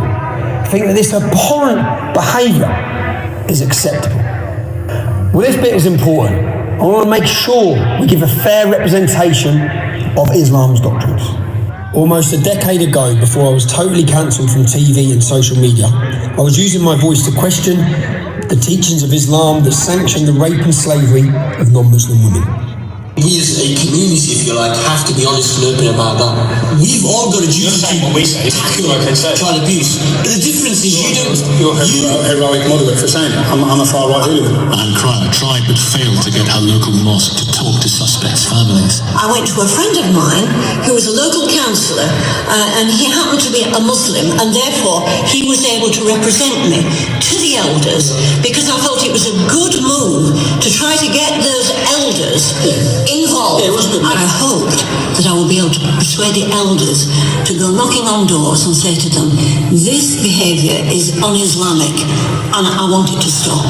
think that this abhorrent behaviour is acceptable? Well, this bit is important. I want to make sure we give a fair representation of Islam's doctrines. Almost a decade ago, before I was totally cancelled from TV and social media, I was using my voice to question the teachings of Islam that sanction the rape and slavery of non-Muslim women. We as a community, if you like, have to be honest and open about that. We've all got a duty to tackle child abuse. But the difference is You're a heroic moderate for saying that. I'm a far-right hooligan. Ann Cryer tried but failed to get her local mosque to talk to suspects' families. I went to a friend of mine who was a local councillor, and he happened to be a Muslim, and therefore he was able to represent me to the elders, because I thought it was a good move to try to get those elders involved. I hoped that I would be able to persuade the elders to go knocking on doors and say to them, this behaviour is un-Islamic and I want it to stop,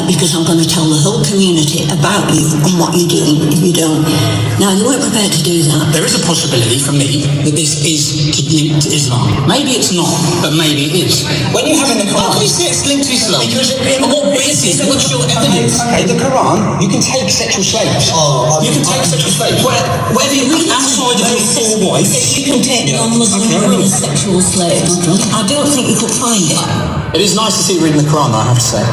because I'm going to tell the whole community about you and what you're doing if you don't. Now, you weren't prepared to do that. There is a possibility for me that this is linked to Islam. Maybe it's not, but maybe it is. When you have in the Quran, how can you say it's linked to Islam? Because on what basis? What's your evidence? In the Quran, you can take sexual slaves. You can take sexual slaves. Whether you read outside of your 4 wives, you can take non-Muslim women as sexual slaves. I don't think you could find it. It is nice to see you reading the Quran, I have to say.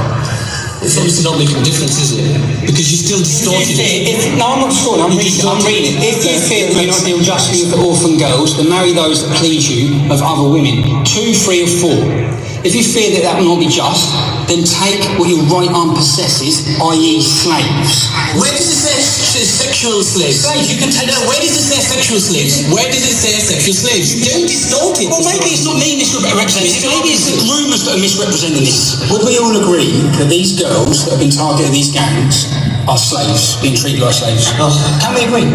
It's obviously not making a difference, is it? Because you still distorted it. No, I'm not sure. I'm reading. If you feel that you don't deal justly with the orphan girls, then marry those that please you of other women. 2, 3 or 4. If you fear that that will not be just, then take what your right arm possesses, i.e. slaves. Where does it say sexual slaves? Slaves, you can take... No, where does it say sexual slaves? Where does it say sexual slaves? You don't distort it. Well, maybe it's not me misrepresenting it. Maybe it's the rumours that are misrepresenting this. Would we all agree that these girls that have been targeted in these gangs are slaves, being treated like slaves? Can we agree?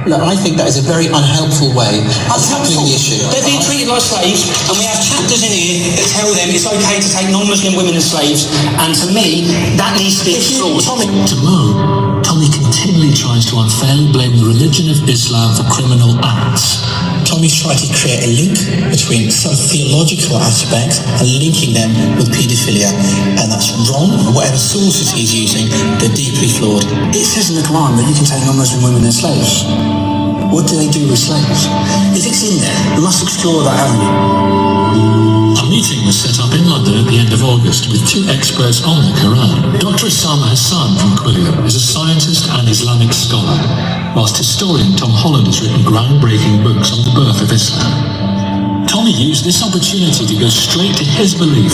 Look, I think that is a very unhelpful way of tackling the issue. They're being treated like slaves, and we have chapters in here that tell them it's okay to take non-Muslim women as slaves, and to me, that needs to be explored. To Mo, Tommy continually tries to unfairly blame the religion of Islam for criminal acts. Tommy's tried to create a link between some theological aspects and linking them with paedophilia, and that's wrong. Whatever sources he's using, they're deeply flawed. It says in the Quran that you can take non-Muslim women as slaves. What do they do with slaves? If it's in there, we must explore that avenue. A meeting was set up in London at the end of August with two experts on the Quran. Dr. Osama Hassan from Quilliam is a scientist and Islamic scholar, whilst historian Tom Holland has written groundbreaking books on the birth of Islam. Tommy used this opportunity to go straight to his belief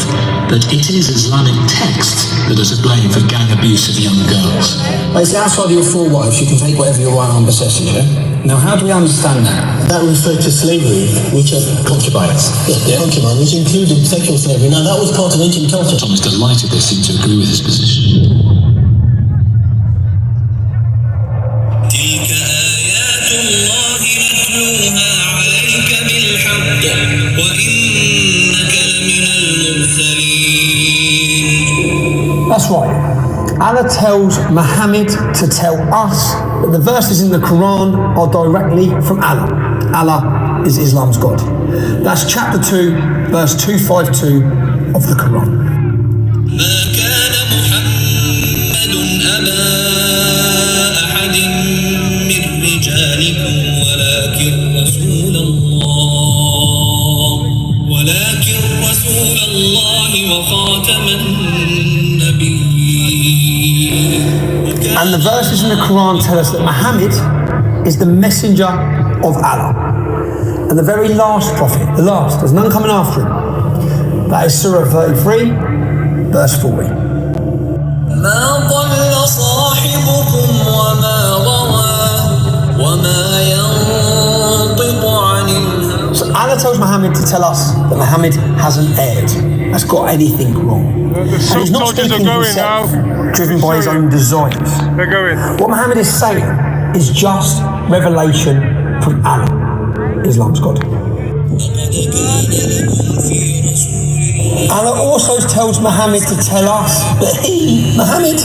that it is Islamic texts that are to blame for gang abuse of young girls. It's outside of your four wives, you can take whatever your right arm possesses, yeah? Now, how do we understand that? That referred to slavery, which are concubines. Yeah. Concubine, which included sexual slavery. Now, that was part of ancient culture. Tom is delighted they seem to agree with his position. That's right. Allah tells Muhammad to tell us that the verses in the Quran are directly from Allah. Allah is Islam's God. That's chapter 2, verse 252 of the Quran. And the verses in the Quran tell us that Muhammad is the messenger of Allah. And the very last prophet, the last, there's none coming after him. That is Surah 33, verse 40. So Allah tells Muhammad to tell us that Muhammad hasn't erred, has got anything wrong. The And he's not soldiers are speaking going himself, now. driven by his own desires. They're going. What Muhammad is saying is just revelation from Allah, Islam's God. Allah also tells Muhammad to tell us that he, Muhammad,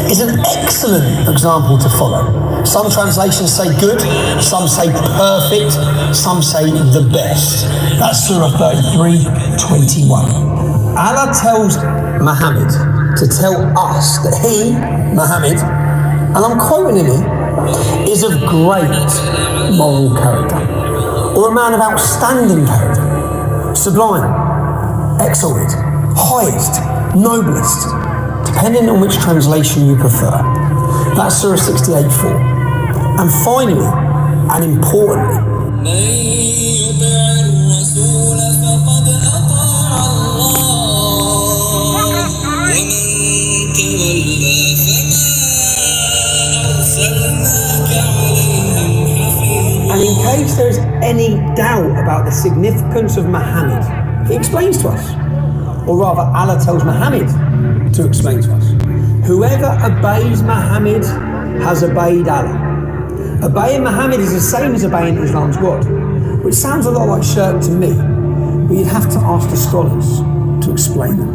is an excellent example to follow. Some translations say good, some say perfect, some say the best. That's Surah 33:21. Allah tells Muhammad to tell us that he, Muhammad, and I'm quoting him here, is of great moral character, or a man of outstanding character, sublime, exalted, highest, noblest, depending on which translation you prefer. That's Surah 68:4. And finally, and importantly, and in case there is any doubt about the significance of Muhammad, he explains to us, or rather Allah tells Muhammad to explain to us. Whoever obeys Muhammad has obeyed Allah. Obeying Muhammad is the same as obeying Islam's God, which sounds a lot like shirk to me, but you'd have to ask the scholars to explain it.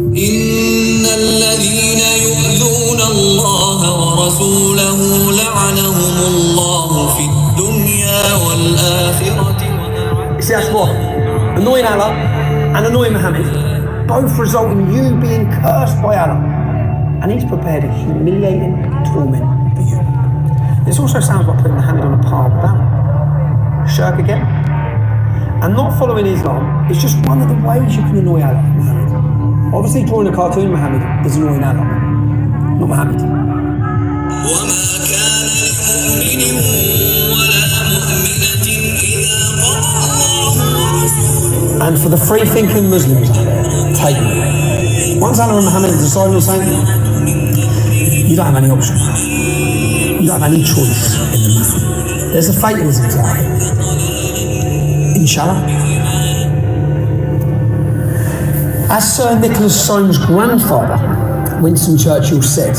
إن الذين يؤذون الله ورسوله لعنهم الله في الدنيا والآخرة. See, that's what? Annoying Allah and annoying Muhammad both result in you being cursed by Allah, and He's prepared a humiliating torment for you. This also sounds like putting Muhammad on a par with Allah. Shirk again. And not following Islam is just one of the ways you can annoy Allah, Muhammad. Obviously, drawing a cartoon, Muhammad, is annoying Allah, not Muhammad. And for the free-thinking Muslims out there, take me. Once Allah and Muhammad have decided on something, you don't have any option. You don't have any choice in the matter. There's a fatalism to that. Inshallah. As Sir Nicholas Soames' grandfather, Winston Churchill, said,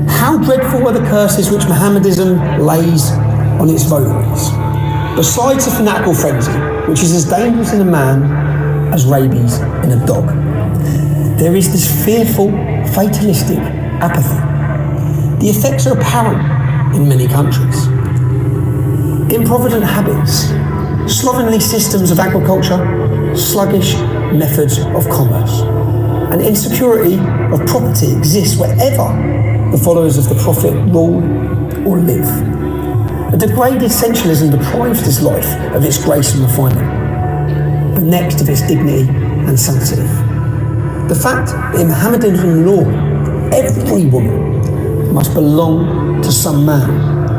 how dreadful are the curses which Mohammedanism lays on its votaries. Besides a fanatical frenzy, which is as dangerous in a man as rabies in a dog, there is this fearful, fatalistic apathy. The effects are apparent in many countries. Improvident habits, slovenly systems of agriculture, sluggish methods of commerce. And insecurity of property exists wherever the followers of the Prophet rule or live. A degraded sensualism deprives this life of its grace and refinement, but next of its dignity and sanctity. The fact that in Mohammedan law, every woman must belong to some man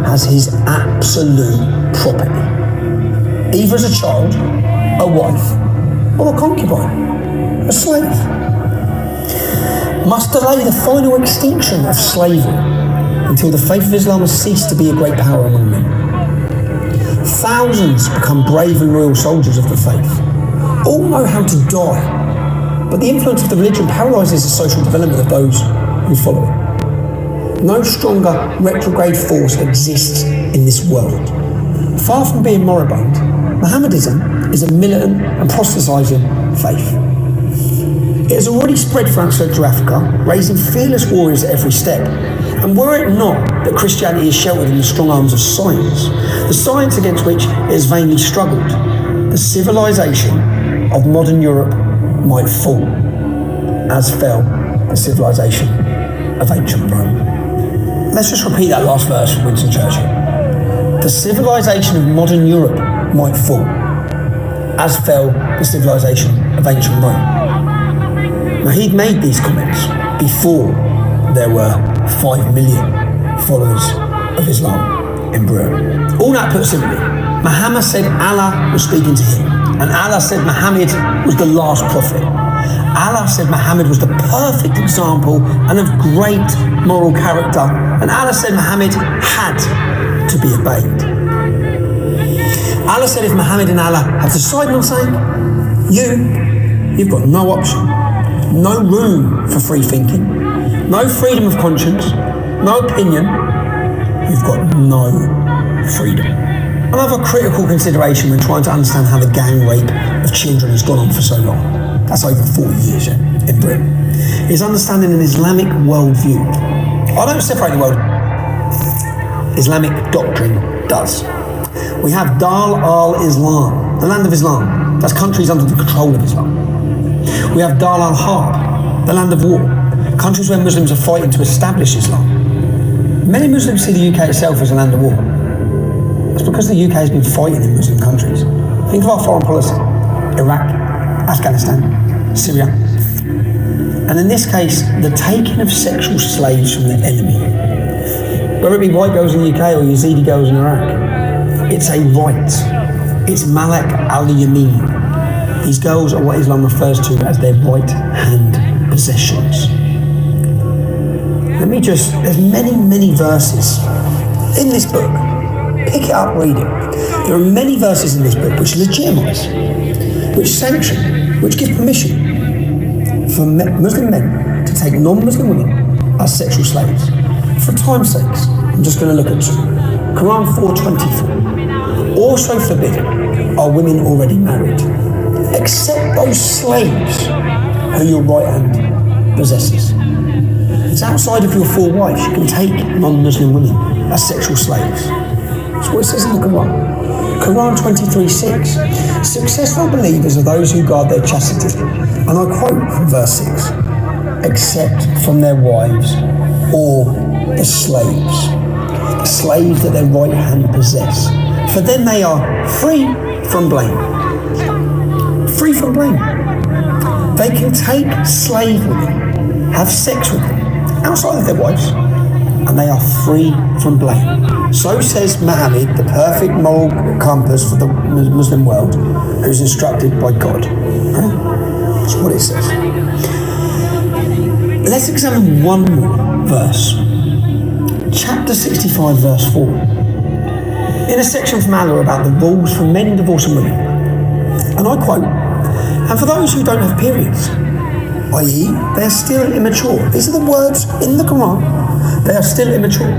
has his absolute property, either as a child, a wife, or a concubine, a slave, must delay the final extinction of slavery until the faith of Islam has ceased to be a great power among men. Thousands become brave and loyal soldiers of the faith. All know how to die, but the influence of the religion paralyses the social development of those who follow it. No stronger retrograde force exists in this world. Far from being moribund, Mohammedanism is a militant and proselytizing faith. It has already spread throughout Central Africa, raising fearless warriors at every step. And were it not that Christianity is sheltered in the strong arms of science, the science against which it has vainly struggled, the civilization of modern Europe might fall, as fell the civilization of ancient Rome. Let's just repeat that last verse from Winston Churchill. The civilization of modern Europe might fall, as fell the civilization of ancient Rome. Now, he'd made these comments before there were 5 million followers of Islam in Britain. All that put simply, Muhammad said Allah was speaking to him, and Allah said Muhammad was the last prophet. Allah said Muhammad was the perfect example and of great moral character, and Allah said Muhammad had to be obeyed. Allah said if Muhammad and Allah have decided on something, you've got no option. No room for free thinking, no freedom of conscience, no opinion. You've got no freedom. Another critical consideration when trying to understand how the gang rape of children has gone on for so long, that's over 40 years in Britain, is understanding an Islamic worldview. I don't separate the world. Islamic doctrine does. We have Dar al-Islam, the land of Islam. That's countries under the control of Islam. We have Dar al-Harb, the land of war, countries where Muslims are fighting to establish Islam. Many Muslims see the UK itself as a land of war. That's because the UK has been fighting in Muslim countries. Think of our foreign policy: Iraq, Afghanistan, Syria. And in this case, the taking of sexual slaves from the enemy, whether it be white girls in the UK or Yazidi girls in Iraq, it's a right. It's Malak al-Yamin. These girls are what Islam refers to as their right-hand possessions. There's many verses in this book. Pick it up, read it. There are many verses in this book which legitimise, which sanction, which give permission for Muslim men to take non-Muslim women as sexual slaves. For time's sake, I'm just going to look at two. Quran 4:24. Also forbidden are women already married, except those slaves who your right hand possesses. It's outside of your four wives. You can take non-Muslim women as sexual slaves. That's what it says in the Quran. Quran 23:6. Successful believers are those who guard their chastity. And I quote from verse 6. Except from their wives or the slaves that their right hand possess. For then they are free from blame. Free from blame. They can take slave women, have sex with them, outside of their wives, and they are free from blame. So says Muhammad, the perfect moral compass for the Muslim world, who's instructed by God. That's what it says. Let's examine one more verse. Chapter 65, verse 4. In a section from Allah about the rules for men divorcing women. And I quote, and for those who don't have periods, i.e. they are still immature. These are the words in the Quran. They are still immature.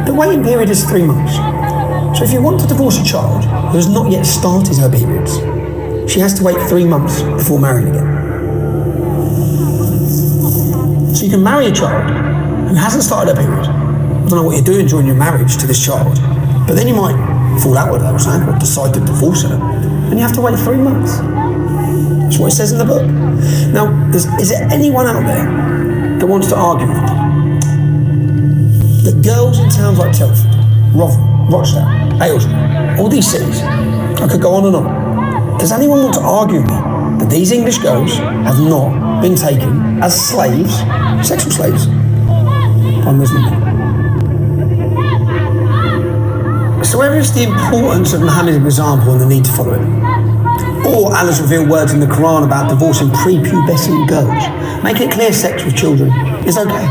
The waiting period is 3 months. So if you want to divorce a child who has not yet started her periods, she has to wait 3 months before marrying again. So you can marry a child who hasn't started her period. I don't know what you're doing during your marriage to this child, but then you might fall out with her or something, or decide to divorce her. and you have to wait 3 months. That's what it says in the book. Now, is there anyone out there that wants to argue that girls in towns like Telford, Rotherham, Rochdale, Aylesbury, all these cities, I could go on and on. Does anyone want to argue with me that these English girls have not been taken as slaves, sexual slaves, by Muslim men? So whether it's the importance of Muhammad's example and the need to follow it, or Allah's revealed words in the Quran about divorcing prepubescent girls, making it clear sex with children is okay,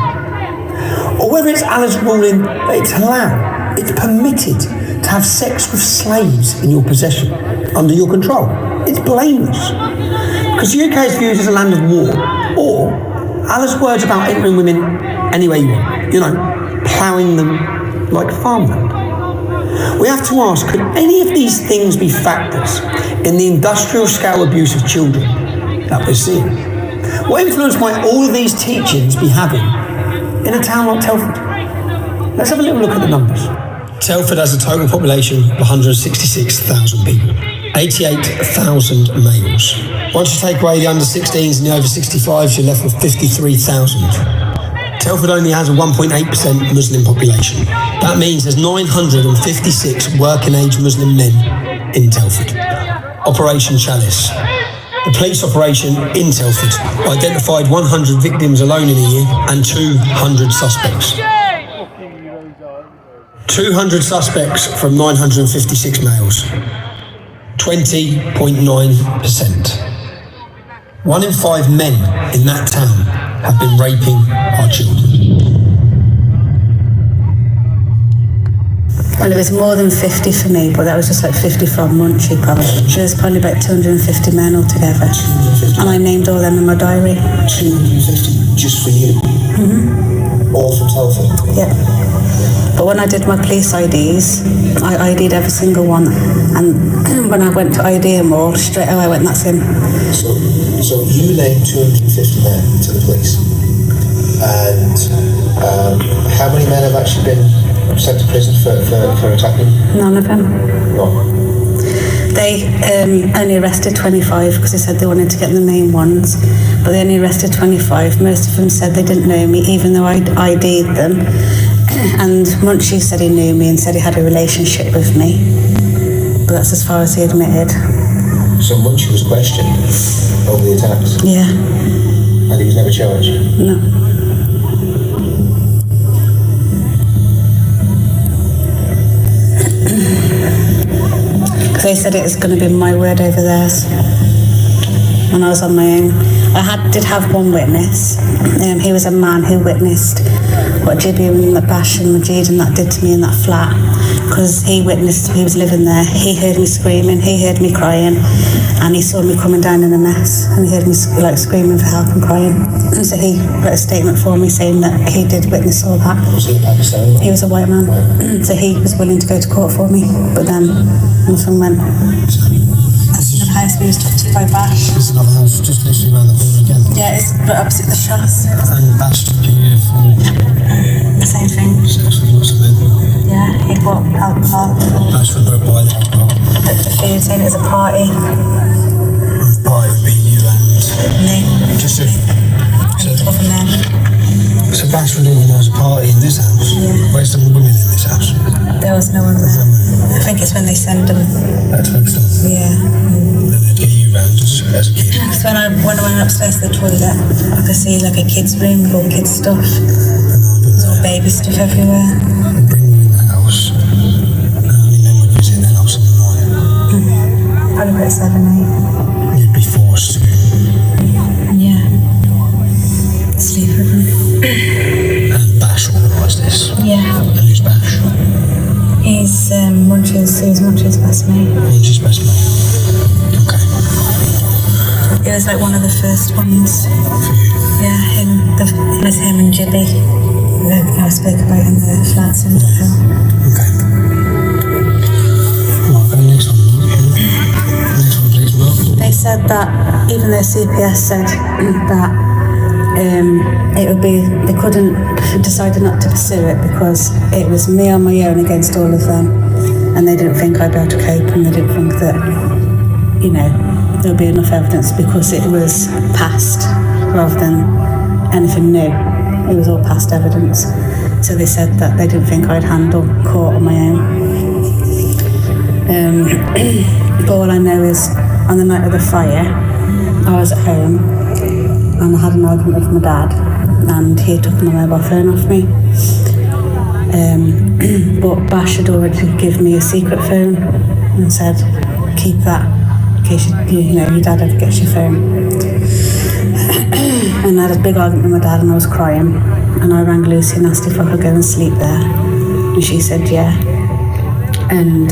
or whether it's Allah's ruling that it's halal, it's permitted to have sex with slaves in your possession, under your control, it's blameless. Because the UK is viewed as a land of war, or Allah's words about entering women any way you want, ploughing them like farmland. We have to ask, could any of these things be factors in the industrial scale abuse of children that we're seeing? What influence might all of these teachings be having in a town like Telford? Let's have a little look at the numbers. Telford has a total population of 166,000 people, 88,000 males. Once you take away the under 16s and the over 65s, you're left with 53,000. Telford only has a 1.8% Muslim population. That means there's 956 working age Muslim men in Telford. Operation Chalice. The police operation in Telford identified 100 victims alone in a year and 200 suspects. 200 suspects from 956 males. 20.9%. 1 in 5 men in that town have been raping our children. Well, it was more than 50 for me, but that was just like 50 from Munchie probably. So there's probably about 250 men altogether. And I named all them in my diary. 250 just for you? Mm-hmm. All from Telford? Yeah. But when I did my police IDs, I ID'd every single one. And when I went to ID them all, straight away I went, that's him. So you named 250 men to the police. And how many men have actually been sent to prison for attacking? None of them. No. They only arrested 25 because they said they wanted to get the main ones, but they only arrested 25. Most of them said they didn't know me, even though I ID'd them. And Munchie said he knew me and said he had a relationship with me, but that's as far as he admitted. So Munchie was questioned over the attacks? Yeah. And he was never charged? No. They said it was going to be my word over theirs when I was on my own. I did have one witness. He was a man who witnessed what Jibby and Bash and Majid and that did to me in that flat, because he witnessed, he was living there. He heard me screaming, he heard me crying, and he saw me coming down in a mess, and he heard me like screaming for help and crying. And so he wrote a statement for me saying that he did witness all that. Was he a Pakistani? He was a white man. So he was willing to go to court for me, but then nothing went. That's another house we was talked to by Bash. There's another house just literally around the corner again. Yeah, it's right opposite the shops. And Bash took you for the same thing. Sex with lots of men. Yeah, he bought alcohol. Bash would go buy the alcohol. Put the food in, it was a party. The party would be you and me. Just a... Other men. So Bash would organise a party in this house? Yeah. Where's the women in this house? There was no one there. I think it's when they send them. That's when film? Yeah. And they'd get you round as a kid? So when I went upstairs to the toilet, I could see like a kid's room with all kids' stuff. There's all baby stuff everywhere. And bring you in the house. And how many men would visit in the house in the night? Probably about 7, 8. You'd be forced to. Yeah. Sleep with them. And Bash organised this? Yeah. And who's Bash? He's Munchie's best mate. Munchie's best mate. Okay. It was like one of the first ones. For you? Yeah, it was him and Jibby. I spoke about in the flats in the hill. Okay. Right, go next one. Next one, please, Will. They said that, even though CPS said that it would be, they decided not to pursue it because it was me on my own against all of them, and they didn't think I'd be able to cope, and they didn't think that you know, there'll be enough evidence because it was past rather than anything new. It was all past evidence. So they said that they didn't think I'd handle court on my own. But all I know is on the night of the fire, I was at home and I had an argument with my dad and he took my mobile phone off me. But Bash had already given me a secret phone and said, keep that in case your dad ever gets your phone. And I had a big argument with my dad and I was crying and I rang Lucy and asked if I could go and sleep there and she said yeah. And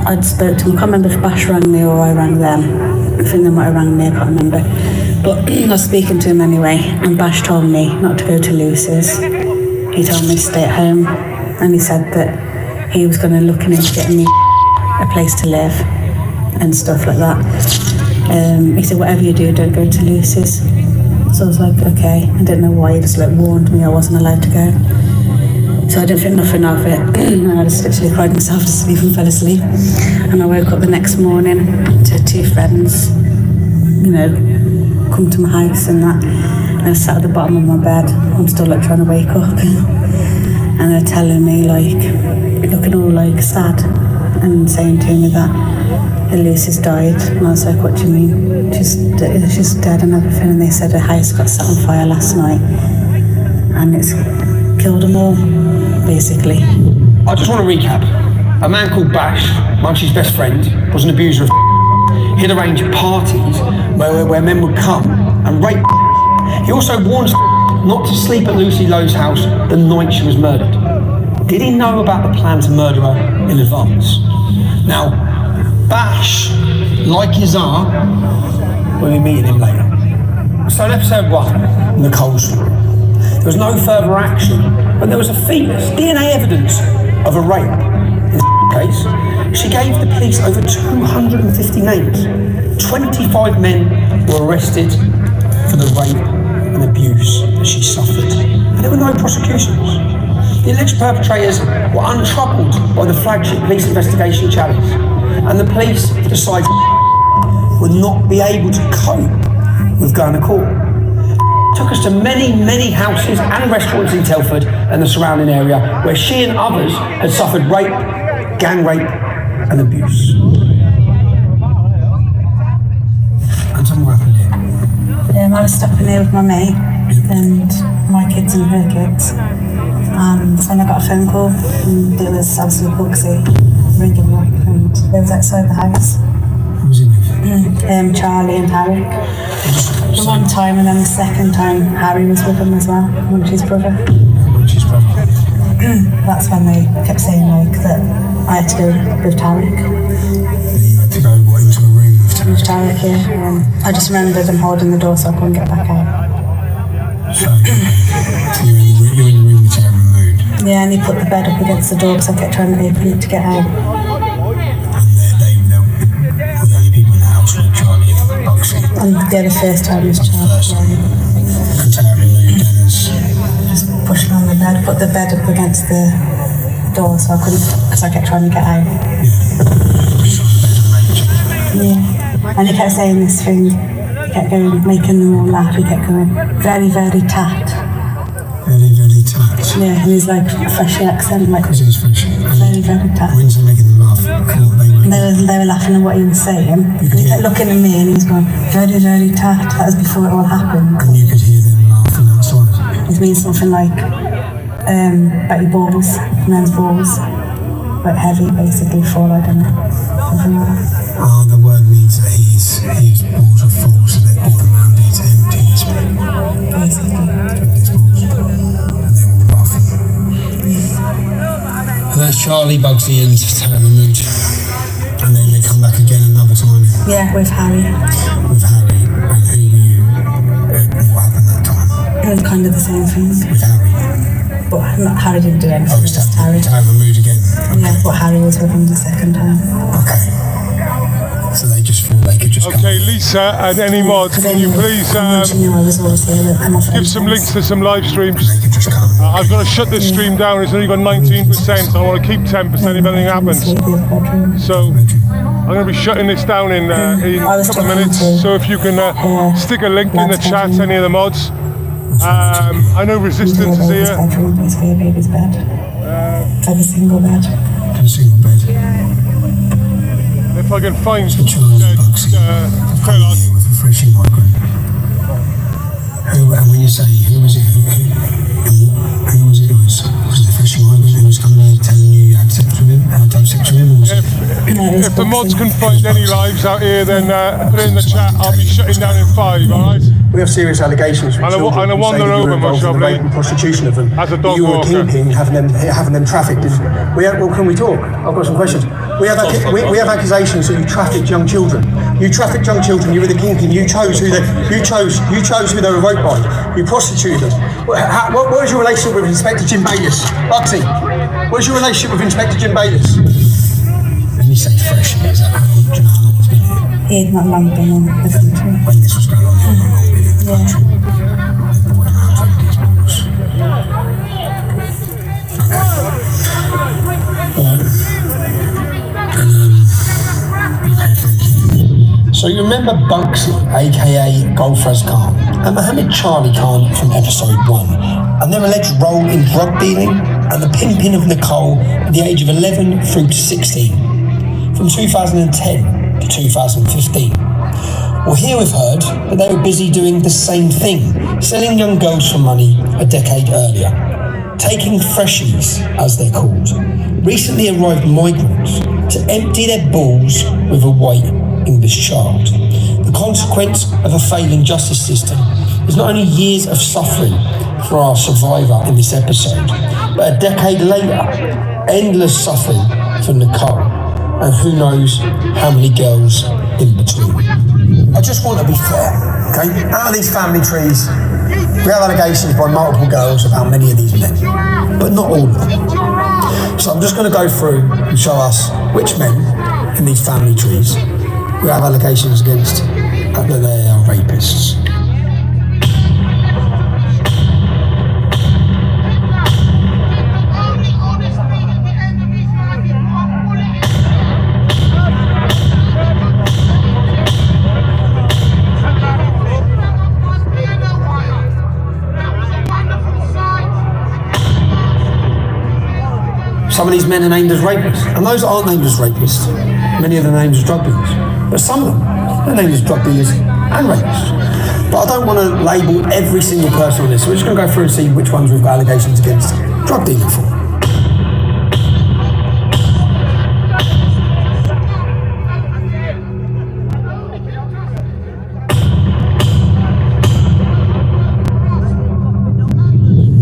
I'd spoke to them. I can't remember if Bash rang me or I rang them. I think they might have rang me, I can't remember. But I was speaking to him anyway and Bash told me not to go to Lucy's. He told me to stay at home and he said that he was going to look into getting me a place to live and stuff like that. He said, whatever you do, don't go to Lucy's. So I was like, okay. I didn't know why, he just warned me I wasn't allowed to go. So I didn't think nothing of it. And I just literally cried myself to sleep and fell asleep. And I woke up the next morning to 2 friends, come to my house and that. And I sat at the bottom of my bed. I'm still trying to wake up. And they're telling me looking all sad and saying to me that Lucy's died. And I was like, what do you mean? She's dead and everything. And they said her house got set on fire last night. And it's killed them all, basically. I just want to recap. A man called Bash, Munchie's best friend, was an abuser of He'd arrange parties where men would come and rape. He also warned not to sleep at Lucy Lowe's house the night she was murdered. Did he know about the plan to murder her in advance? Now, Bash, like Yazar, we'll be meeting him later. So in episode 1, Nicole's story. There was no further action, but there was a fetus, DNA evidence of a rape. In this case, she gave the police over 250 names. 25 men were arrested for the rape and abuse that she suffered. And there were no prosecutions. The alleged perpetrators were untroubled by the flagship police investigation challenge, and the police decided would not be able to cope with going to court. Took us to many houses and restaurants in Telford and the surrounding area where she and others had suffered rape, gang rape and abuse. And something happened here. I was stopping here with my mate and my kids and her kids, and then I got a phone call and it was absolutely Bugsy ringing me and they was outside the house. Who was in there? Charlie and Harry. The one time and then the second time Harry was with him as well, Munchie's brother. Munchie's brother. That's when they kept saying that I had to go with Tarek. You had to go into a room with Tarek? With Tarek, yeah. I just remembered him holding the door so I couldn't get back out. So you're in the room with Tarek removed? Yeah, and he put the bed up against the door because I kept trying to open it to get out. And the first time was Charlie. Just pushing on the bed, put the bed up against the door so I couldn't, because I kept trying to get out. Yeah. And he kept saying this thing, he kept going, making them all laugh, he kept going, very, very tat. Very, very tat. Yeah, and he's like a fresh accent, like because he's fresh. Very, very tat. When's he making them laugh? They were laughing at what he was saying. And he kept looking at me and he was going, very, very tat. That was before it all happened. And you could hear them laughing outside. It means something like Betty balls, men's balls, but heavy basically, full, I don't know. Something like that. Oh, the word means that his balls are full, so they brought him around here to empty his balls. Basically. And they were laughing. And that's Charlie, Bugsy and Mood. And then they come back again another time. Yeah, with Harry. With Harry. And who were you? What happened that time? It was kind of the same thing. With Harry? But Harry didn't do anything. Oh, it was Harry. To have a mood again. Okay. Yeah, but Harry was with him the second time. Okay. So they just thought they could just Okay, Lisa and any mods, can you please give some links to some live streams? I've got to shut this stream down, it's only got 19%, I want to keep 10% if anything happens. So I'm going to be shutting this down in a couple of minutes, so if you can stick a link in the chat, any of the mods. I know Resistance is here. Like a single bed. If I can find refreshing migrant. And when you say who was it? Who was it? It was the refreshing migrant who was coming there telling you you had sex with him? Had done sex with him? Or was if the mods can find any lives out here, then put it in the chat. I'll be shutting down in 5. All right. We have serious allegations from children and I wander over, most in the rape and prostitution of them. As a dog you were walker. kingpin, having them trafficked. Can we talk? I've got some questions. We have accusations that you trafficked young children. You trafficked young children. You were the kingpin. You chose who they were raped by. You prostituted them. What was your relationship with Inspector Jim Bayliss? Bugsy, what was your relationship with Inspector Jim Bayliss? When you say fresh, is that how long it's been here? He had not long been in the country. When this was going on, he had not long been in the country. They brought him out from these balls. So you remember Bugsy, aka Gulfraz Khan, and Mohammed Charlie Khan from episode 1, and their alleged role in drug dealing and the pimping of Nicole at the age of 11 through to 16, from 2010 to 2015. Well, here we've heard that they were busy doing the same thing, selling young girls for money a decade earlier, taking freshies, as they're called, recently arrived migrants to empty their balls with a white English child. The consequence of a failing justice system is not only years of suffering for our survivor in this episode, but a decade later, endless suffering for Nicole, and who knows how many girls in between. I just want to be fair, okay? Out of these family trees, we have allegations by multiple girls about many of these men, but not all of them. So I'm just going to go through and show us which men in these family trees we have allegations against that they are rapists. Some of these men are named as rapists, and those that aren't named as rapists, many of them are named as drug dealers. But some of them, they're named as drug dealers and rapists. But I don't want to label every single person on this, so we're just going to go through and see which ones we've got allegations against drug dealing for.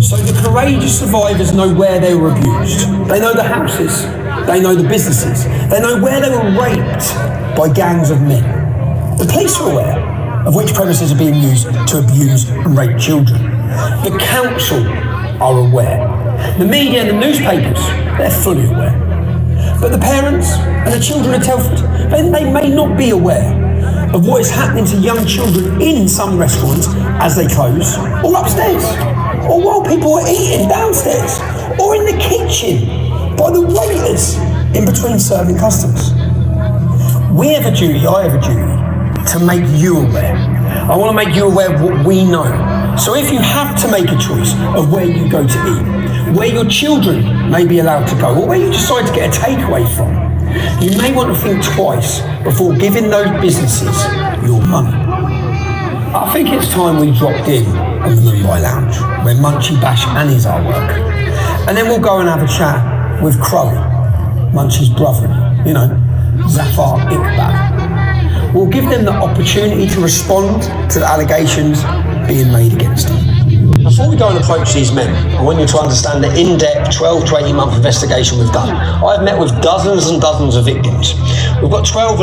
So the courageous survivors know where they were abused. They know the houses. They know the businesses. They know where they were raped by gangs of men. The police are aware of which premises are being used to abuse and rape children. The council are aware. The media and the newspapers, they're fully aware. But the parents and the children of Telford, they may not be aware of what is happening to young children in some restaurants as they close, or upstairs, or while people are eating downstairs, or in the kitchen by the waiters in between serving customers. We have a duty, I have a duty, to make you aware. I want to make you aware of what we know. So if you have to make a choice of where you go to eat, where your children may be allowed to go, or where you decide to get a takeaway from, you may want to think twice before giving those businesses your money. I think it's time we dropped in on the Mumbai Lounge, where Munchie Bash and his artwork. And then we'll go and have a chat with Crow, Munchie's brother, Zafar Iqbal. We'll give them the opportunity to respond to the allegations being made against them. Before we go and approach these men, I want you to understand the in-depth 12 to 18 month investigation we've done. I've met with dozens and dozens of victims. We've got 12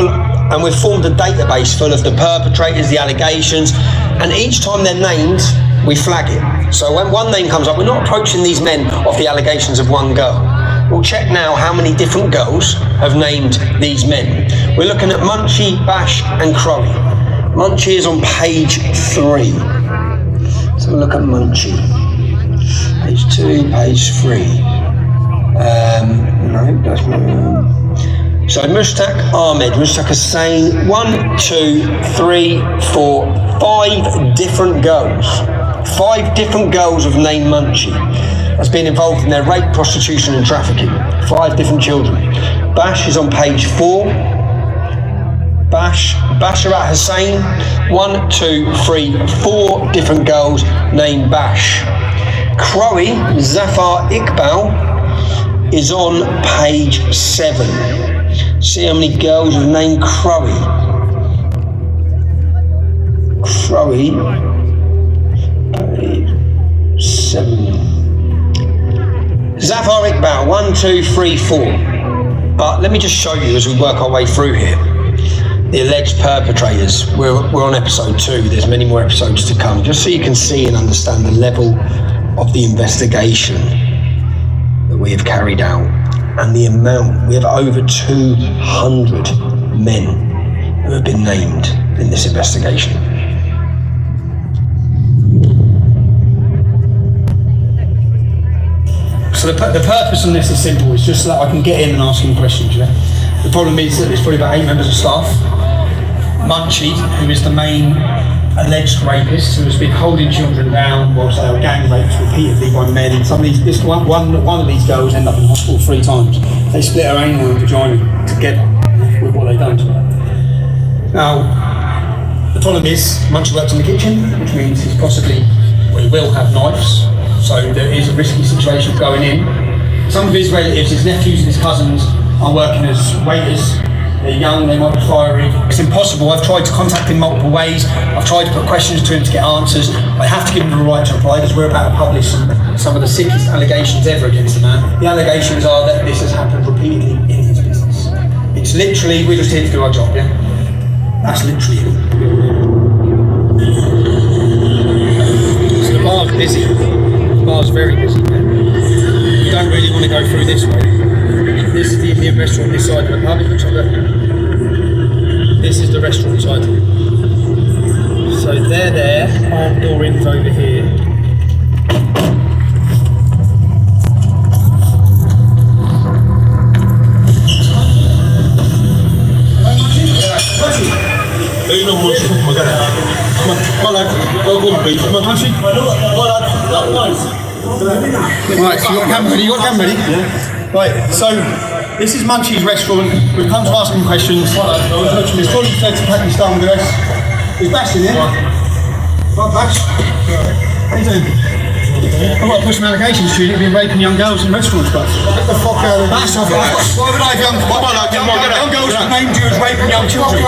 and we've formed a database full of the perpetrators, the allegations, and each time they're named, we flag it. So when one name comes up, we're not approaching these men off the allegations of one girl. We'll check now how many different girls have named these men. We're looking at Munchie, Bash and Crowie. Munchie is on page 3. Let's have a look at Munchie. Page 2, page 3. No, that's not. So Mushtaq Ahmed, Mushtaq Hussain, 1, 2, 3, 4, 5 different girls. 5 different girls have named Munchie. That's been involved in their rape, prostitution and trafficking. 5 different children. Bash is on page 4. Basharat Hussain, 1, 2, 3, 4 different girls named Bash. Crowie Zafar Iqbal is on page 7. See how many girls have named Crowie. Crowie, page 7. Zafar Iqbal, 1, 2, 3, 4. But let me just show you as we work our way through here. The alleged perpetrators. We're on episode 2. There's many more episodes to come, just so you can see and understand the level of the investigation that we have carried out and the amount. We have over 200 men who have been named in this investigation. So the purpose on this is simple. It's just so that I can get in and ask him questions. Yeah. The problem is that there's probably about 8 members of staff. Munchie, who is the main alleged rapist, who has been holding children down whilst they were gang raped repeatedly by men. Some of these, one of these girls ended up in hospital 3 times. They split her anal and vagina together with what they done to her. Now, the problem is Munchie works in the kitchen, which means he will have knives. So there is a risky situation going in. Some of his relatives, his nephews and his cousins, are working as waiters. They're young, they might be fiery. It's impossible. I've tried to contact him multiple ways. I've tried to put questions to him to get answers. I have to give him the right to reply because we're about to publish some of the sickest allegations ever against the man. The allegations are that this has happened repeatedly in his business. It's literally, we're just here to do our job, yeah? That's literally it. So the bar's busy. The bar's very busy, man. You don't really want to go through this way. This is the Indian restaurant this side of the pub. This is the restaurant side. So they're there, arm door in's over here. Right, so you got camera ready? Yeah. Right, so this is Munchie's restaurant. We've come to ask him questions. He's probably fled to Pakistan with us. Is Bash in here? Right, Bash. How you doing? I've got to put some allegations to you. You've been raping young girls in restaurants, but get the fuck out of here. Bash, why would I have young girls who have named you as raping young children? We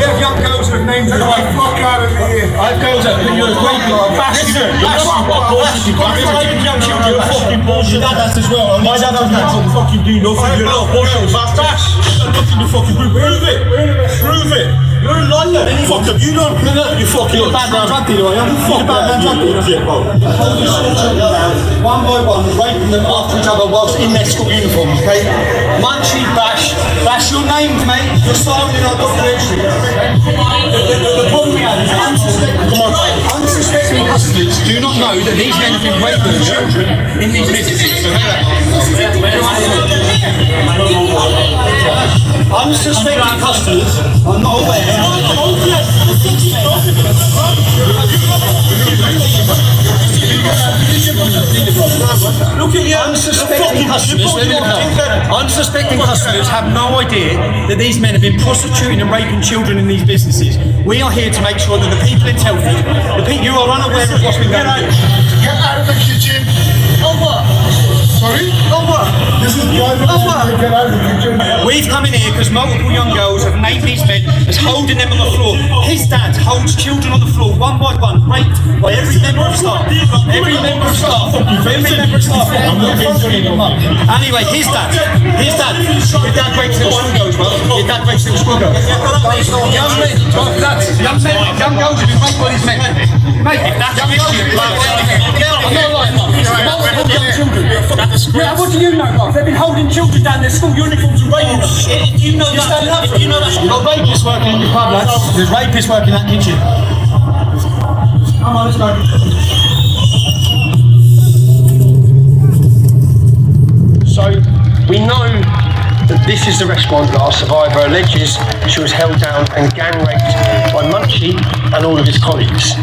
have young girls who have named you as raping. Fuck out of here. I have girls that have been you as raping. Bash, raping young children. You're fucking bullshit. Your dad has as well. My dad has not fucking do nothing. You're not bullshit. Bash, nothing to fucking prove it. Prove it. You're a liar. Fuck up. You don't prove it. You fucking bad man drug dealer, are you? Fuck bad man drug dealer. One by one, raping them after each other whilst in their school uniforms, okay? Munchie, Bash, you're named, mate. You're signed in our documentary. The problem we have is unsuspecting customers do not know that these men have been raping children in these businesses. Unsuspecting customers are not aware. Look at you. Unsuspecting customers have no idea that these men have been prostituting and raping children in these businesses. We are here to make sure that the people in Telford, you are unaware of what's been going on. Get out of the kitchen. Oh what? Sorry? Oh what? This is private. Oh what? Get out of the kitchen. We've come in here because multiple young girls have named these men as holding them on the floor. His dad holds children on the floor one by one, raped by every member of staff. Every member of staff. Anyway, his dad. Your dad rapes little schoolgirls, bro. Your dad rapes little schoolgirls. Young girls have been raped by these men. Mate, if that's an issue, multiple young children. Yeah, what do you know, bro? They've been holding children down their school uniforms and raping them. Do you know that? Do you know that? You've got rapists working in your pub, lads. There's rapists working in that kitchen. Come on, let's go. So, we know that this is the restaurant that our survivor alleges she was held down and gang raped by Munchie and all of his colleagues.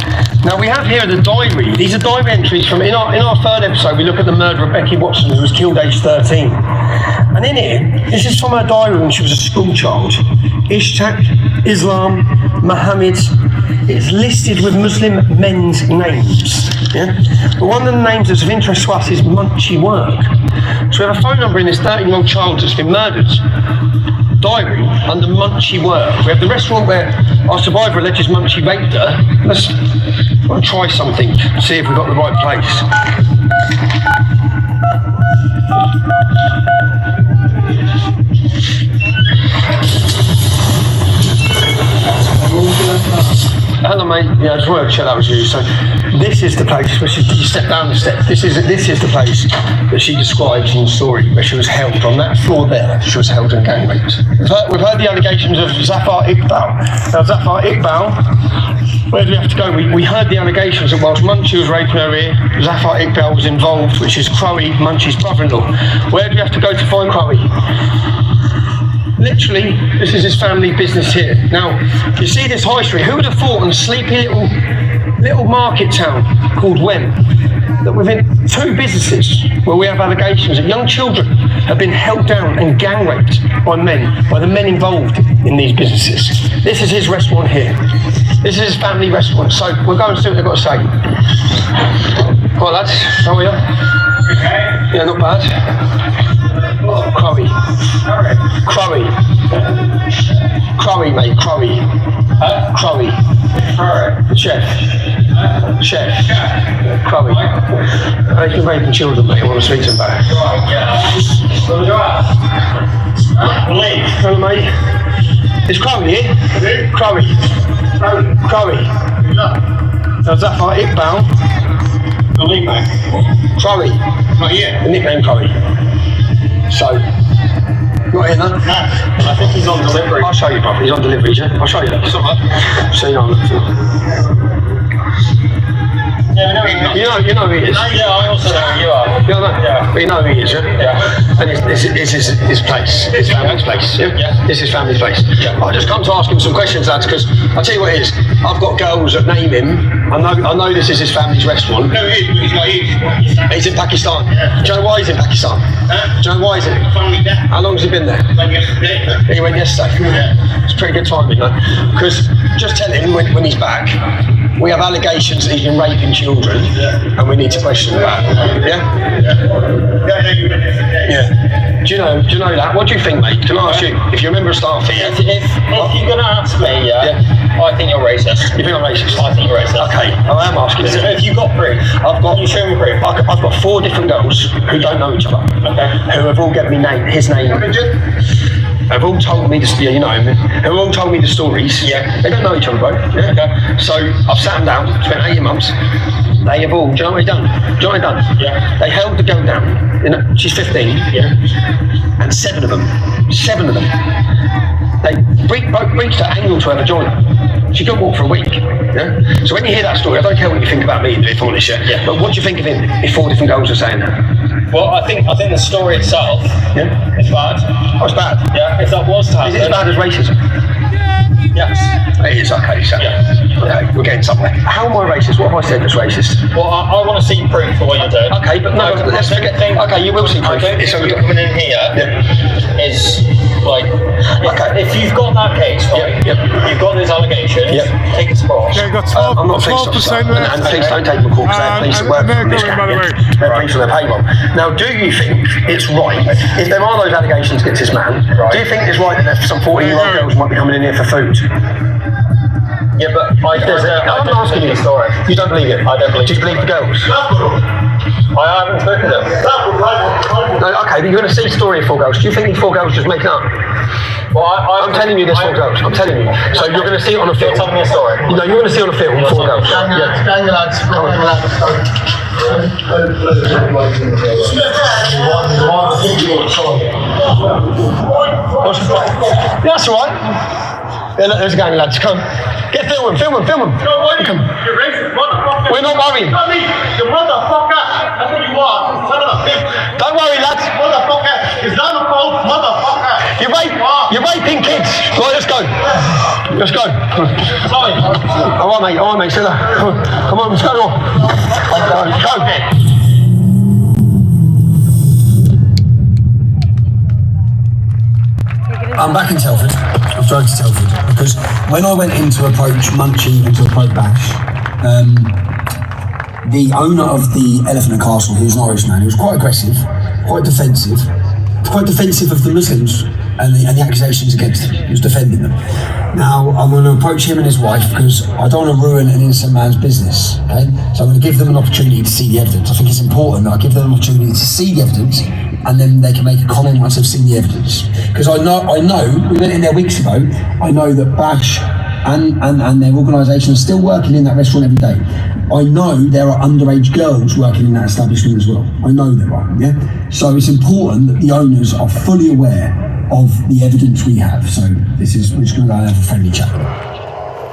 Now we have here the diary. These are diary entries from, in our third episode, we look at the murder of Becky Watson, who was killed aged 13. And in here, this is from her diary when she was a school child. Ishtaq, Islam, Muhammad. It's listed with Muslim men's names. Yeah? But one of the names that's of interest to us is Munchie Work. So we have a phone number in this 13-year-old child that's been murdered. Diary under Munchie Work. We have the restaurant where our survivor alleges Munchie raped her. Let's try something, see if we've got the right place. Hello mate, yeah, I just wanted to check that was you. So this is the place where you step down the steps. This is the place that she describes in the story where she was held on that floor there. She was held and gang raped. We've heard the allegations of Zafar Iqbal. Now Zafar Iqbal, where do we have to go? We heard the allegations that whilst Munchie was raping her ear, Zafar Iqbal was involved, which is Crowe, Munchie's brother-in-law. Where do we have to go to find Crowe? Literally, this is his family business here. Now, you see this high street. Who would have thought in a sleepy little market town called Wem, that within two businesses where we have allegations that young children have been held down and gang raped by the men involved in these businesses. This is his restaurant here. This is his family restaurant. So we'll go and see what they've got to say. Hi lads, how are you? Okay. Yeah, not bad. Crowe. Crowe, mate, Crowe. Crowe. Chef. Crowe. He's been raping children, mate. I want to speak to him about it. Hello, mate. Is Crowe here? Crowe. Now, Zafar Iqbal. The nickname? Crowe. Not yet. The nickname Crowe. So, not here, no? No, I think he's on delivery. I'll show you, brother. He's on delivery, yeah? I'll show you that. So you know. Yeah, you know who he is. Yeah, I also know who you are. You know, yeah. But you know who he is, yeah? Yeah. And this is his place, his family's place. Yeah? Yeah. This is his family's place. Yeah. I just come to ask him some questions, lads, because I'll tell you what it is. I've got girls that name him. I know this is his family's restaurant. No, he's not here. He's in Pakistan. Yeah. Do you know why he's in Pakistan? Do you know why he's in? How long has he been there? He went yesterday. Yeah. It's pretty good timing, though. Because just tell him when he's back, we have allegations that he's been raping children, and we need to question that. Yeah? Yeah. Do you know that? What do you think, mate? Can I ask you? If you're a member of staff here. If you're going to ask me, I think you're racist. You think I'm racist? I think you're racist. Okay, I am asking you. If you've got proof, can you show me proof? I've got 4 different girls who don't know each other. Okay. Who have all given me his name. They've all told me you know him. They've all told me the stories. Yeah. They don't know each other, bro. Yeah. Okay. So I've sat them down, spent 18 months. They have all, do you know what they've done? Do you know what they've done? Yeah. They held the girl down. She's 15. Yeah. And 7 of them, they breached her angle to her vagina. She couldn't walk for a week. Yeah? So when you hear that story, I don't care what you think about me, if I'm honest, yeah? But what do you think of him if 4 different girls are saying that? Well, I think the story itself is bad. Oh, it's bad? Yeah, if that was to happen. Is it as bad as racism? Yes. It is, okay, so okay, we're getting somewhere. How am I racist? What have I said that's racist? Well, I want to see proof for what you're doing. Okay, but no, let's forget. Okay, you will see proof. I don't think you're coming in here is like, if you've got that case, right, you've got these allegations, take it to court. Yeah, got 12, I'm not 12% there. And please don't take them to court, because they're police that work for this gang. They're police on their payroll. Now, do you think it's right, if there are those allegations against this man, do you think it's right that some 14-year-old girls might be coming in here for food? Yeah, but I'm asking you. Story. You don't believe it? I don't believe it. Do you believe the girls? I haven't spoken to them. No, okay, but you're going to see the story of 4 girls. Do you think these 4 girls just make it up? Well, I'm telling you there's 4 girls. I'm telling you. So you're going to see it on a film. Tell me a story. You know, you're going to see on a film 4 girls. That's all right. Yeah, look, there's a gang of lads. Come. Get film them. Come. You're racist, motherfucker. We're not worrying. Not me. You motherfucker. That's what you are. Son of a bitch. Don't worry, lads. Motherfucker. Islamophobe, motherfucker. You're raping kids. Right, let's go. Let's go. Sorry. All right, mate. See you later. Come on, let's go. Go. I'm back in Telford. I've drove to Telford because when I went in to approach Munchie and to approach Bash, the owner of the Elephant and Castle, who's an Irishman, he was quite aggressive, quite defensive of the Muslims and the accusations against him. He was defending them. Now, I'm going to approach him and his wife because I don't want to ruin an innocent man's business, okay? So I'm going to give them an opportunity to see the evidence. I think it's important that I give them an opportunity to see the evidence and then they can make a comment once they've seen the evidence. Because I know, we went in there weeks ago, I know that Bash and their organisation are still working in that restaurant every day. I know there are underage girls working in that establishment as well. I know there are, yeah? So it's important that the owners are fully aware of the evidence we have. So we're just going to go and have a friendly chat.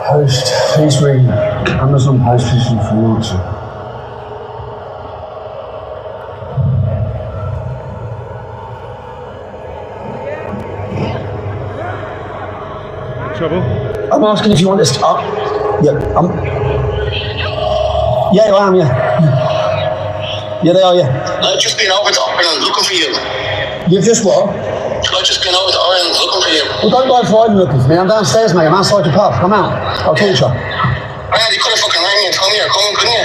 Post, please read Amazon post for an answer. Trouble? I'm asking if you want this. Yeah, I am. Yeah, they are. Yeah. I've just been over to Ireland looking for you. You've just what? I've just been over to Ireland looking for you. Well, don't go out for Ireland looking for me. I'm downstairs, mate. I'm outside your pub. Come out. I'll talk to you. Man, you could have fucking rang me and told me you're coming, couldn't you?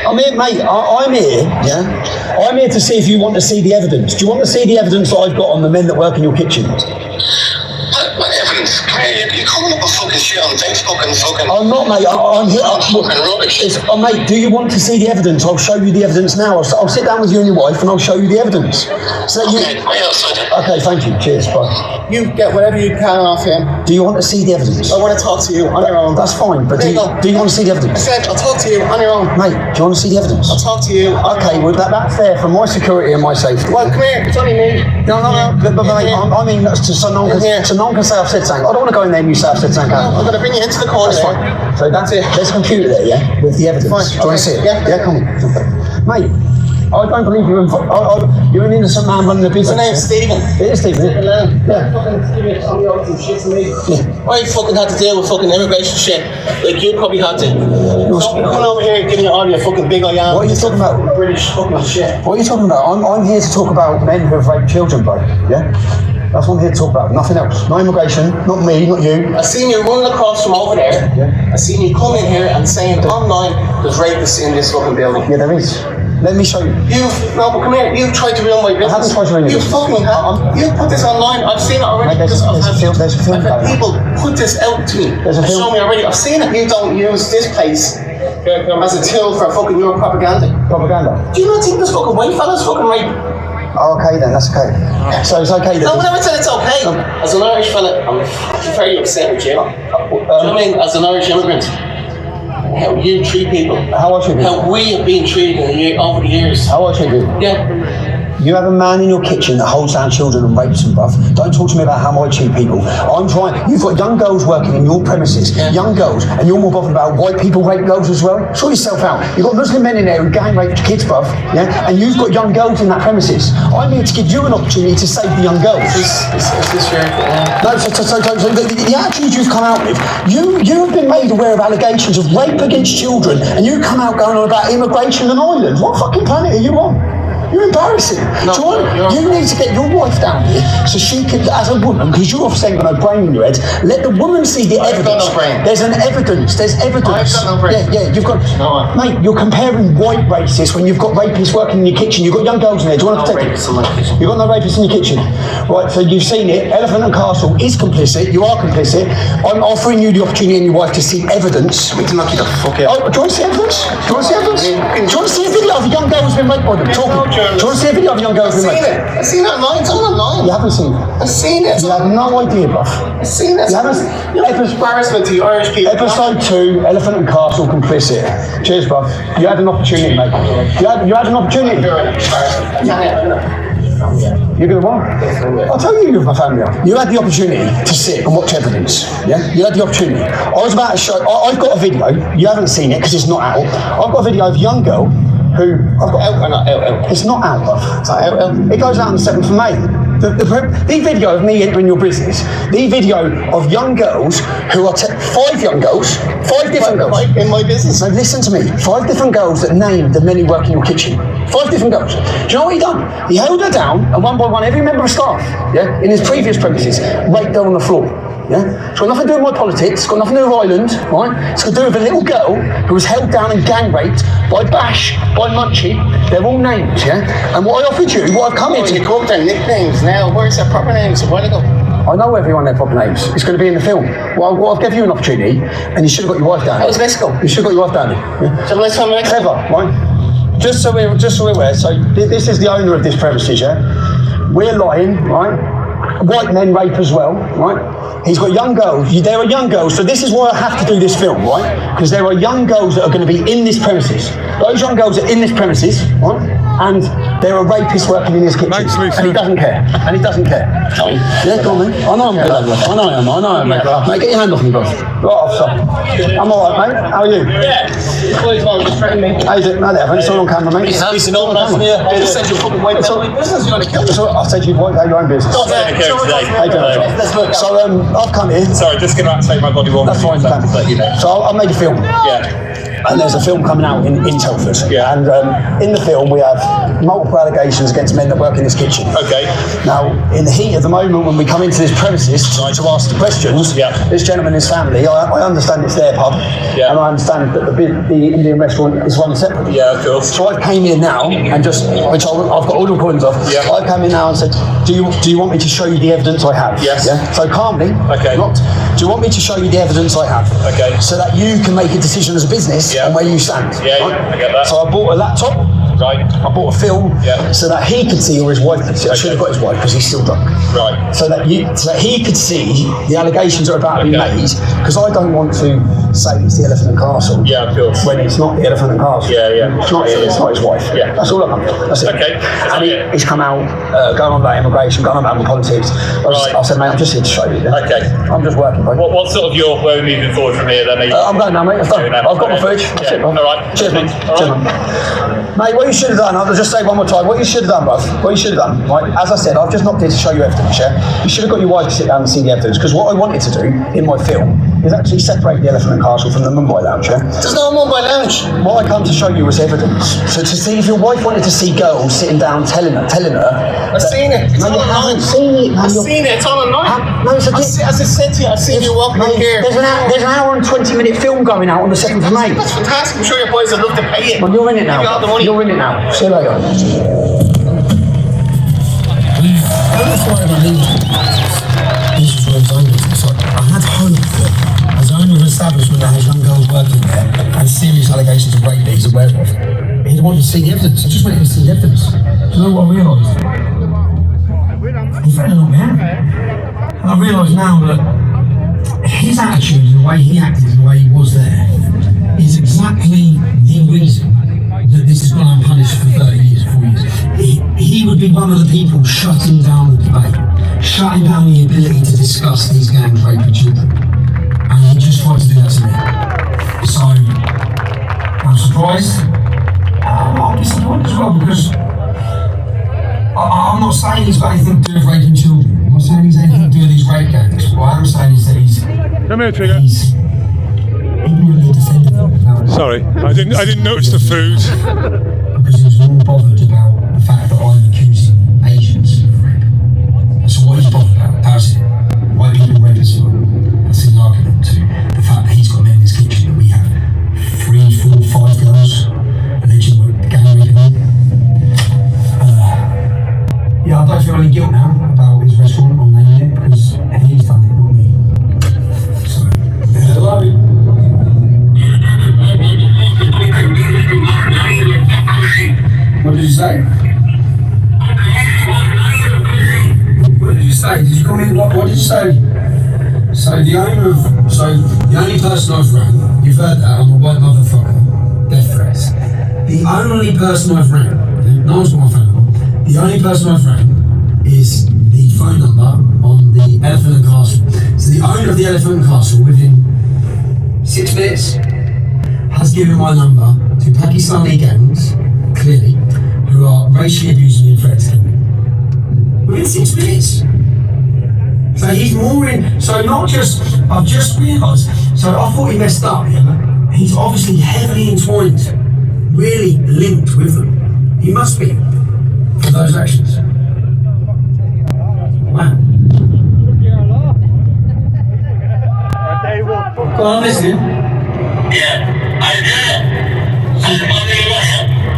I'm here, mate. I'm here. Yeah. I'm here to see if you want to see the evidence. Do you want to see the evidence that I've got on the men that work in your kitchen? What evidence? Come here, you're coming up with fucking shit on Facebook and fucking... I'm not, mate. I'm here. Fucking rubbish. Mate, do you want to see the evidence? I'll show you the evidence now. I'll sit down with you and your wife and I'll show you the evidence. So okay, wait outside then. Okay, thank you. Cheers, bye. You get whatever you can off him. Do you want to see the evidence? I want to talk to you on your own. That's fine, but do you want to see the evidence? I said, I'll talk to you on your own. Mate, do you want to see the evidence? I'll talk to you. Okay, well, that's fair for my security and my safety. Well, come here. It's only me. No. But mate, I mean, so no one can say I've said something. I don't want to go in there and you say I've said something. I'm going to bring you into the corner. That's fine. So that's it. There's a computer there, yeah, with the evidence. Fine. Do you want to see it? Yeah, come on. Mate, I don't believe you're you're an innocent man running a business. My name's Stephen. It is Stephen, yeah. Fucking Stephen, I'm the some shit to me. I fucking had to deal with fucking immigration shit like you probably had to. Stop coming over here and giving you all your fucking big I am. What are you talking about? British fucking shit. What are you talking about? I'm here to talk about men who have raped children, bro. Yeah? That's what I'm here to talk about, nothing else. No immigration, not me, not you. I seen you running across from over there. Yeah. I seen you come in here and saying online there's rapists in this fucking building. Yeah, there is. Let me show you. But come here, you've tried to ruin my business. I haven't tried to ruin your business. You fucking have. You put this online, I've seen it already. Mate, there's a film I've had people put this out to me. There's a film. Show me already. I've seen it. You don't use this place as a tool for fucking your propaganda. Propaganda? Do you not think this fucking white fella's fucking right? Oh, okay then, that's okay. So it's okay then? No, I never said it's okay. As an Irish fella, I'm very upset with you. Do you know what I mean? As an Irish immigrant, how you treat people. How I treat people? How we have been treated over the years. How I treat people? Yeah. You have a man in your kitchen that holds down children and rapes them, bruv. Don't talk to me about how I treat people. I'm trying. You've got young girls working in your premises, young girls, and you're more bothered about white people rape girls as well. Sort yourself out. You've got Muslim men in there who gang rape kids, bruv. Yeah, and you've got young girls in that premises. I'm here to give you an opportunity to save the young girls. Is this fair? No. So the attitude you've come out with, you have been made aware of allegations of rape against children, and you come out going on about immigration and Ireland. What fucking planet are you on? You're embarrassing. You need to get your wife down here so she can, as a woman, because you're obviously got no brain in your head, let the woman see the evidence. Got no brain. There's evidence. I've got no brain. Yeah, you've got... Mate, you're comparing white racists when you've got rapists working in your kitchen. You've got young girls in there. Do you want to protect them? You've got no rapists in your kitchen. Right, so you've seen it. Elephant and Castle is complicit. You are complicit. I'm offering you the opportunity and your wife to see evidence. We can knock you the fuck out. Oh, do you want to see evidence? Do you want to see evidence? Do you want to see a video of a young girl who's been raped by them? Talking. Do you want to see a video of a young girl who's been raped? I've seen it online. It's all online. You haven't seen it. I've seen it. You have no idea, bruv. I've seen it. You haven't. Embarrassment to you Irish people. Episode 2, Elephant and Castle complicit. Cheers, bruv. You had an opportunity, mate. You had an opportunity. You're gonna what? I'll tell you my family. You had the opportunity to sit and watch evidence. Yeah? You had the opportunity. I was about to show. I've got a video. You haven't seen it because it's not out. I've got a video of a young girl who I've got out or not out. It's not out, bruv. It's not out. It goes out on the 7th of May. The video of me entering your business, the video of young girls who are 5 young girls, 5 different girls in my business. No, listen to me. 5 different girls that named the men who work in your kitchen. 5 different girls. Do you know what he done? He held her down, and one by one, every member of staff, yeah, in his previous premises, raped her on the floor. Yeah? It's got nothing to do with my politics, it's got nothing to do with Ireland, right? It's got to do with a little girl who was held down and gang raped by Bash, by Munchie. They're all names, yeah? And what I offered you, what I've come here to... You call their nicknames now. Where's their proper names? A while ago. I know everyone their proper names. It's going to be in the film. Well, I've given you an opportunity, and you should have got your wife down. That was Mexico. You should have got your wife down there. Yeah? So let's come Mexico. Clever, right? Just so we're aware, so this is the owner of this premises, yeah? We're lying, right? White men rape as well, right? He's got young girls. There are young girls, so this is why I have to do this film, right? Because there are young girls that are going to be in this premises. Those young girls are in this premises, right? And there are rapists working in his kitchen. Thanks, Lisa. And he doesn't care. And he doesn't care. Yeah, go on, man. I know I'm good. I know I am, mate. Mate, get your hand off me, bro. Right off, son. I'm alright, mate. How are you? Yeah. Boys, well, just threatening me. How you doing? No, they haven't. It's all on camera, mate. It's an old man from here. I just said you're fucking wiping out my business. You're going to kill me. I said you'd wipe out your own business. Don't say it today. How you doing? So, I've come here. Sorry, just going to activate my body warm. That's fine, you know. So I made a film. Yeah. And there's a film coming out in Telford. Yeah. And in the film we have multiple allegations against men that work in this kitchen. Okay. Now, in the heat of the moment when we come into this premises to ask the questions, this gentleman and his family, I understand it's their pub, and I understand that the Indian restaurant is run separately. Yeah, of course. So I came in now and just, which I've got all the recordings of, I came in now and said, do you want me to show you the evidence I have? Yes. Yeah? So calmly, do you want me to show you the evidence I have? Okay. So that you can make a decision as a business on where you stand. Yeah, right? I get that. So I bought a laptop. Right. I bought a film so that he could see, or his wife could see. I should have got his wife because he's still drunk. Right. So that he could see the allegations that are about to be made, because I don't want to say it's the Elephant and Castle. Yeah, of course. When it's not the Elephant and Castle. Yeah, yeah. It's not his wife. Yeah. That's all I'm doing. That's it. Okay. And he's come out going on about immigration, going on about politics. I said, mate, I'm just here to show you. Yeah? Okay. I'm just working, mate. What's sort of where we're moving forward from here then? I'm going now, mate. I've got my footage. That's it, bro. All right. Cheers, mate. Cheers, mate. Mate, what you should have done, I'll just say one more time, what you should have done, bruv, what you should have done, right, as I said, I've just knocked in to show you evidence, yeah? You should have got your wife to sit down and see the evidence, because what I wanted to do in my film is actually separate the Elephant and Castle from the Mumbai Lounge, yeah? There's no Mumbai Lounge. What I come to show you was evidence. So to see if your wife wanted to see girls sitting down telling her. I've seen it. It's no, on you online. haven't seen it. I've seen it. It's on online. No, it's as I said to you, I've seen you walking in here. There's an hour and 20-minute film going out on the 7th of May. That's fantastic. I'm sure your boys would love to pay it. Well, you're in it now. You got the money. You're in it now. See you later. That's why I leave this is where owner. So I had hope that as owner of an establishment that has young girls working there and serious allegations of rape that he's aware of, he'd want to see the evidence. I just went in to see the evidence. Do you know what I realised? He's very not man. And I realise now that his attitude and the way he acted and the way he was there is exactly the reason that this has gone unpunished for 30 years, 4 years. He would be one of the people shutting down the debate, shutting down the ability to discuss these gangs raping children. And he just tried to do that to me. So, I'm surprised. I'm disappointed as well because I'm not saying he's got anything to do with raping children. I'm not saying he's anything to do with these rape gangs. What I'm saying is that he's ignorantly defended them. Sorry, I didn't notice the food. Because he was more bothered about the fact did you say? What did you say? Did you come in? What did you say? So the only person I've rang, you've heard that, I'm a white motherfucker, death threats. The only person I've rang, no one's got my phone number, the only person I've rang is the phone number on the Elephant and Castle. So the owner of the Elephant and Castle, within 6 minutes, has given my number to Pakistani gangs, clearly, who are racially abusing and threatening me. Within 6 minutes. So he's more in, so not just, I've just realised, so I thought he messed up, yeah? He's obviously heavily entwined, really linked with them. He must be, for those actions. Wow. Go on, listen.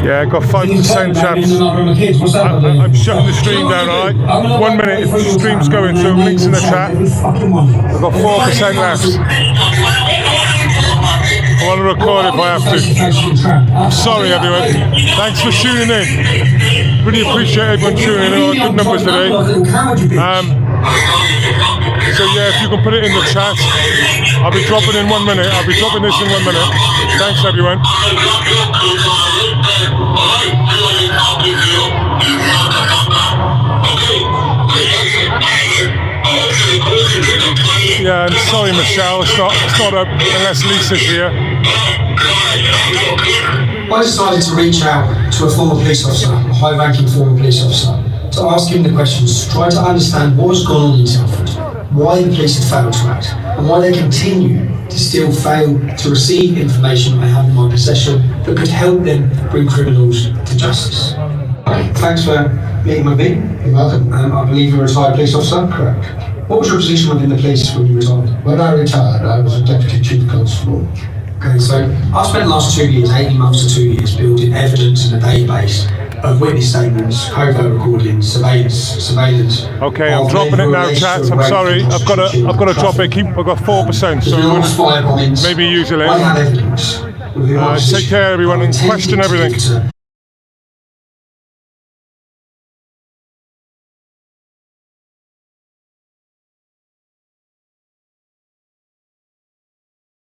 Yeah, got 5% chance. I'm shutting the stream down, alright? 1 minute if the stream's going, so links in the chat. I've got 4% left. I want to record if I have to. I'm sorry, everyone. Thanks for tuning in. Really appreciate everyone tuning in. Good numbers today. So yeah, if you can put it in the chat, I'll be dropping in 1 minute. I'll be dropping this in 1 minute. Thanks, everyone. Yeah, I'm sorry, Michelle. It's not up unless Lisa's here. I decided to reach out to a former police officer, a high-ranking former police officer, to ask him the questions, try to understand what has gone on in Telford, why the police have failed to act, and why they continue to still fail to receive information I have in my possession that could help them bring criminals to justice. Thanks for meeting with me. You're welcome. I believe you're a retired police officer? Correct. What was your position within the police when you retired? When I retired, I was a deputy chief constable. Okay, so I've spent the last 2 years, 18 months to 2 years, building evidence in a database of witness statements, covert recordings, surveillance. Okay, I'm dropping it now, chat. I'm sorry. I've got to drop it. I've got 4%, so maybe use it later. Take care, everyone, and question everything.